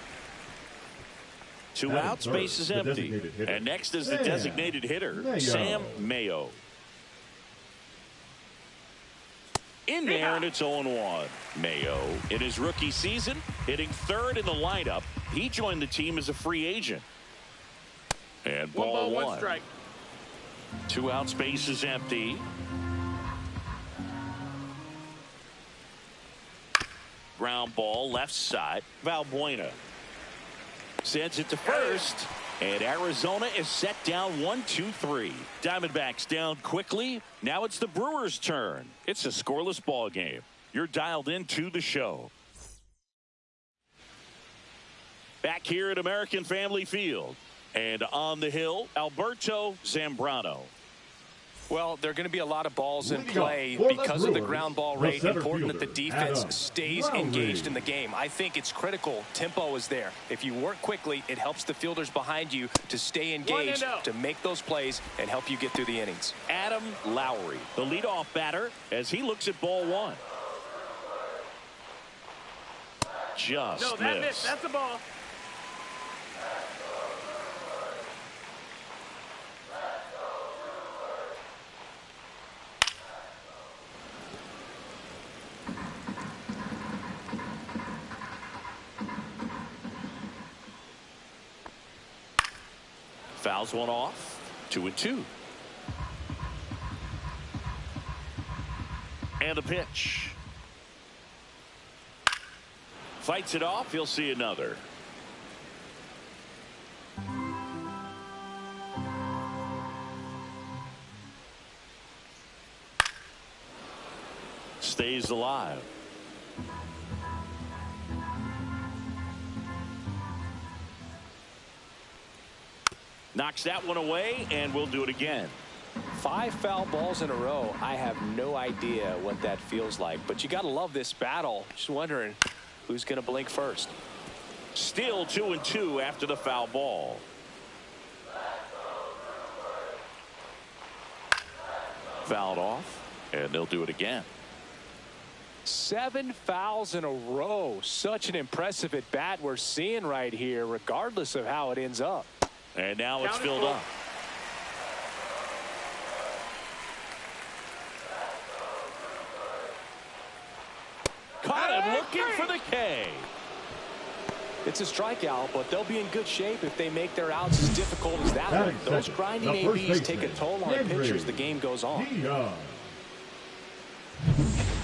2 out, space is empty. And next is the designated hitter, Sam Mayo. In there, and it's 0-1. Mayo, in his rookie season, hitting third in the lineup. He joined the team as a free agent. And ball one. 1 strike. 2 out, space is empty. Ground ball, left side. Valbuena sends it to first. And Arizona is set down 1-2-3. Diamondbacks down quickly. Now it's the Brewers' turn. It's a scoreless ball game. You're dialed into the show. Back here at American Family Field. And on the hill, Alberto Zambrano. Well, there are going to be a lot of balls in play because of the ground ball rate. Important that the defense stays engaged in the game. I think it's critical. Tempo is there. If you work quickly, it helps the fielders behind you to stay engaged, to make those plays, and help you get through the innings. Adam Lowry, the leadoff batter, as he looks at ball one. Just missed. That's the ball. Fouls one off. 2-2. And a pitch. Fights it off. He'll see another. Stays alive. Knocks that one away, and we'll do it again. 5 foul balls in a row. I have no idea what that feels like, but you got to love this battle. Just wondering who's going to blink first. Still 2-2 after the foul ball. Fouled off, and they'll do it again. 7 fouls in a row. Such an impressive at bat we're seeing right here, regardless of how it ends up. And now it's filled up. Caught him looking for the K. It's a strikeout, but they'll be in good shape if they make their outs as difficult as that one. Those grinding ABs take a toll on pitchers as the game goes on.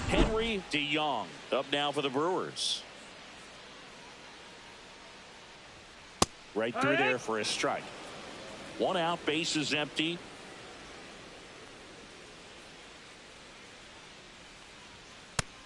Henry DeYoung up now for the Brewers. Right through there for a strike. 1 out, base is empty.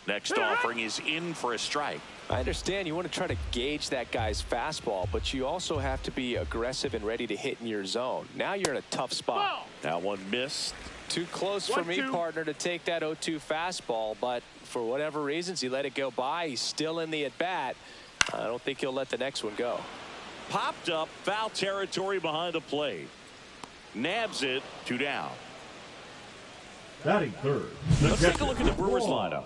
Next offering is in for a strike. I understand you want to try to gauge that guy's fastball, but you also have to be aggressive and ready to hit in your zone. Now you're in a tough spot. That one missed. Too close for me, partner, to take that 0-2 fastball, but for whatever reasons, he let it go by. He's still in the at-bat. I don't think he'll let the next one go. Popped up, foul territory behind the plate. Nabs it. 2 down. Batting third. Let's take a look at the Brewers Juan lineup.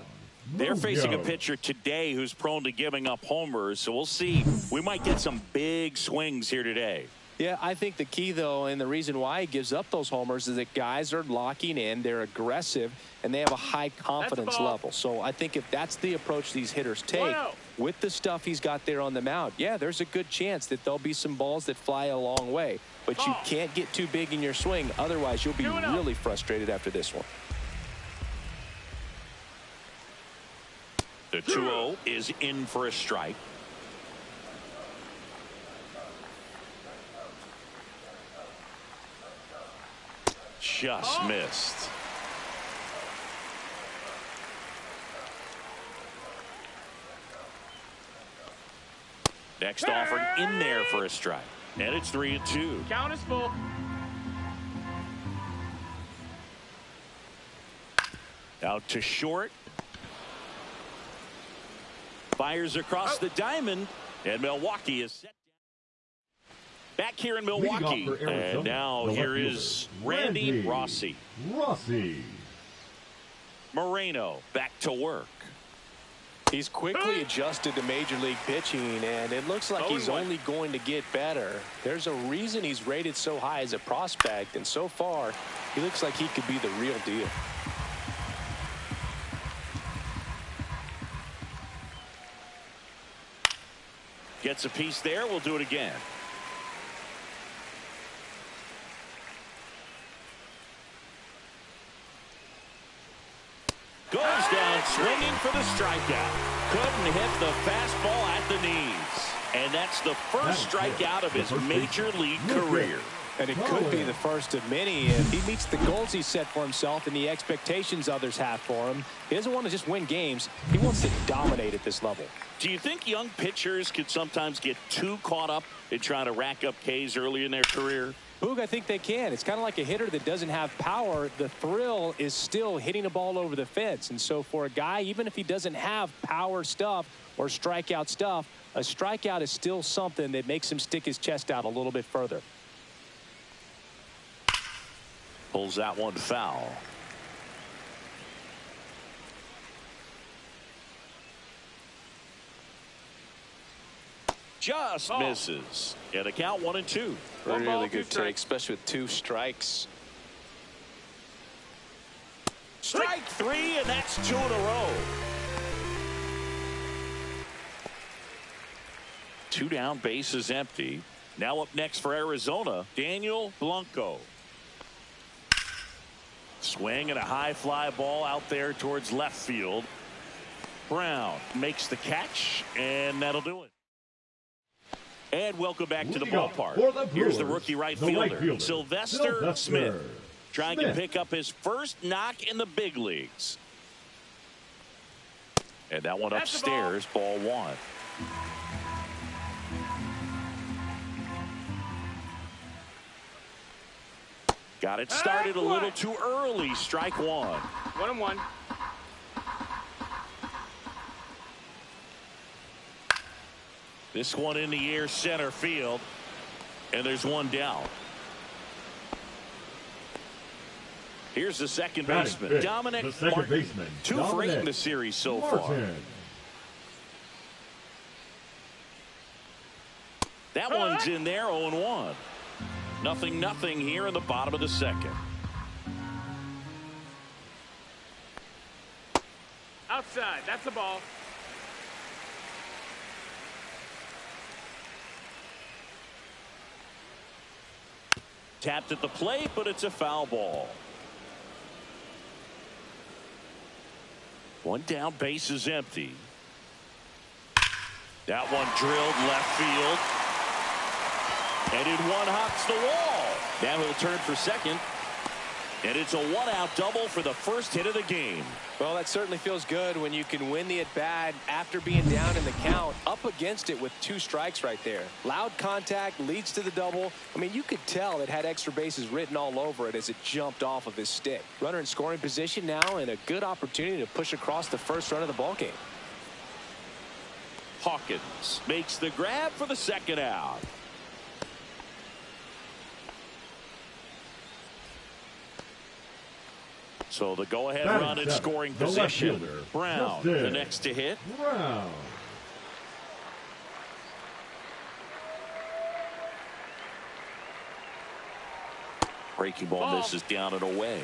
They're facing a Munoz. pitcher today who's prone to giving up homers, so we'll see. We might get some big swings here today. Yeah, I think the key, though, and the reason why he gives up those homers is that guys are locking in, they're aggressive, and they have a high confidence level. So I think if that's the approach these hitters take with the stuff he's got there on the mound, yeah, there's a good chance that there'll be some balls that fly a long way. But you can't get too big in your swing. Otherwise, you'll be really frustrated after this one. The 2-0 is in for a strike. Just missed. Next offering in there for a strike. And it's 3-2. Count is full. Out to short. Fires across the diamond. And Milwaukee is set. Back here in Milwaukee. And now here is Randy Rossi. Moreno back to work. He's quickly adjusted to major league pitching, and it looks like he's only going to get better. There's a reason he's rated so high as a prospect, and so far, he looks like he could be the real deal. Gets a piece there. We'll do it again. Goes down swinging for the strikeout. Couldn't hit the fastball at the knees. And that's the first strikeout of his major league career. And it could be the first of many if he meets the goals he set for himself and the expectations others have for him. He doesn't want to just win games. He wants to dominate at this level. Do you think young pitchers could sometimes get too caught up in trying to rack up Ks early in their career? Boog, I think they can. It's kind of like a hitter that doesn't have power. The thrill is still hitting a ball over the fence. And so for a guy, even if he doesn't have power stuff or strikeout stuff, a strikeout is still something that makes him stick his chest out a little bit further. Pulls that one foul. Just misses. And a count 1-2. Really good take, especially with 2 strikes. Strike 3, and that's 2 in a row. 2 down, bases empty. Now up next for Arizona, Daniel Blanco. Swing and a high fly ball out there towards left field. Brown makes the catch, and that'll do it. And welcome back to the ballpark. Here's the rookie right fielder, Sylvester Smith, trying to pick up his first knock in the big leagues. And that one upstairs, ball 1. Got it started a little too early. Strike 1. 1-1. This one in the air, center field, and there's one down. Here's the second baseman, Dominic Martin. 2 for 8 in the series so far. That one's in there, 0-1. 0-0 here in the bottom of the second. Outside, that's the ball. Tapped at the plate, but it's a foul ball. 1 down, base is empty. That one drilled left field. And in one hops the wall. Now he'll turn for second. And it's a 1-out double for the first hit of the game. Well, that certainly feels good when you can win the at-bat after being down in the count, up against it with 2 strikes right there. Loud contact leads to the double. I mean, you could tell it had extra bases written all over it as it jumped off of his stick. Runner in scoring position now, and a good opportunity to push across the first run of the ballgame. Hawkins makes the grab for the second out. So the go-ahead Batting run in seven, scoring the left position. fielder, Brown, Justin the next to hit. Brown. Breaking ball misses down and away.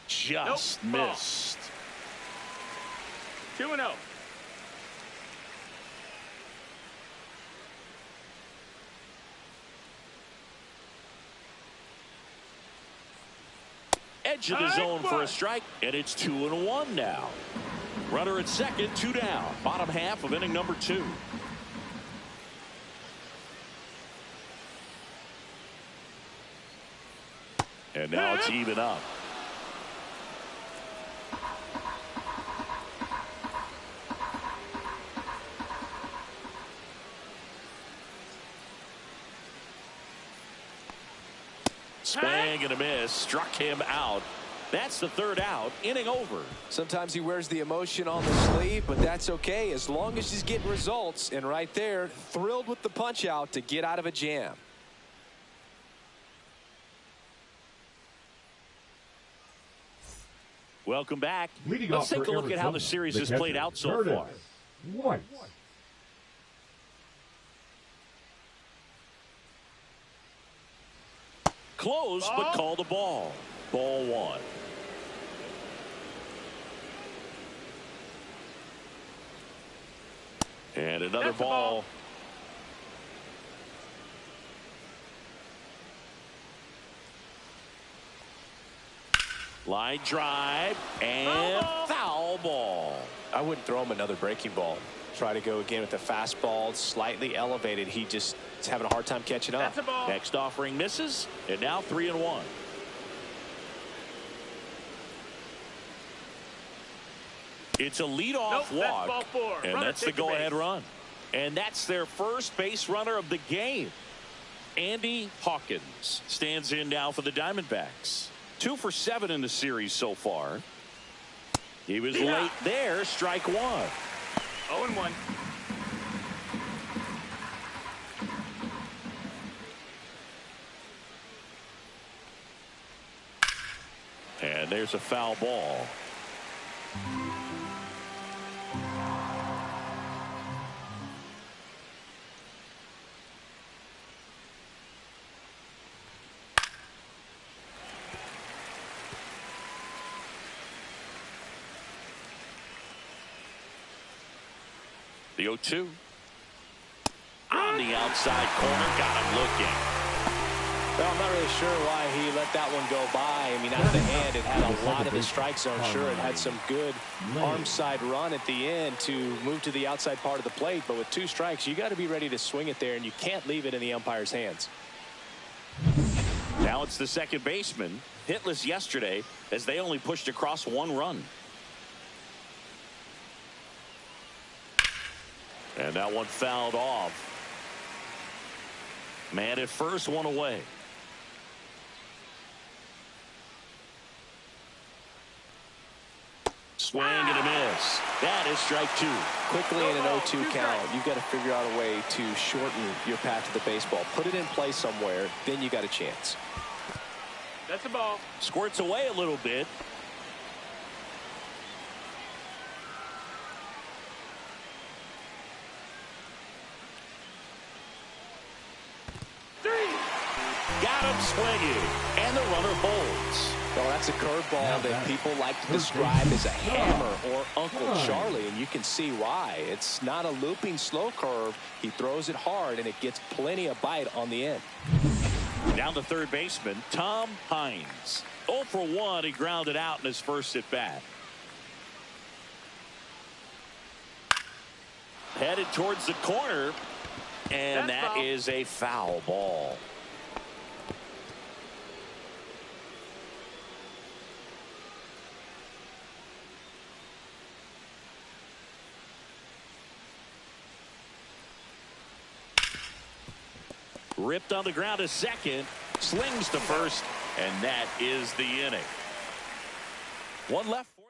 Just missed. 2-0. Edge of the zone for a strike, and it's 2-1 now. Runner at second, 2 down. Bottom half of inning number 2. And now it's even up. Swing and a miss. Struck him out. That's the 3rd out. Inning over. Sometimes he wears the emotion on the sleeve, but that's okay as long as he's getting results. And right there, thrilled with the punch out to get out of a jam. Welcome back. Leading Let's off take for a look at how Arizona, the series the has catcher, played out so Curtis far. White. Close, but called a ball. Ball 1. And another ball. Line drive and foul ball. I wouldn't throw him another breaking ball. Try to go again with the fastball, slightly elevated. He just is having a hard time catching up. Next offering misses, and now 3-1. It's a leadoff walk, and that's the go-ahead run. And that's their first base runner of the game. Andy Hawkins stands in now for the Diamondbacks. 2 for 7 in the series so far. He was late there, strike 1. 0-1. And there's a foul ball. The 0-2. On the outside corner, got him looking. Well, I'm not really sure why he let that one go by. I mean, out of the hand, it had a lot of the strike zone. Sure, it had some good arm side run at the end to move to the outside part of the plate. But with 2 strikes, you got to be ready to swing it there, and you can't leave it in the umpire's hands. Now it's the second baseman, hitless yesterday, as they only pushed across 1 run. And that one fouled off. Man at first, 1 away. Swing and a miss. That is strike 2. Quickly in an 0-2 count, you've got to figure out a way to shorten your path to the baseball. Put it in play somewhere, then you got a chance. That's a ball. Squirts away a little bit. Got him swinging, and the runner holds. Well, that's a curveball that people like to describe as a hammer or Uncle Charlie, and you can see why. It's not a looping slow curve. He throws it hard, and it gets plenty of bite on the end. Down to third baseman, Tom Hines. 0 for 1, he grounded out in his first at bat. Headed towards the corner, and that is a foul ball. Ripped on the ground to second, slings to first, and that is the inning. 1 left for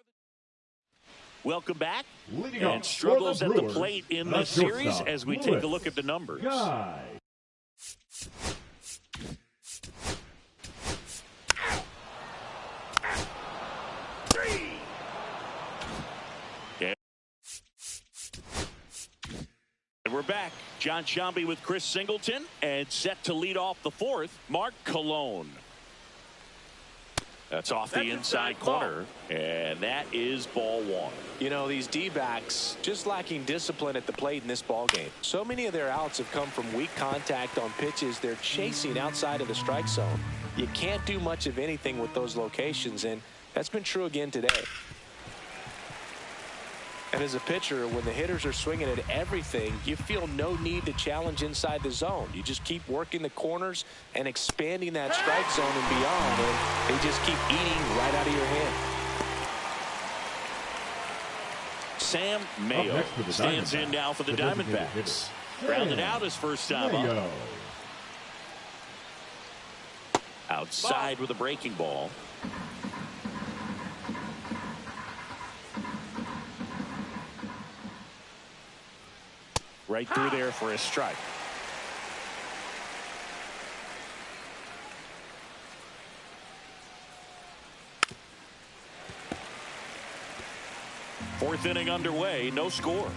Welcome back. Leading And off struggles for at the Brewers, plate in the this series shortstop, as we Lewis take a look at the numbers. Guy. And we're back. John Sciambi with Chris Singleton, and set to lead off the fourth, Mark Colon. That's off the inside corner, and that is ball one. You know, these D-backs just lacking discipline at the plate in this ball game. So many of their outs have come from weak contact on pitches they're chasing outside of the strike zone. You can't do much of anything with those locations, and that's been true again today. And as a pitcher, when the hitters are swinging at everything, you feel no need to challenge inside the zone. You just keep working the corners and expanding that strike zone and beyond, and they just keep eating right out of your hand. Sam Mayo stands in now for the Diamondbacks. Grounded out his first time up. Outside with a breaking ball. Right through there for a strike. Fourth inning underway, no score.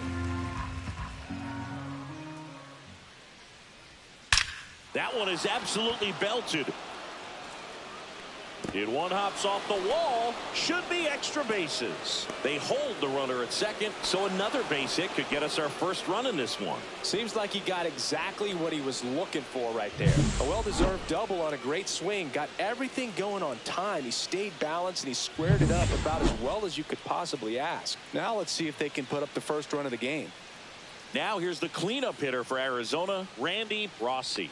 That one is absolutely belted. It one hops off the wall. Should be extra bases. They hold the runner at second, so another base hit could get us our first run in this one. Seems like he got exactly what he was looking for right there. A well-deserved double on a great swing. Got everything going on time. He stayed balanced and he squared it up about as well as you could possibly ask. Now let's see if they can put up the first run of the game. Now here's the cleanup hitter for Arizona, Randy Rossi.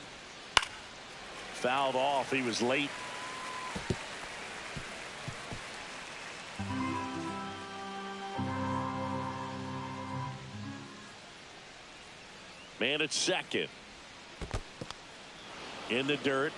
Fouled off. He was late. Man at second. In the dirt.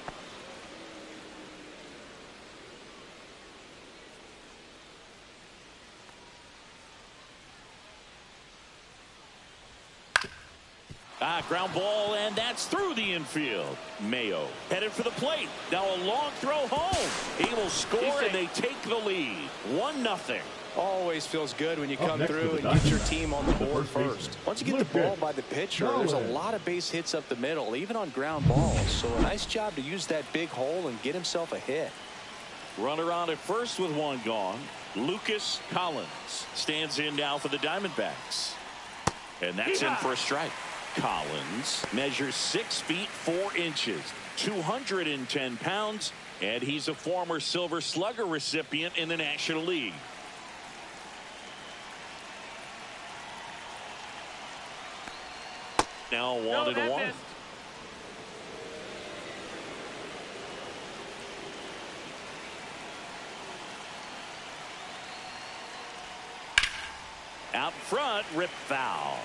Ground ball, and that's through the infield. Mayo headed for the plate. Now a long throw home. He will score, and they take the lead. 1-0. Always feels good when you come through and get your team on the board first. Once you get the ball by the pitcher, there's a lot of base hits up the middle, even on ground balls. So a nice job to use that big hole and get himself a hit. Runner on at first with one gone. Lucas Collins stands in now for the Diamondbacks. And that's in for a strike. Collins measures 6 feet 4 inches, 210 pounds, and he's a former Silver Slugger recipient in the National League. Now 1-1. Out front, rip foul.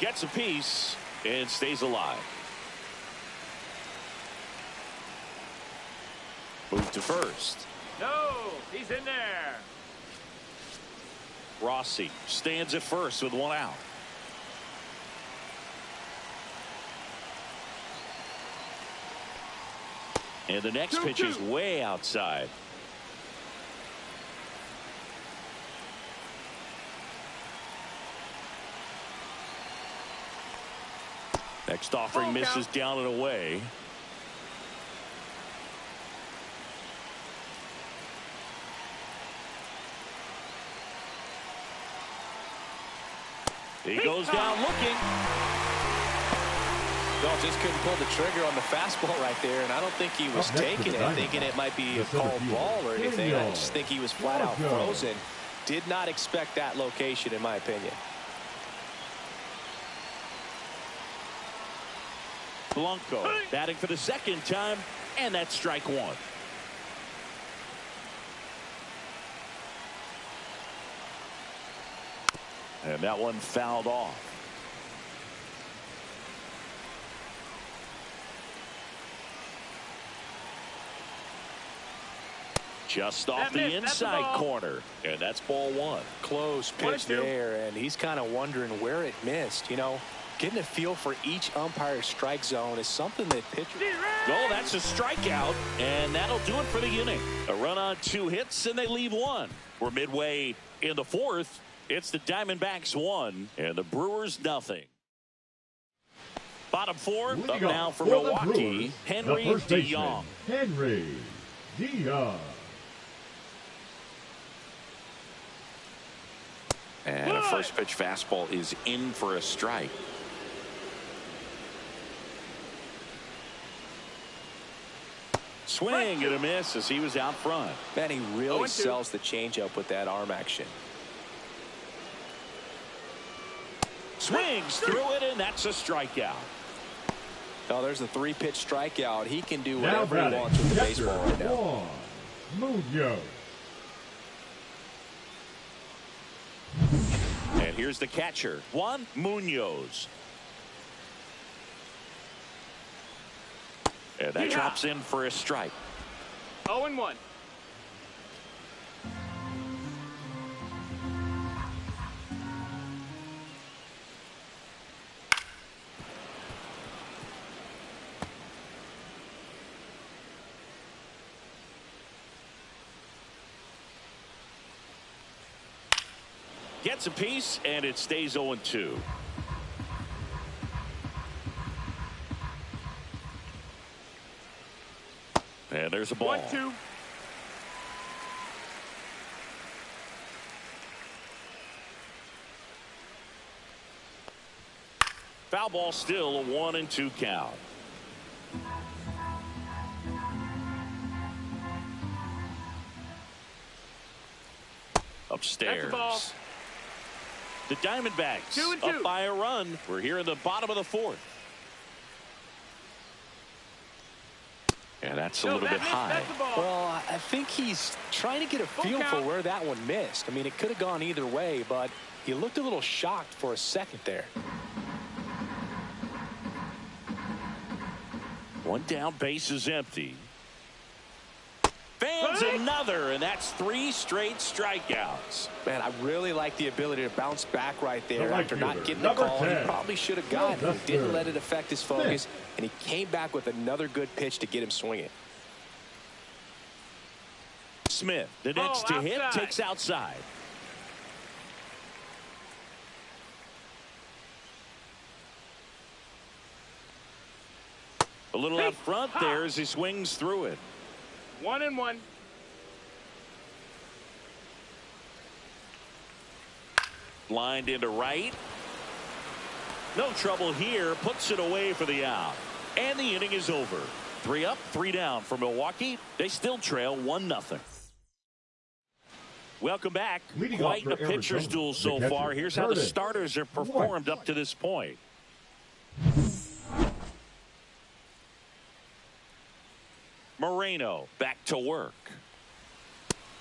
Gets a piece and stays alive. Move to first. No, he's in there. Rossi stands at first with one out. And the next pitch is way outside. Next offering misses down and away. He goes down looking. Well, just couldn't pull the trigger on the fastball right there, and I don't think he was taking it, thinking it might be a called ball or anything. I just think he was flat out frozen. Did not expect that location, in my opinion. Blanco batting for the second time, and that's strike one. And that one fouled off. Just off the inside corner. And that's ball one. Close pitch there, and he's kind of wondering where it missed. You know, getting a feel for each umpire's strike zone is something that pitchers... Oh, that's a strikeout, and that'll do it for the inning. A run on 2 hits, and they leave one. We're midway in the fourth. It's the Diamondbacks 1 and the Brewers nothing. Bottom 4 up now for Milwaukee. Henry DeYoung. Henry DeYoung. And a first pitch fastball is in for a strike. Swing and a miss as he was out front. Man, he really sells the changeup with that arm action. Swings through it, and that's a strikeout. Oh, there's a 3-pitch strikeout. He can do whatever he wants with the baseball right now. Munoz. And here's the catcher, Juan Munoz. And that drops in for a strike. 0-1. Gets a piece, and it stays 0-2. And there's a ball. 1-2. Foul ball, still a 1-2 count. Upstairs. The Diamondbacks 2-2. up by a run. We're here in the bottom of the fourth. And that's a little bit high. Well, I think he's trying to get a feel for where that one missed. I mean, it could have gone either way, but he looked a little shocked for a second there. One down, base is empty. Fans another, and that's 3 straight strikeouts. Man, I really like the ability to bounce back right there after not getting the Number call. 10. He probably should have gotten it. He didn't let it affect his focus, and he came back with another good pitch to get him swinging. Smith, the next to hit, takes outside. A little out front there as he swings through it. 1-1. Lined into right. No trouble here. Puts it away for the out. And the inning is over. 3 up, 3 down for Milwaukee. They still trail 1-0. Welcome back. Quite a pitcher's duel so far. Here's how the starters have performed up to this point. Moreno back to work.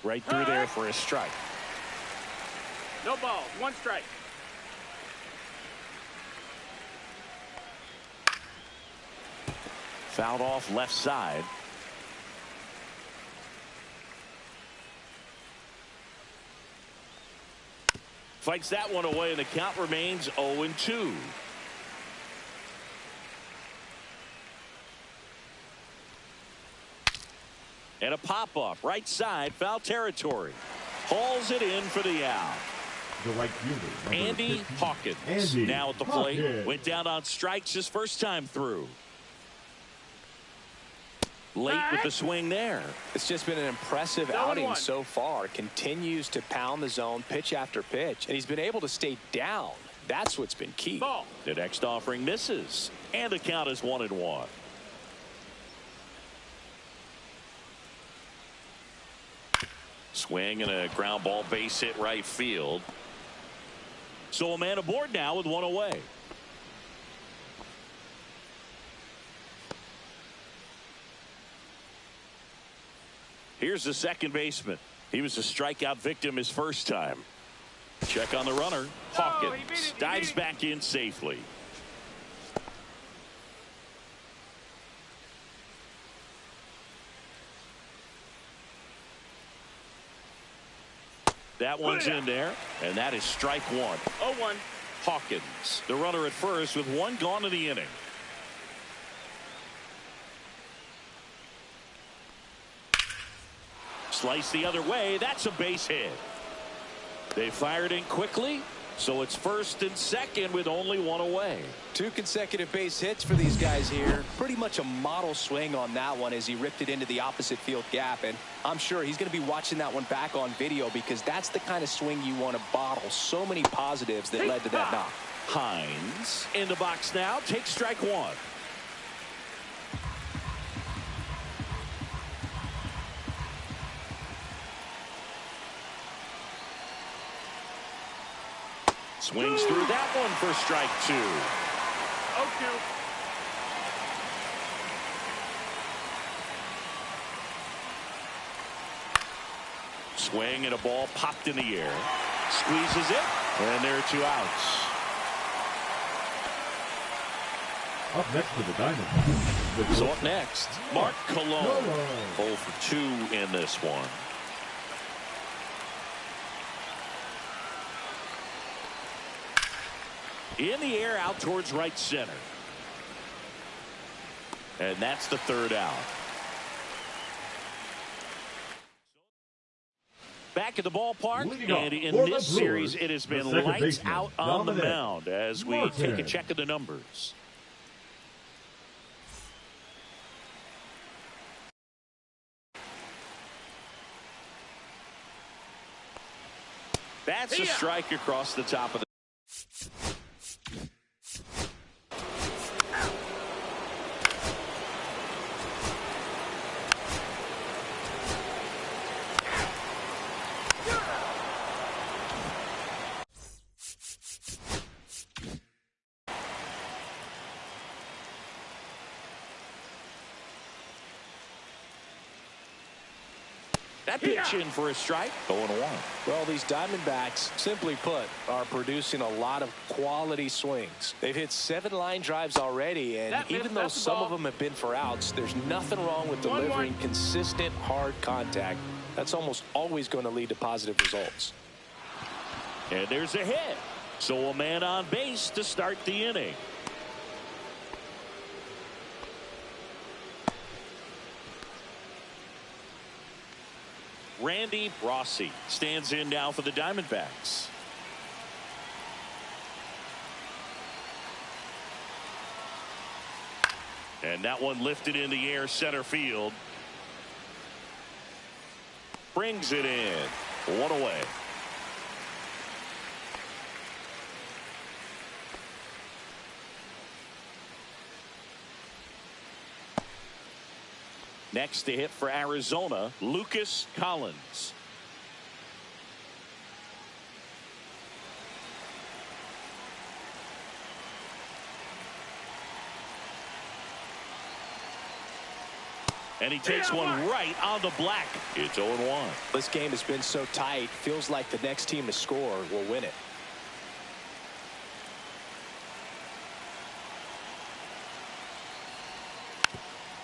Right through there for a strike. No balls. 1 strike. Fouled off left side. Fights that one away, and the count remains 0-2. And a pop-up right side, foul territory. Hauls it in for the out. The right fielder, Andy 15. Hawkins Andy now at the plate. Hawkins. Went down on strikes his first time through. Late with the swing there. It's just been an impressive outing so far. Continues to pound the zone pitch after pitch, and he's been able to stay down. That's what's been key. Ball. The next offering misses, and the count is 1-1. Swing and a ground ball, base hit right field. So a man aboard now with 1 away. Here's the second baseman. He was a strikeout victim his first time. Check on the runner. Hawkins dives back in safely. That one's in there, and that is strike one. 0-1. Hawkins, the runner at first with one gone in the inning. Slice the other way. That's a base hit. They fired in quickly, so it's first and second with only one away. 2 consecutive base hits for these guys here. Pretty much a model swing on that one as he ripped it into the opposite field gap. And I'm sure he's going to be watching that one back on video because that's the kind of swing you want to bottle. So many positives that led to that knock. Hines in the box now. Takes strike one. Swings through that one for strike 2. 0-2. Swing and a ball popped in the air. Squeezes it, and there are 2 outs. Up next for the Diamondbacks. So up next, Mark Cologne. 0 for 2 in this one. In the air out towards right center. And that's the 3rd out. Back at the ballpark, and in this series it has been lights out on the mound as we take a check of the numbers. That's a strike across the top of the that pitch in for a strike. 0-1. Well, these Diamondbacks, simply put, are producing a lot of quality swings. They've hit 7 line drives already, and even though some of them have been for outs, there's nothing wrong with delivering consistent, hard contact. That's almost always going to lead to positive results. And there's a hit. So a man on base to start the inning. Randy Rossi stands in now for the Diamondbacks. And that one lifted in the air center field. Brings it in. 1 away. Next to hit for Arizona, Lucas Collins. And he takes one right on the black. It's 0-1. This game has been so tight. Feels like the next team to score will win it.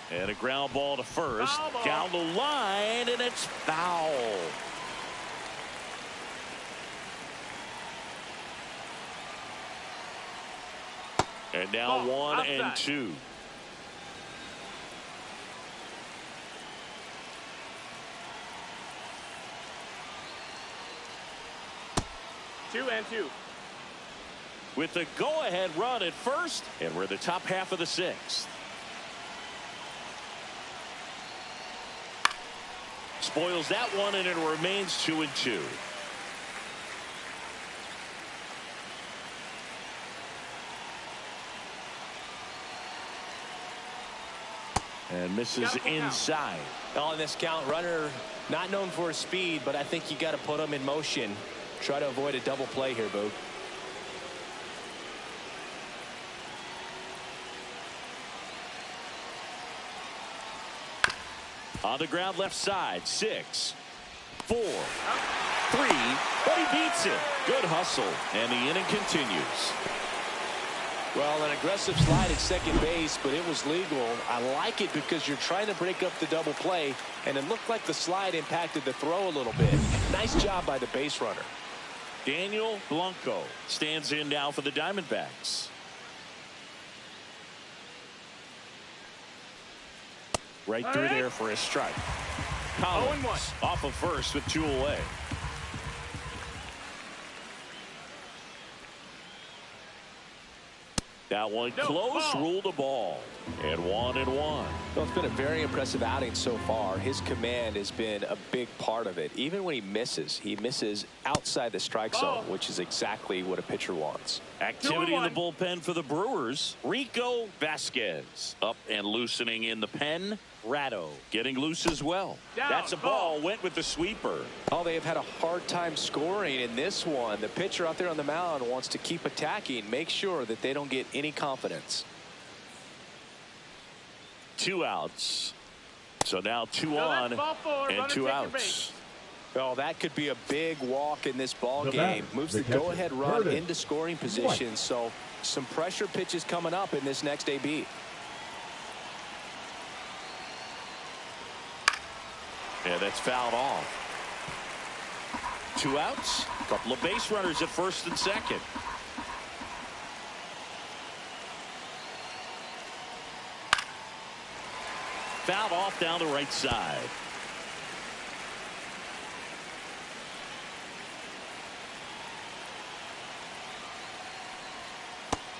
And a ground ball to first. Down the line, and it's foul. And now 1 and 2. With the go-ahead run at first, and we're the top half of the 6th. Spoils that one, and it remains 2 and 2. And misses inside. On this count, runner not known for his speed, but I think you got to put him in motion. Try to avoid a double play here, Boog. On the ground left side, 6, 4, 3, but he beats it. Good hustle, and the inning continues. Well, an aggressive slide at second base, but it was legal. I like it because you're trying to break up the double play, and it looked like the slide impacted the throw a little bit. Nice job by the base runner. Daniel Blanco stands in now for the Diamondbacks. Right through there for a strike. Collins off of first with 2 away. That one close, ruled a ball. And 1-1. Well, it's been a very impressive outing so far. His command has been a big part of it. Even when he misses outside the strike zone, which is exactly what a pitcher wants. Activity in the bullpen for the Brewers. Rico Vasquez up and loosening in the pen. Ratto getting loose as well. That's a ball. Went with the sweeper. Oh, they have had a hard time scoring in this one. The pitcher out there on the mound wants to keep attacking, make sure that they don't get any confidence. 2 outs. So now 2 on and 2 outs. Well, that could be a big walk in this ball game. Moves the go-ahead run into scoring position. So some pressure pitches coming up in this next AB. Yeah, that's fouled off. 2 outs. Couple of base runners at first and second. Fouled off down the right side.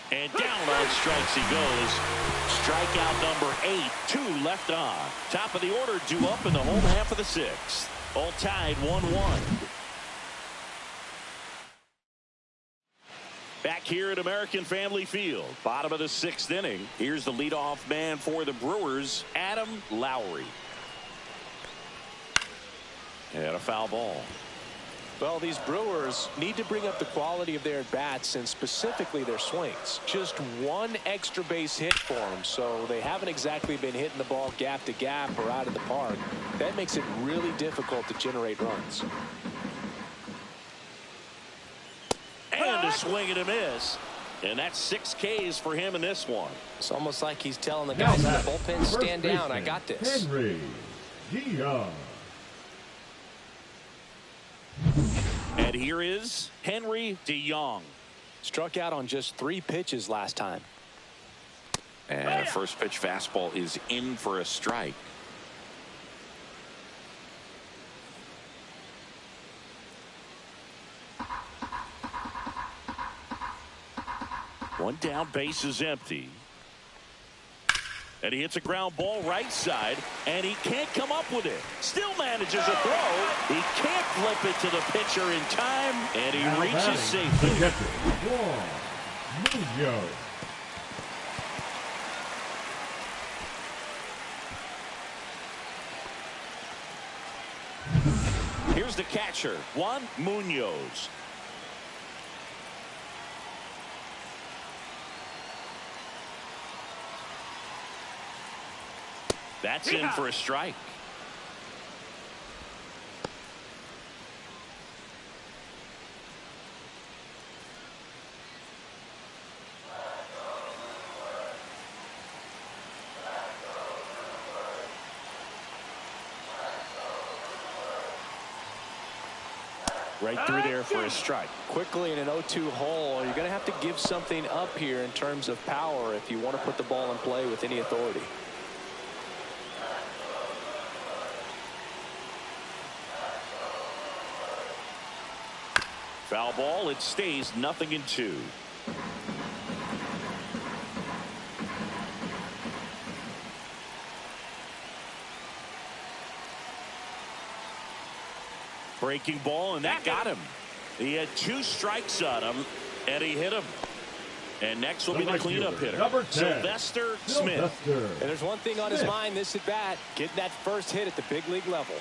And down on strikes he goes. Strikeout number 8. 2 left on. Top of the order due up in the home half of the 6th. All tied 1-1. Back here at American Family Field. Bottom of the 6th inning. Here's the leadoff man for the Brewers, Adam Lowry. And a foul ball. Well, these Brewers need to bring up the quality of their at-bats and specifically their swings. Just one extra base hit for them, so they haven't exactly been hitting the ball gap to gap or out of the park. That makes it really difficult to generate runs. And a swing and a miss. And that's 6 Ks for him in this one. It's almost like he's telling the guys in the bullpen, stand down, I got this. Henry DeYoung. And here is Henry DeYoung. Struck out on just 3 pitches last time. And a first pitch fastball is in for a strike. One down, base is empty. And he hits a ground ball right side, and he can't come up with it. Still manages a throw. He can't flip it to the pitcher in time, and he reaches safely. The catcher, Juan Munoz. Here's the catcher, Juan Munoz. That's in for a strike. Right through there for a strike. Quickly in an 0-2 hole, you're going to have to give something up here in terms of power if you want to put the ball in play with any authority. Foul ball. It stays 0-2. Breaking ball, and that got him. He had 2 strikes on him, and he hit him. And next will be the cleanup hitter, number 10, Sylvester Smith. And there's one thing on his mind this at bat, getting that first hit at the big league level.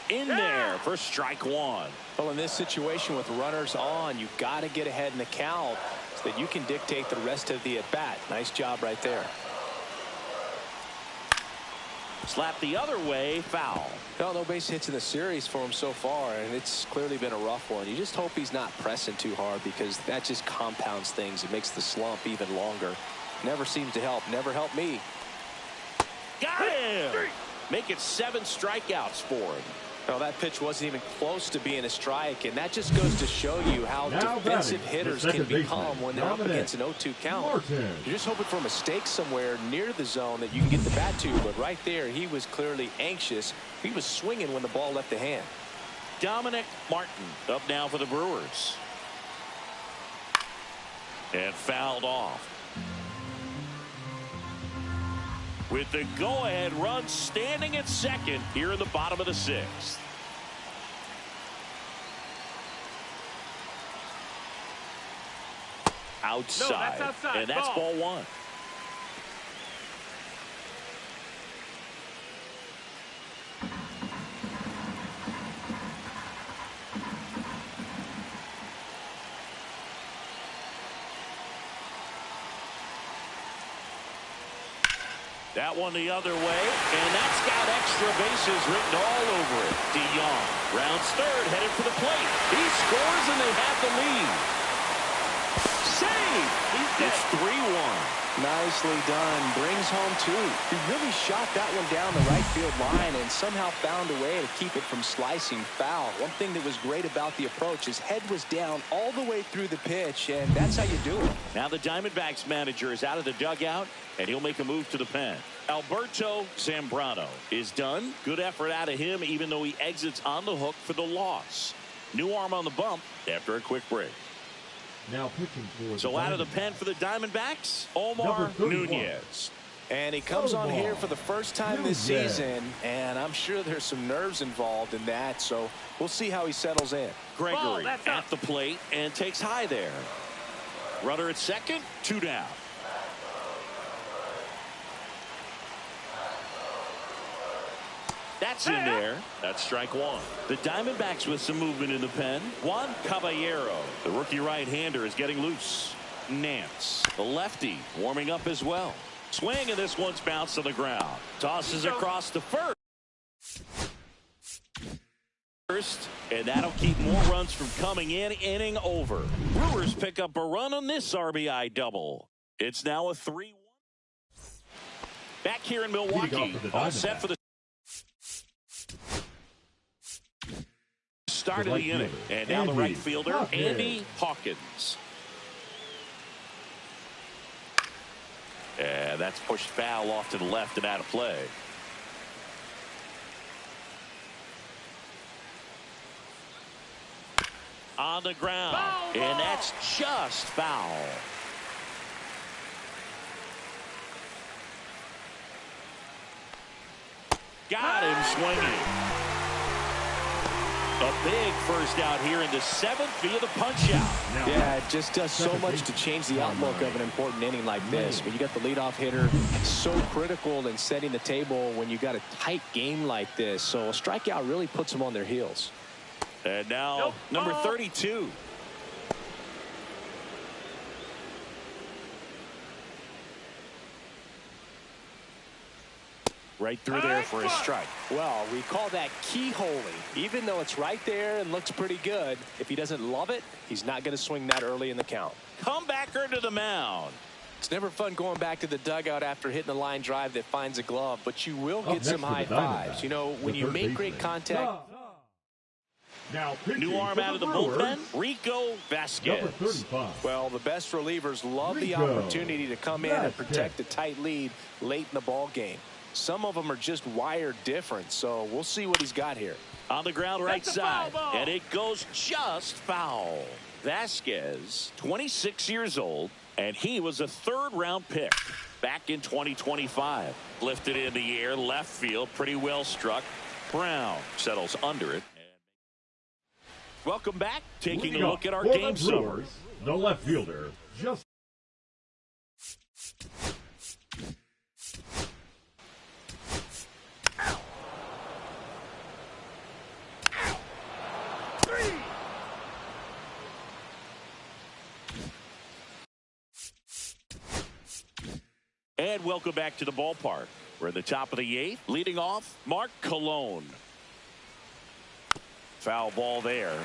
In there for strike 1. Well, in this situation with runners on, you've got to get ahead in the count so that you can dictate the rest of the at bat. Nice job right there. Slap the other way, foul. No base hits in the series for him so far, and it's clearly been a rough one. You just hope he's not pressing too hard, because that just compounds things. It makes the slump even longer. Never seems to help. Never helped me. Got him. Make it 7 strikeouts for him. Well, that pitch wasn't even close to being a strike, and that just goes to show you how defensive hitters can become when they're up against an 0-2 count. You're just hoping for a mistake somewhere near the zone that you can get the bat to, but right there, he was clearly anxious. He was swinging when the ball left the hand. Dominic Martin up now for the Brewers. And fouled off. With the go-ahead run standing at second here in the bottom of the 6th. Outside. No, that's outside. And that's ball 1. That one the other way, and that's got extra bases written all over it. DeYoung rounds third, headed for the plate. He scores, and they have the lead. Save! It's 3-1. Nicely done. Brings home 2. He really shot that one down the right field line and somehow found a way to keep it from slicing foul. One thing that was great about the approach, his head was down all the way through the pitch, and that's how you do it. Now the Diamondbacks manager is out of the dugout, and he'll make a move to the pen. Alberto Zambrano is done. Good effort out of him, even though he exits on the hook for the loss. New arm on the bump after a quick break. Now pitching for So out of the pen for the Diamondbacks, Omar Nunez. And he comes on here for the first time this season, and I'm sure there's some nerves involved in that, so we'll see how he settles in. Gregory at the plate and takes high there. Runner at second, 2 down. That's in there. That's strike 1. The Diamondbacks with some movement in the pen. Juan Caballero, the rookie right-hander, is getting loose. Nance, the lefty, warming up as well. Swing, and this one's bounced to the ground. Tosses across the first, and that'll keep more runs from coming in. Inning over. Brewers pick up a run on this RBI double. It's now a 3-1. Back here in Milwaukee, all set for the start of the inning. And now the right fielder, Andy Hawkins. And that's pushed foul off to the left and out of play. On the ground. And that's just foul. Got him swinging. A big first out here in the 7th via the punch out. Yeah, it just does so much to change the outlook of an important inning like this. When you got the leadoff hitter, so critical in setting the table when you got a tight game like this. So a strikeout really puts them on their heels. And now number 32. Right through there for a strike. Well, we call that keyholing. Even though it's right there and looks pretty good, if he doesn't love it, he's not going to swing that early in the count. Comebacker to the mound. It's never fun going back to the dugout after hitting a line drive that finds a glove, but you will get some high fives. You know, when you make great contact. Now new arm out of the bullpen, Rico Vasquez. Well, the best relievers love the opportunity to come in and protect a tight lead late in the ball game. Some of them are just wired different, so we'll see what he's got here. On the ground right side, and it goes just foul. Vasquez, 26 years old, and he was a 3rd-round pick back in 2025. Lifted in the air, left field, pretty well struck. Brown settles under it. Welcome back. Taking a look at our game summary. The left fielder just. And welcome back to the ballpark. We're at the top of the 8th. Leading off, Mark Cologne. Foul ball there.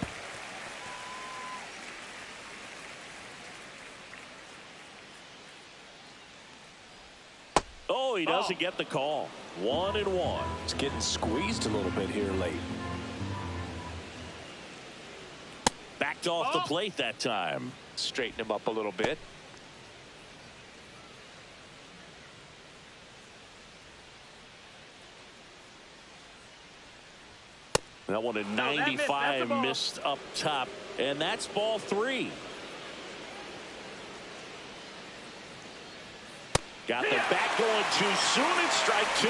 Oh, he doesn't get the call. 1-1. It's getting squeezed a little bit here late. Backed off the plate that time. Straighten him up a little bit. That one at 95 missed up top, and that's ball 3. Got the bat going too soon. It's strike 2.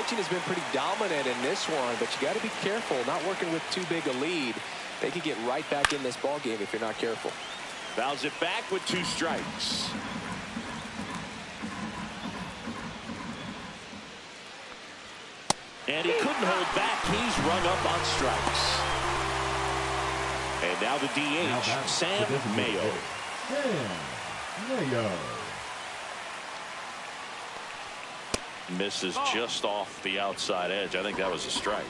Pitching has been pretty dominant in this one, but you got to be careful. Not working with too big a lead. They could get right back in this ball game if you're not careful. Fouls it back with 2 strikes. And he couldn't hold back. He's rung up on strikes. And now the DH, Sam Mayo. Sam Mayo. Misses just off the outside edge. I think that was a strike.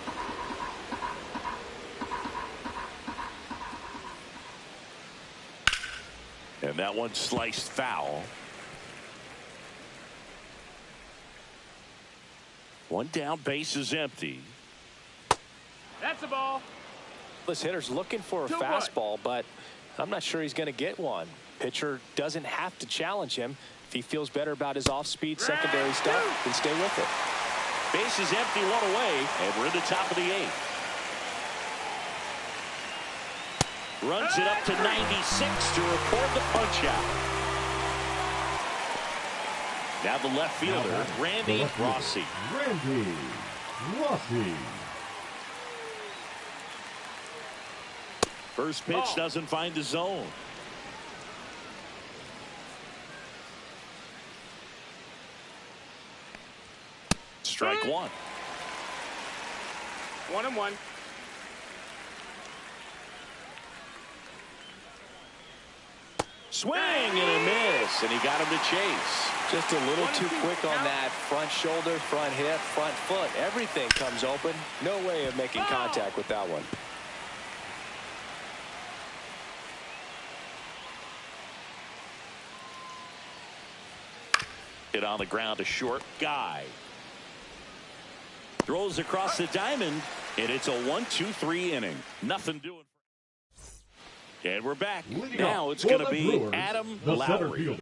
And that one sliced foul. One down, base is empty. That's a ball. This hitter's looking for a fastball, but I'm not sure he's going to get one. Pitcher doesn't have to challenge him. If he feels better about his off-speed secondary stuff, then stay with it. Base is empty, 1 away, and we're in the top of the 8th. Runs it up to 96 to record the punch out. Now the left fielder, Randy Rossi. Randy Rossi. First pitch doesn't find the zone. Strike 1. 1-1. Swing and a miss, and he got him to chase. Just a little too quick on that front shoulder, front hip, front foot. Everything comes open. No way of making contact with that one. Hit on the ground, a short guy. Throws across the diamond, and it's a 1-2-3 inning. Nothing doing. And we're back. Now it's going to be Adam Lowry.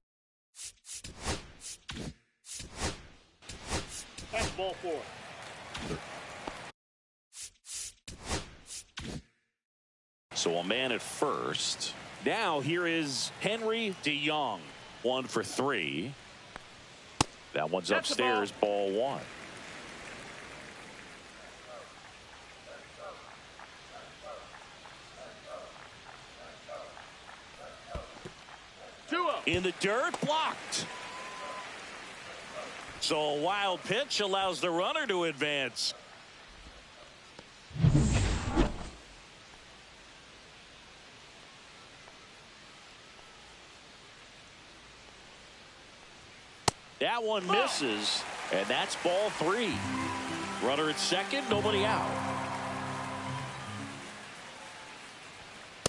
That's ball 4. So a man at first. Now here is Henry DeYoung. 1 for 3. That one's upstairs, ball 1. In the dirt, blocked. So a wild pitch allows the runner to advance. That one misses, and that's ball 3. Runner at second, nobody out.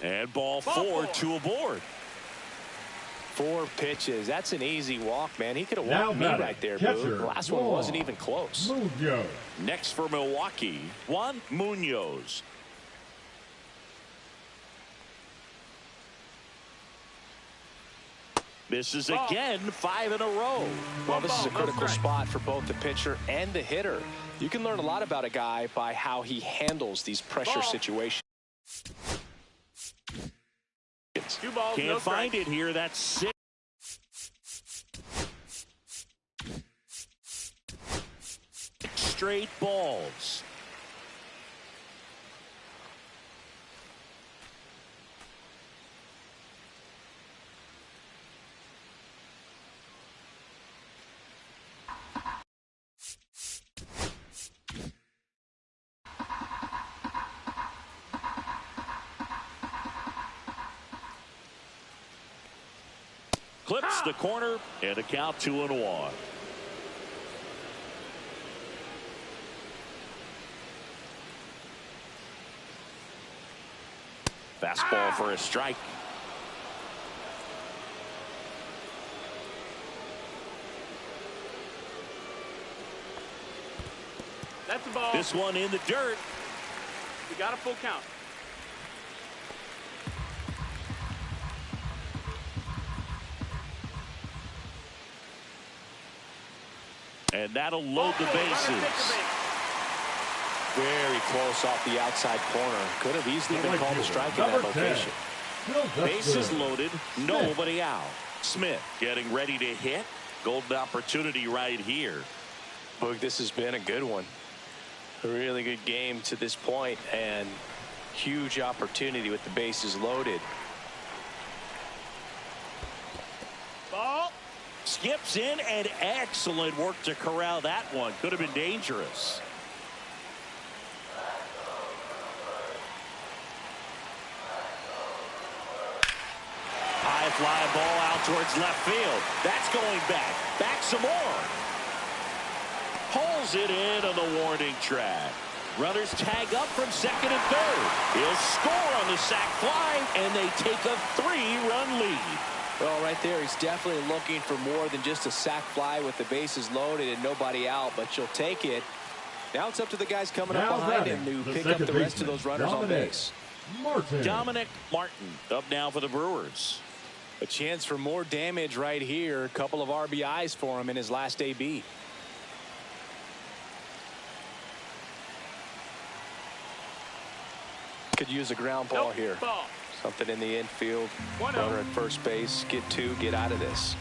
And ball 4, 2 aboard. 4 pitches. That's an easy walk, man. He could have walked me right there, Boo. The last one wasn't even close. Munoz. Next for Milwaukee, Juan Munoz. Misses again, 5 in a row. Well, this is a critical spot for both the pitcher and the hitter. You can learn a lot about a guy by how he handles these pressure situations. Can't find it here. That's 6. Straight balls. Clips the corner and a count 2-1. Fastball for a strike. That's the ball. This one in the dirt. We got a full count. And that'll load the bases. Very close off the outside corner. Could have easily been called a strike in that location. Bases loaded, nobody out. Smith getting ready to hit. Golden opportunity right here. Boog, this has been a good one. A really good game to this point, and huge opportunity with the bases loaded. Ball. Skips in, and excellent work to corral that one. Could have been dangerous. High fly ball out towards left field. That's going back. Back some more. Pulls it in on the warning track. Runners tag up from second and third. He'll score on the sac fly, and they take a 3-run lead. Well, right there, he's definitely looking for more than just a sac fly with the bases loaded and nobody out, but you'll take it. Now it's up to the guys coming up behind him to pick up the rest of those runners on base. Dominic Martin up now for the Brewers. A chance for more damage right here. A couple of RBIs for him in his last AB. Could use a ground ball here. Ball. Something in the infield. 1-0. Runner at first base. Get two. Get out of this.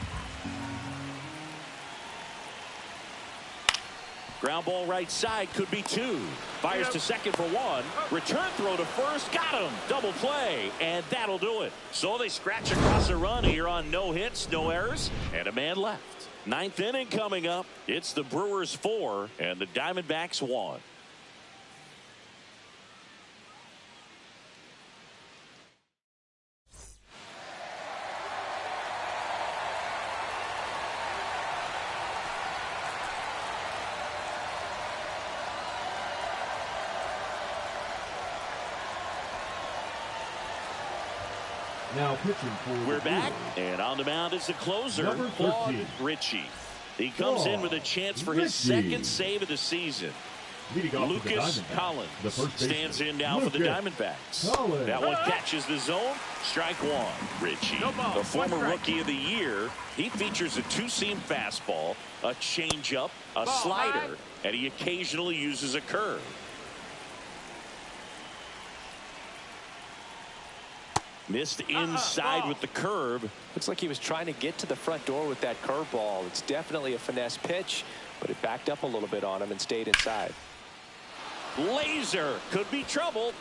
Ground ball right side, could be two. Fires to second for one. Return throw to first. Got him. Double play. And that'll do it. So they scratch across a run here on no hits, no errors, and a man left. Ninth inning coming up. It's the Brewers 4 and the Diamondbacks 1. Now pitching for We're back, and on the mound is the closer, Number Claude 13. Ritchie. He comes in with a chance for his second save of the season. Lucas Collins stands in now for the Diamondbacks. That one catches the zone. Strike one. Ritchie, the former rookie of the year, he features a two-seam fastball, a changeup, a slider, and he occasionally uses a curve. Missed inside with the curve. Looks like he was trying to get to the front door with that curveball. It's definitely a finesse pitch, but it backed up a little bit on him and stayed inside. Laser could be trouble.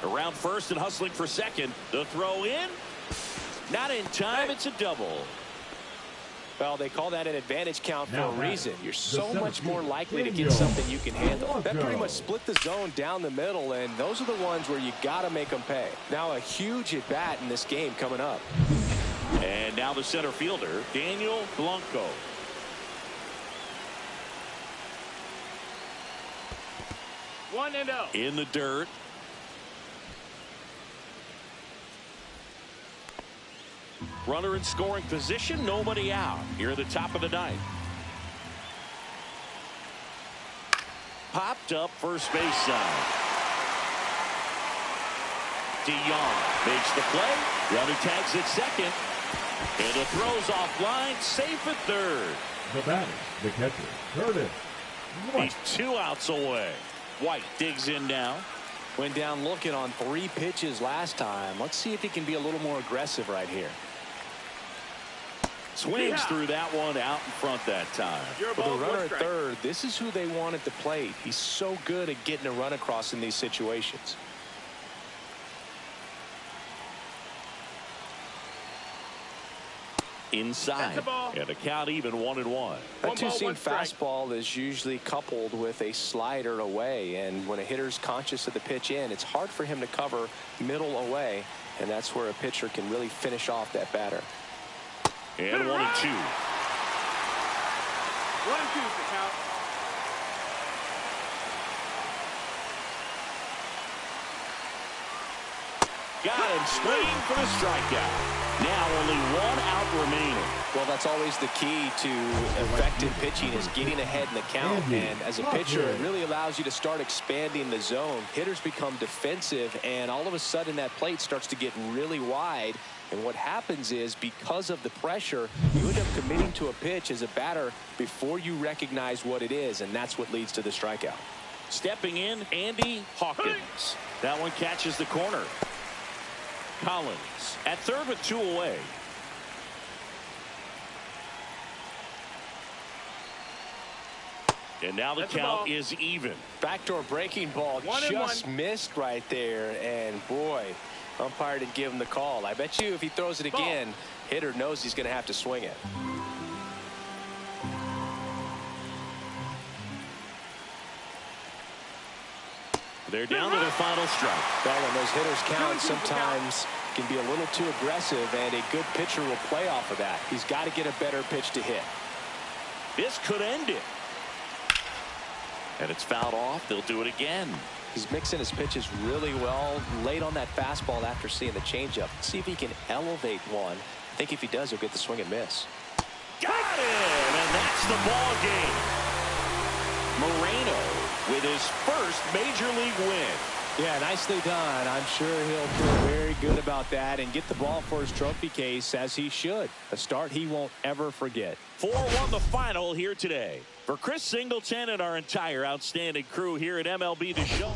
Around first and hustling for second. The throw in. Not in time. It's a double. Well, they call that an advantage count for a reason. You're so much more likely to get something you can handle. That pretty much split the zone down the middle, and those are the ones where you got to make them pay. Now a huge at-bat in this game coming up. And now the center fielder, Daniel Blanco. One and out. In the dirt. Runner in scoring position, nobody out. Here at the top of the ninth. Popped up first base side. DeYoung makes the play. Runner tags at second. And the throw's offline, safe at third. The batter, the catcher, Curtis White. He's 2 outs away. White digs in now. Went down looking on 3 pitches last time. Let's see if he can be a little more aggressive right here. Swings through that one out in front that time. For the runner at third, this is who they want at the plate. He's so good at getting a run across in these situations. Inside. And a count even 1-1. That two-seam fastball is usually coupled with a slider away, and when a hitter's conscious of the pitch in, it's hard for him to cover middle away, and that's where a pitcher can really finish off that batter. And 1-2. 1-2 the count. Got him swinging for the strikeout. Now only one out remaining. Well, that's always the key to effective pitching is getting ahead in the count. And as a pitcher, it really allows you to start expanding the zone. Hitters become defensive, and all of a sudden that plate starts to get really wide. And what happens is, because of the pressure, you end up committing to a pitch as a batter before you recognize what it is, and that's what leads to the strikeout. Stepping in, Andy Hawkins. That one catches the corner. Collins at third with 2 away. And now the count is even. Backdoor breaking ball just missed right there. And boy, umpire didn't give him the call. I bet you if he throws it again, hitter knows he's going to have to swing it. They're down to their final strike. Well, when those hitters count, sometimes can be a little too aggressive, and a good pitcher will play off of that. He's got to get a better pitch to hit. This could end it. And it's fouled off. They'll do it again. He's mixing his pitches really well. Late on that fastball after seeing the changeup. See if he can elevate one. I think if he does, he'll get the swing and miss. Got him! And that's the ball game. Moreno with his first major league win. Yeah, nicely done. I'm sure he'll feel very good about that and get the ball for his trophy case, as he should. A start he won't ever forget. 4-1 the final here today. For Chris Singleton and our entire outstanding crew here at MLB The Show.